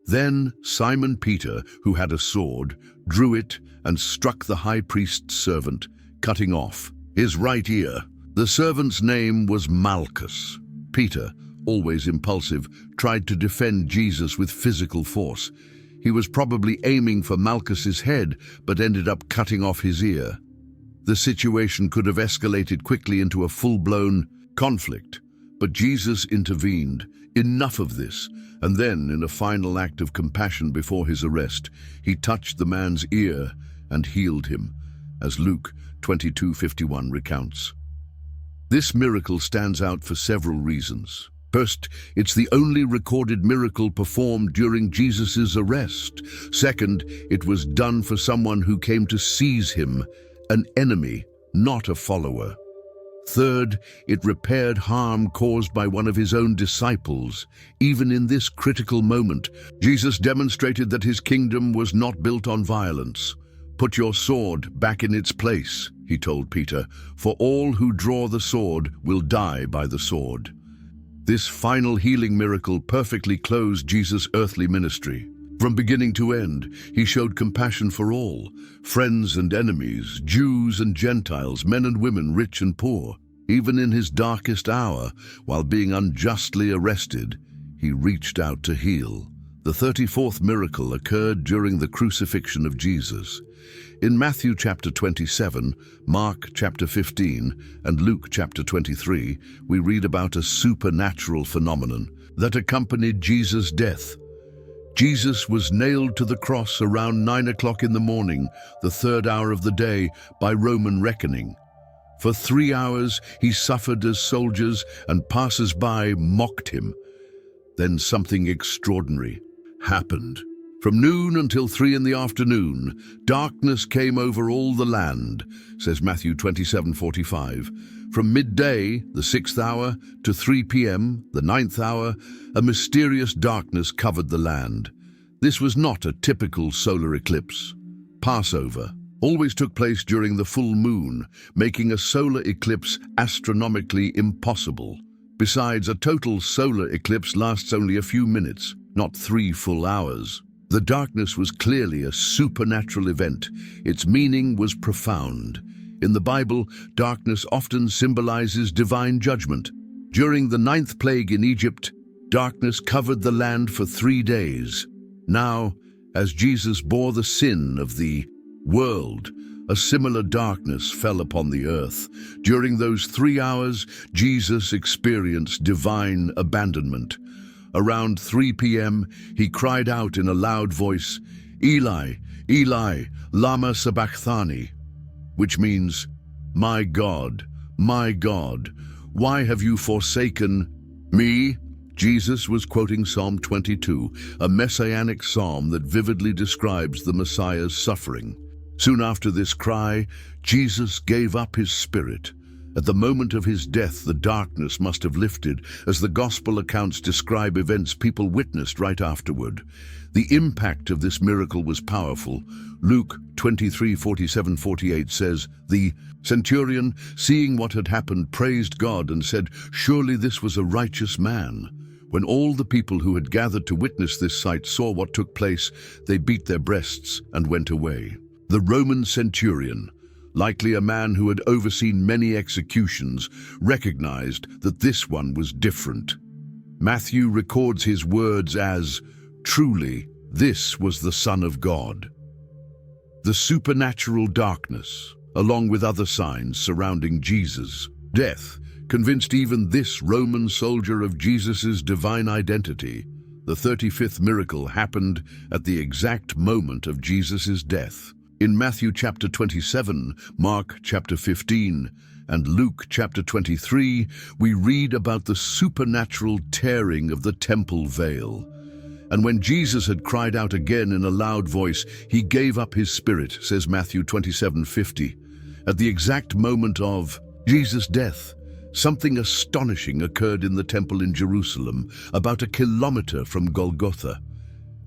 Then Simon Peter, who had a sword, drew it and struck the high priest's servant, cutting off his right ear. The servant's name was Malchus. Peter, always impulsive, tried to defend Jesus with physical force. He was probably aiming for Malchus's head, but ended up cutting off his ear. The situation could have escalated quickly into a full-blown conflict, but Jesus intervened. Enough of this. And then, in a final act of compassion before his arrest, he touched the man's ear and healed him, as Luke 22:51 recounts. This miracle stands out for several reasons. First, it's the only recorded miracle performed during Jesus' arrest. Second, it was done for someone who came to seize him, an enemy, not a follower. Third, it repaired harm caused by one of his own disciples. Even in this critical moment, Jesus demonstrated that his kingdom was not built on violence. "Put your sword back in its place," he told Peter, "for all who draw the sword will die by the sword." This final healing miracle perfectly closed Jesus' earthly ministry. From beginning to end, he showed compassion for all, friends and enemies, Jews and Gentiles, men and women, rich and poor. Even in his darkest hour, while being unjustly arrested, he reached out to heal. The 34th miracle occurred during the crucifixion of Jesus. In Matthew chapter 27, Mark chapter 15, and Luke chapter 23, we read about a supernatural phenomenon that accompanied Jesus' death. Jesus was nailed to the cross around 9 o'clock in the morning, the third hour of the day, by Roman reckoning. For 3 hours he suffered as soldiers and passers-by mocked him. Then something extraordinary happened. From noon until 3 in the afternoon, darkness came over all the land, says Matthew 27:45. From midday, the 6th hour, to 3 p.m., the 9th hour, a mysterious darkness covered the land. This was not a typical solar eclipse. Passover always took place during the full moon, making a solar eclipse astronomically impossible. Besides, a total solar eclipse lasts only a few minutes, not 3 full hours. The darkness was clearly a supernatural event. Its meaning was profound. In the Bible, darkness often symbolizes divine judgment. During the 9th plague in Egypt, darkness covered the land for 3 days. Now, as Jesus bore the sin of the world, a similar darkness fell upon the earth. During those 3 hours, Jesus experienced divine abandonment. Around 3 p.m., he cried out in a loud voice, "Eli, Eli, lama sabachthani," which means, my God, why have you forsaken me?" Jesus was quoting Psalm 22, a messianic psalm that vividly describes the Messiah's suffering. Soon after this cry, Jesus gave up his spirit. At the moment of his death, the darkness must have lifted, as the gospel accounts describe events people witnessed right afterward. The impact of this miracle was powerful. Luke 23:47-48 says, "The centurion, seeing what had happened, praised God and said, 'Surely this was a righteous man.' When all the people who had gathered to witness this sight saw what took place, they beat their breasts and went away." The Roman centurion, likely a man who had overseen many executions, recognized that this one was different. Matthew records his words as, "Truly, this was the Son of God." The supernatural darkness, along with other signs surrounding Jesus' death, convinced even this Roman soldier of Jesus' divine identity. The 35th miracle happened at the exact moment of Jesus' death. In Matthew chapter 27, Mark chapter 15, and Luke chapter 23, we read about the supernatural tearing of the temple veil. And when Jesus had cried out again in a loud voice, he gave up his spirit, says Matthew 27:50. At the exact moment of Jesus' death, something astonishing occurred in the temple in Jerusalem, about a kilometer from Golgotha.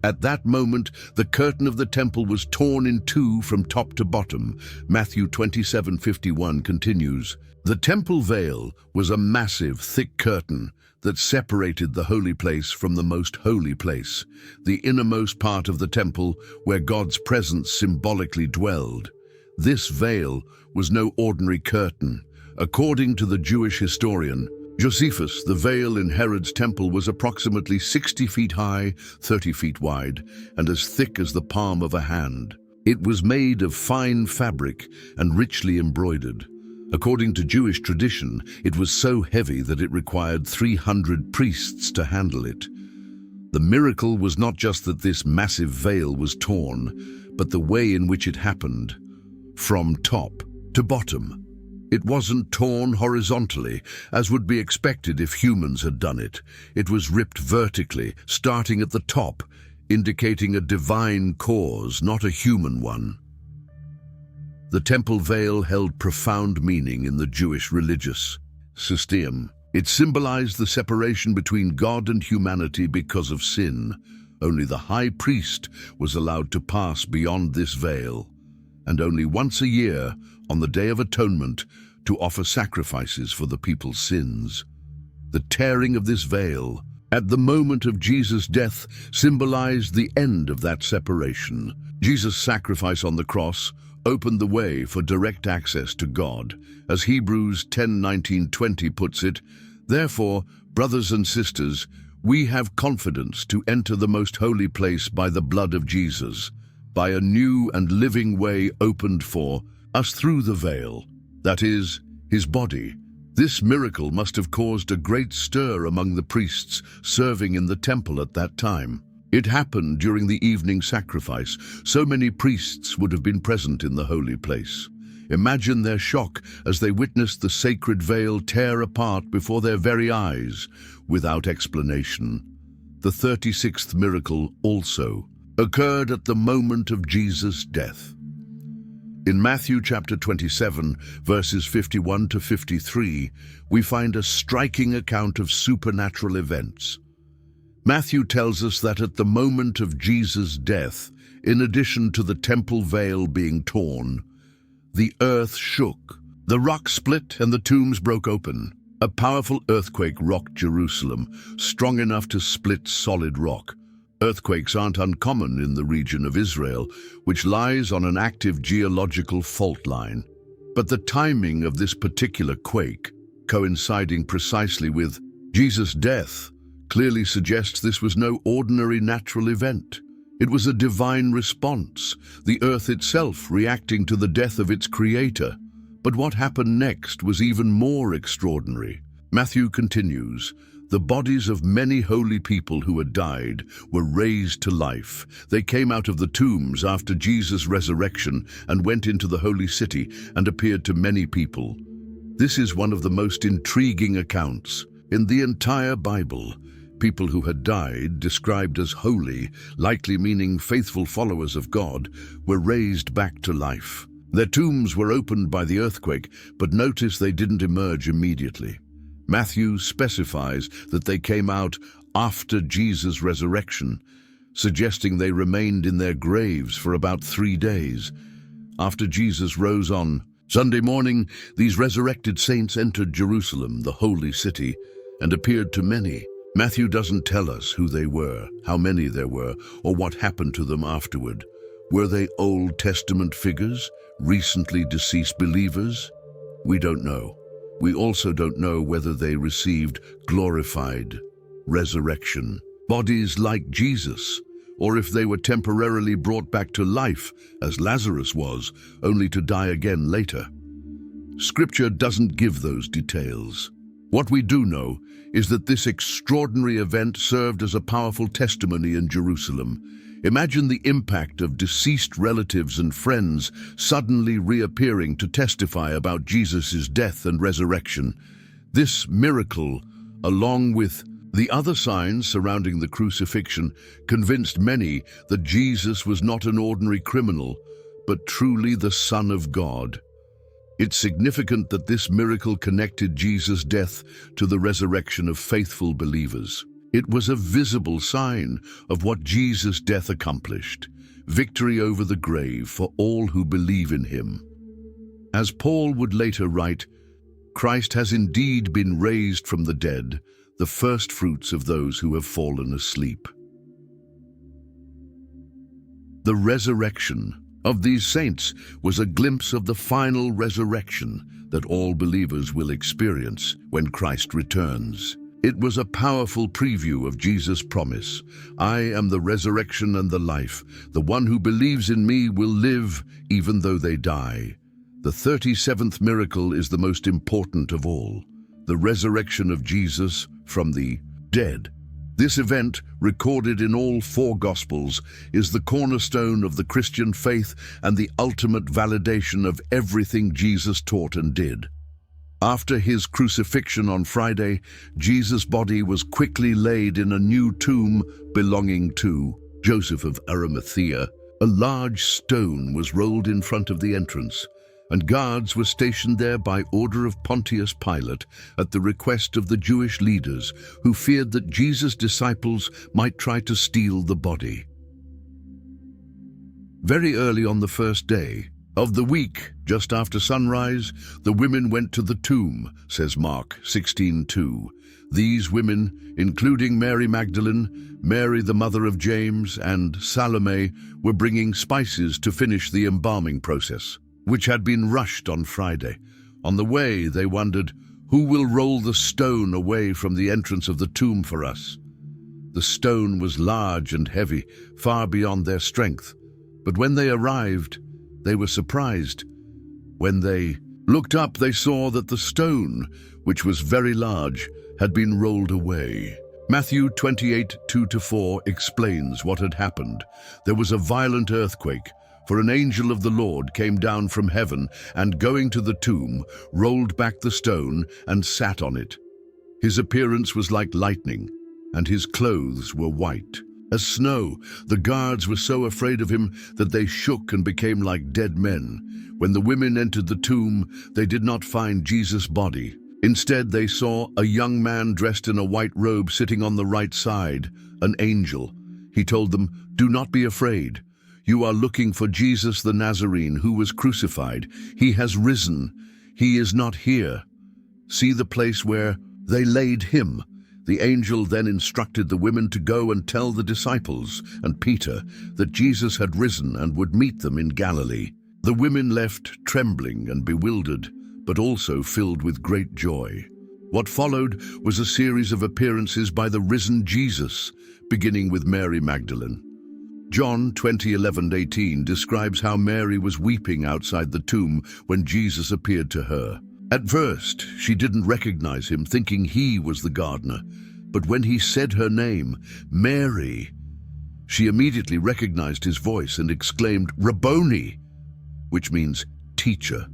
At that moment, the curtain of the temple was torn in two from top to bottom. Matthew 27:51 continues, "The temple veil was a massive, thick curtain that separated the holy place from the most holy place, the innermost part of the temple where God's presence symbolically dwelled. This veil was no ordinary curtain. According to the Jewish historian Josephus, the veil in Herod's temple was approximately 60 feet high, 30 feet wide, and as thick as the palm of a hand. It was made of fine fabric and richly embroidered. According to Jewish tradition, it was so heavy that it required 300 priests to handle it. The miracle was not just that this massive veil was torn, but the way in which it happened, from top to bottom. It wasn't torn horizontally, as would be expected if humans had done it. It was ripped vertically, starting at the top, indicating a divine cause, not a human one. The temple veil held profound meaning in the Jewish religious system. It symbolized the separation between God and humanity because of sin. Only the high priest was allowed to pass beyond this veil, and only once a year, on the Day of Atonement, to offer sacrifices for the people's sins. The tearing of this veil, at the moment of Jesus' death, symbolized the end of that separation. Jesus' sacrifice on the cross opened the way for direct access to God. As Hebrews 10:19-20 puts it, "Therefore, brothers and sisters, we have confidence to enter the most holy place by the blood of Jesus, by a new and living way opened for us through the veil, that is, his body." This miracle must have caused a great stir among the priests serving in the temple at that time. It happened during the evening sacrifice. So many priests would have been present in the holy place. Imagine their shock as they witnessed the sacred veil tear apart before their very eyes, without explanation. The 36th miracle also occurred at the moment of Jesus' death. In Matthew chapter 27, verses 51-53, we find a striking account of supernatural events. Matthew tells us that at the moment of Jesus' death, in addition to the temple veil being torn, the earth shook, the rock split, and the tombs broke open. A powerful earthquake rocked Jerusalem, strong enough to split solid rock. Earthquakes aren't uncommon in the region of Israel, which lies on an active geological fault line. But the timing of this particular quake, coinciding precisely with Jesus' death, clearly suggests this was no ordinary natural event. It was a divine response, the earth itself reacting to the death of its creator. But what happened next was even more extraordinary. Matthew continues, "The bodies of many holy people who had died were raised to life. They came out of the tombs after Jesus' resurrection and went into the holy city and appeared to many people." This is one of the most intriguing accounts in the entire Bible. People who had died, described as holy, likely meaning faithful followers of God, were raised back to life. Their tombs were opened by the earthquake, but notice they didn't emerge immediately. Matthew specifies that they came out after Jesus' resurrection, suggesting they remained in their graves for about 3 days. After Jesus rose on Sunday morning, these resurrected saints entered Jerusalem, the holy city, and appeared to many. Matthew doesn't tell us who they were, how many there were, or what happened to them afterward. Were they Old Testament figures, recently deceased believers? We don't know. We also don't know whether they received glorified resurrection bodies like Jesus, or if they were temporarily brought back to life, as Lazarus was, only to die again later. Scripture doesn't give those details. What we do know is that this extraordinary event served as a powerful testimony in Jerusalem. Imagine the impact of deceased relatives and friends suddenly reappearing to testify about Jesus' death and resurrection. This miracle, along with the other signs surrounding the crucifixion, convinced many that Jesus was not an ordinary criminal, but truly the Son of God. It's significant that this miracle connected Jesus' death to the resurrection of faithful believers. It was a visible sign of what Jesus' death accomplished, victory over the grave for all who believe in him. As Paul would later write, Christ has indeed been raised from the dead, the first fruits of those who have fallen asleep. The resurrection of these saints was a glimpse of the final resurrection that all believers will experience when Christ returns. It was a powerful preview of Jesus' promise, "I am the resurrection and the life. The one who believes in me will live even though they die." The 37th miracle is the most important of all, the resurrection of Jesus from the dead. This event, recorded in all four Gospels, is the cornerstone of the Christian faith and the ultimate validation of everything Jesus taught and did. After his crucifixion on Friday, Jesus' body was quickly laid in a new tomb belonging to Joseph of Arimathea. A large stone was rolled in front of the entrance, and guards were stationed there by order of Pontius Pilate at the request of the Jewish leaders who feared that Jesus' disciples might try to steal the body. Very early on the first day of the week, just after sunrise, the women went to the tomb, says Mark 16:2. These women, including Mary Magdalene, Mary the mother of James, and Salome, were bringing spices to finish the embalming process, which had been rushed on Friday. On the way, they wondered, "Who will roll the stone away from the entrance of the tomb for us?" The stone was large and heavy, far beyond their strength. But when they arrived, they were surprised. When they looked up, they saw that the stone, which was very large, had been rolled away. Matthew 28:2-4 explains what had happened. There was a violent earthquake, for an angel of the Lord came down from heaven and, going to the tomb, rolled back the stone and sat on it. His appearance was like lightning, and his clothes were white as snow. The guards were so afraid of him that they shook and became like dead men. When the women entered the tomb, they did not find Jesus' body. Instead, they saw a young man dressed in a white robe sitting on the right side, an angel. He told them, "Do not be afraid. You are looking for Jesus the Nazarene who was crucified. He has risen. He is not here. See the place where they laid him." The angel then instructed the women to go and tell the disciples and Peter that Jesus had risen and would meet them in Galilee. The women left trembling and bewildered, but also filled with great joy. What followed was a series of appearances by the risen Jesus, beginning with Mary Magdalene. John 20:11-18 describes how Mary was weeping outside the tomb when Jesus appeared to her. At first, she didn't recognize him, thinking he was the gardener. But when he said her name, Mary, she immediately recognized his voice and exclaimed, "Rabboni," which means teacher.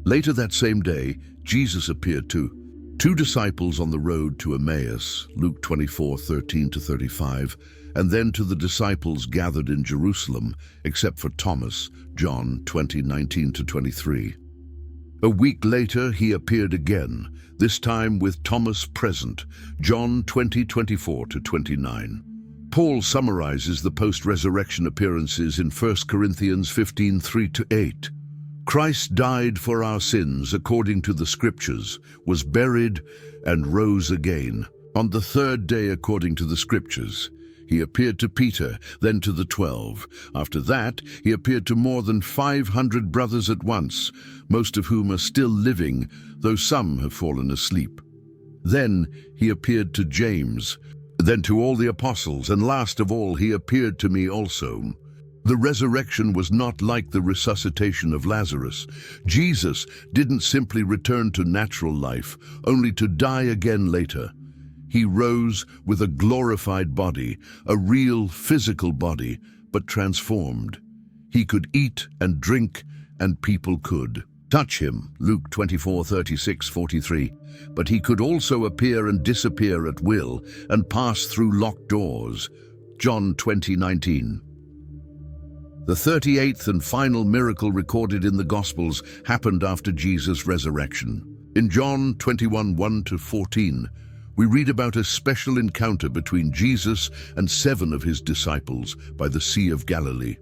Later that same day, Jesus appeared to two disciples on the road to Emmaus, Luke 24:13-35, and then to the disciples gathered in Jerusalem, except for Thomas, John 20:19-23. A week later, he appeared again, this time with Thomas present, John 20:24-29. Paul summarizes the post-resurrection appearances in 1 Corinthians 15:3-8. Christ died for our sins according to the Scriptures, was buried, and rose again. On the third day according to the Scriptures, he appeared to Peter, then to the 12. After that, he appeared to more than 500 brothers at once, most of whom are still living, though some have fallen asleep. Then he appeared to James, then to all the apostles, and last of all, he appeared to me also. The resurrection was not like the resuscitation of Lazarus. Jesus didn't simply return to natural life, only to die again later. He rose with a glorified body, a real physical body, but transformed. He could eat and drink, and people could touch him, Luke 24:36-43. But he could also appear and disappear at will and pass through locked doors, John 20:19. The 38th and final miracle recorded in the Gospels happened after Jesus' resurrection. In John 21:1-14, we read about a special encounter between Jesus and 7 of his disciples by the Sea of Galilee.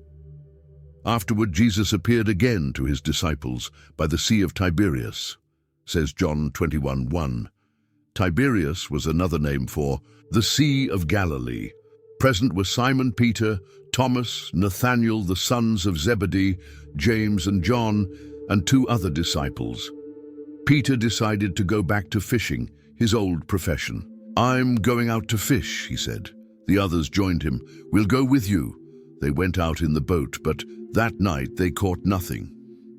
Afterward, Jesus appeared again to his disciples by the Sea of Tiberias, says John 21:1. Tiberias was another name for the Sea of Galilee. Present were Simon Peter, Thomas, Nathanael, the sons of Zebedee, James and John, and 2 other disciples. Peter decided to go back to fishing, his old profession. "I'm going out to fish," he said. The others joined him. "We'll go with you." They went out in the boat, but that night they caught nothing.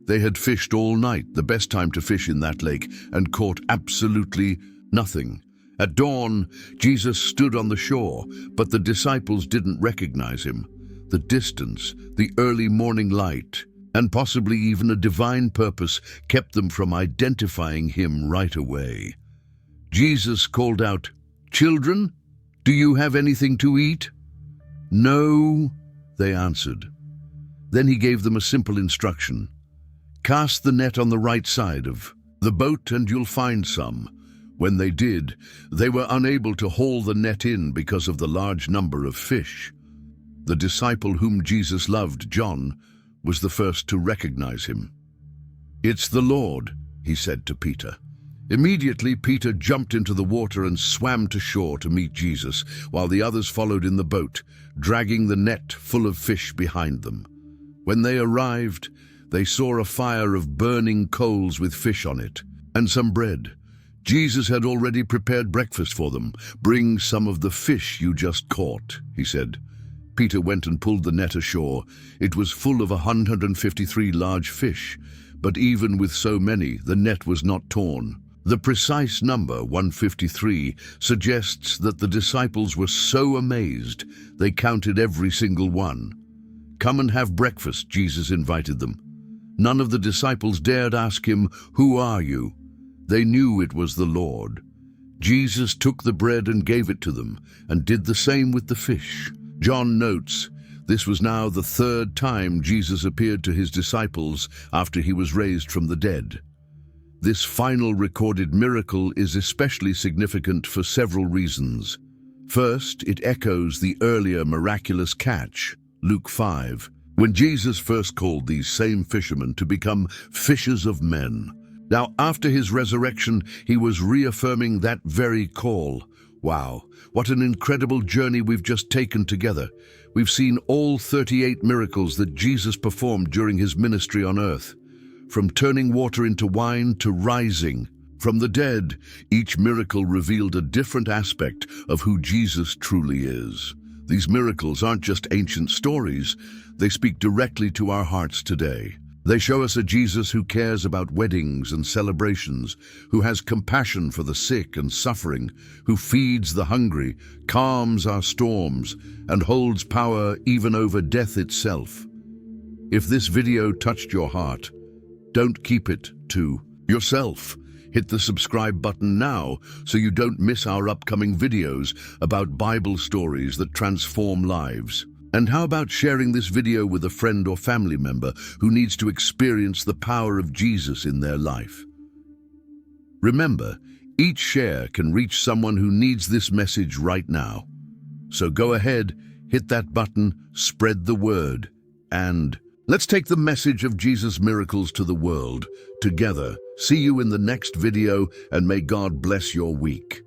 They had fished all night, the best time to fish in that lake, and caught absolutely nothing. At dawn, Jesus stood on the shore, but the disciples didn't recognize him. The distance, the early morning light, and possibly even a divine purpose kept them from identifying him right away. Jesus called out, "Children, do you have anything to eat?" "No," they answered. Then he gave them a simple instruction. "Cast the net on the right side of the boat and you'll find some." When they did, they were unable to haul the net in because of the large number of fish. The disciple whom Jesus loved, John, was the first to recognize him. "It's the Lord," he said to Peter. Immediately, Peter jumped into the water and swam to shore to meet Jesus, while the others followed in the boat, dragging the net full of fish behind them. When they arrived, they saw a fire of burning coals with fish on it, and some bread. Jesus had already prepared breakfast for them. "Bring some of the fish you just caught," he said. Peter went and pulled the net ashore. It was full of 153 large fish, but even with so many, the net was not torn. The precise number, 153, suggests that the disciples were so amazed they counted every single one. "Come and have breakfast," Jesus invited them. None of the disciples dared ask him, "Who are you?" They knew it was the Lord. Jesus took the bread and gave it to them, and did the same with the fish. John notes, this was now the 3rd time Jesus appeared to his disciples after he was raised from the dead. This final recorded miracle is especially significant for several reasons. First, it echoes the earlier miraculous catch, Luke 5, when Jesus first called these same fishermen to become fishers of men. Now, after his resurrection, he was reaffirming that very call. Wow, what an incredible journey we've just taken together. We've seen all 38 miracles that Jesus performed during his ministry on earth. From turning water into wine to rising from the dead, each miracle revealed a different aspect of who Jesus truly is. These miracles aren't just ancient stories, they speak directly to our hearts today. They show us a Jesus who cares about weddings and celebrations, who has compassion for the sick and suffering, who feeds the hungry, calms our storms, and holds power even over death itself. If this video touched your heart, don't keep it to yourself. Hit the subscribe button now so you don't miss our upcoming videos about Bible stories that transform lives. And how about sharing this video with a friend or family member who needs to experience the power of Jesus in their life? Remember, each share can reach someone who needs this message right now. So go ahead, hit that button, spread the word, and let's take the message of Jesus' miracles to the world together. See you in the next video, and may God bless your week.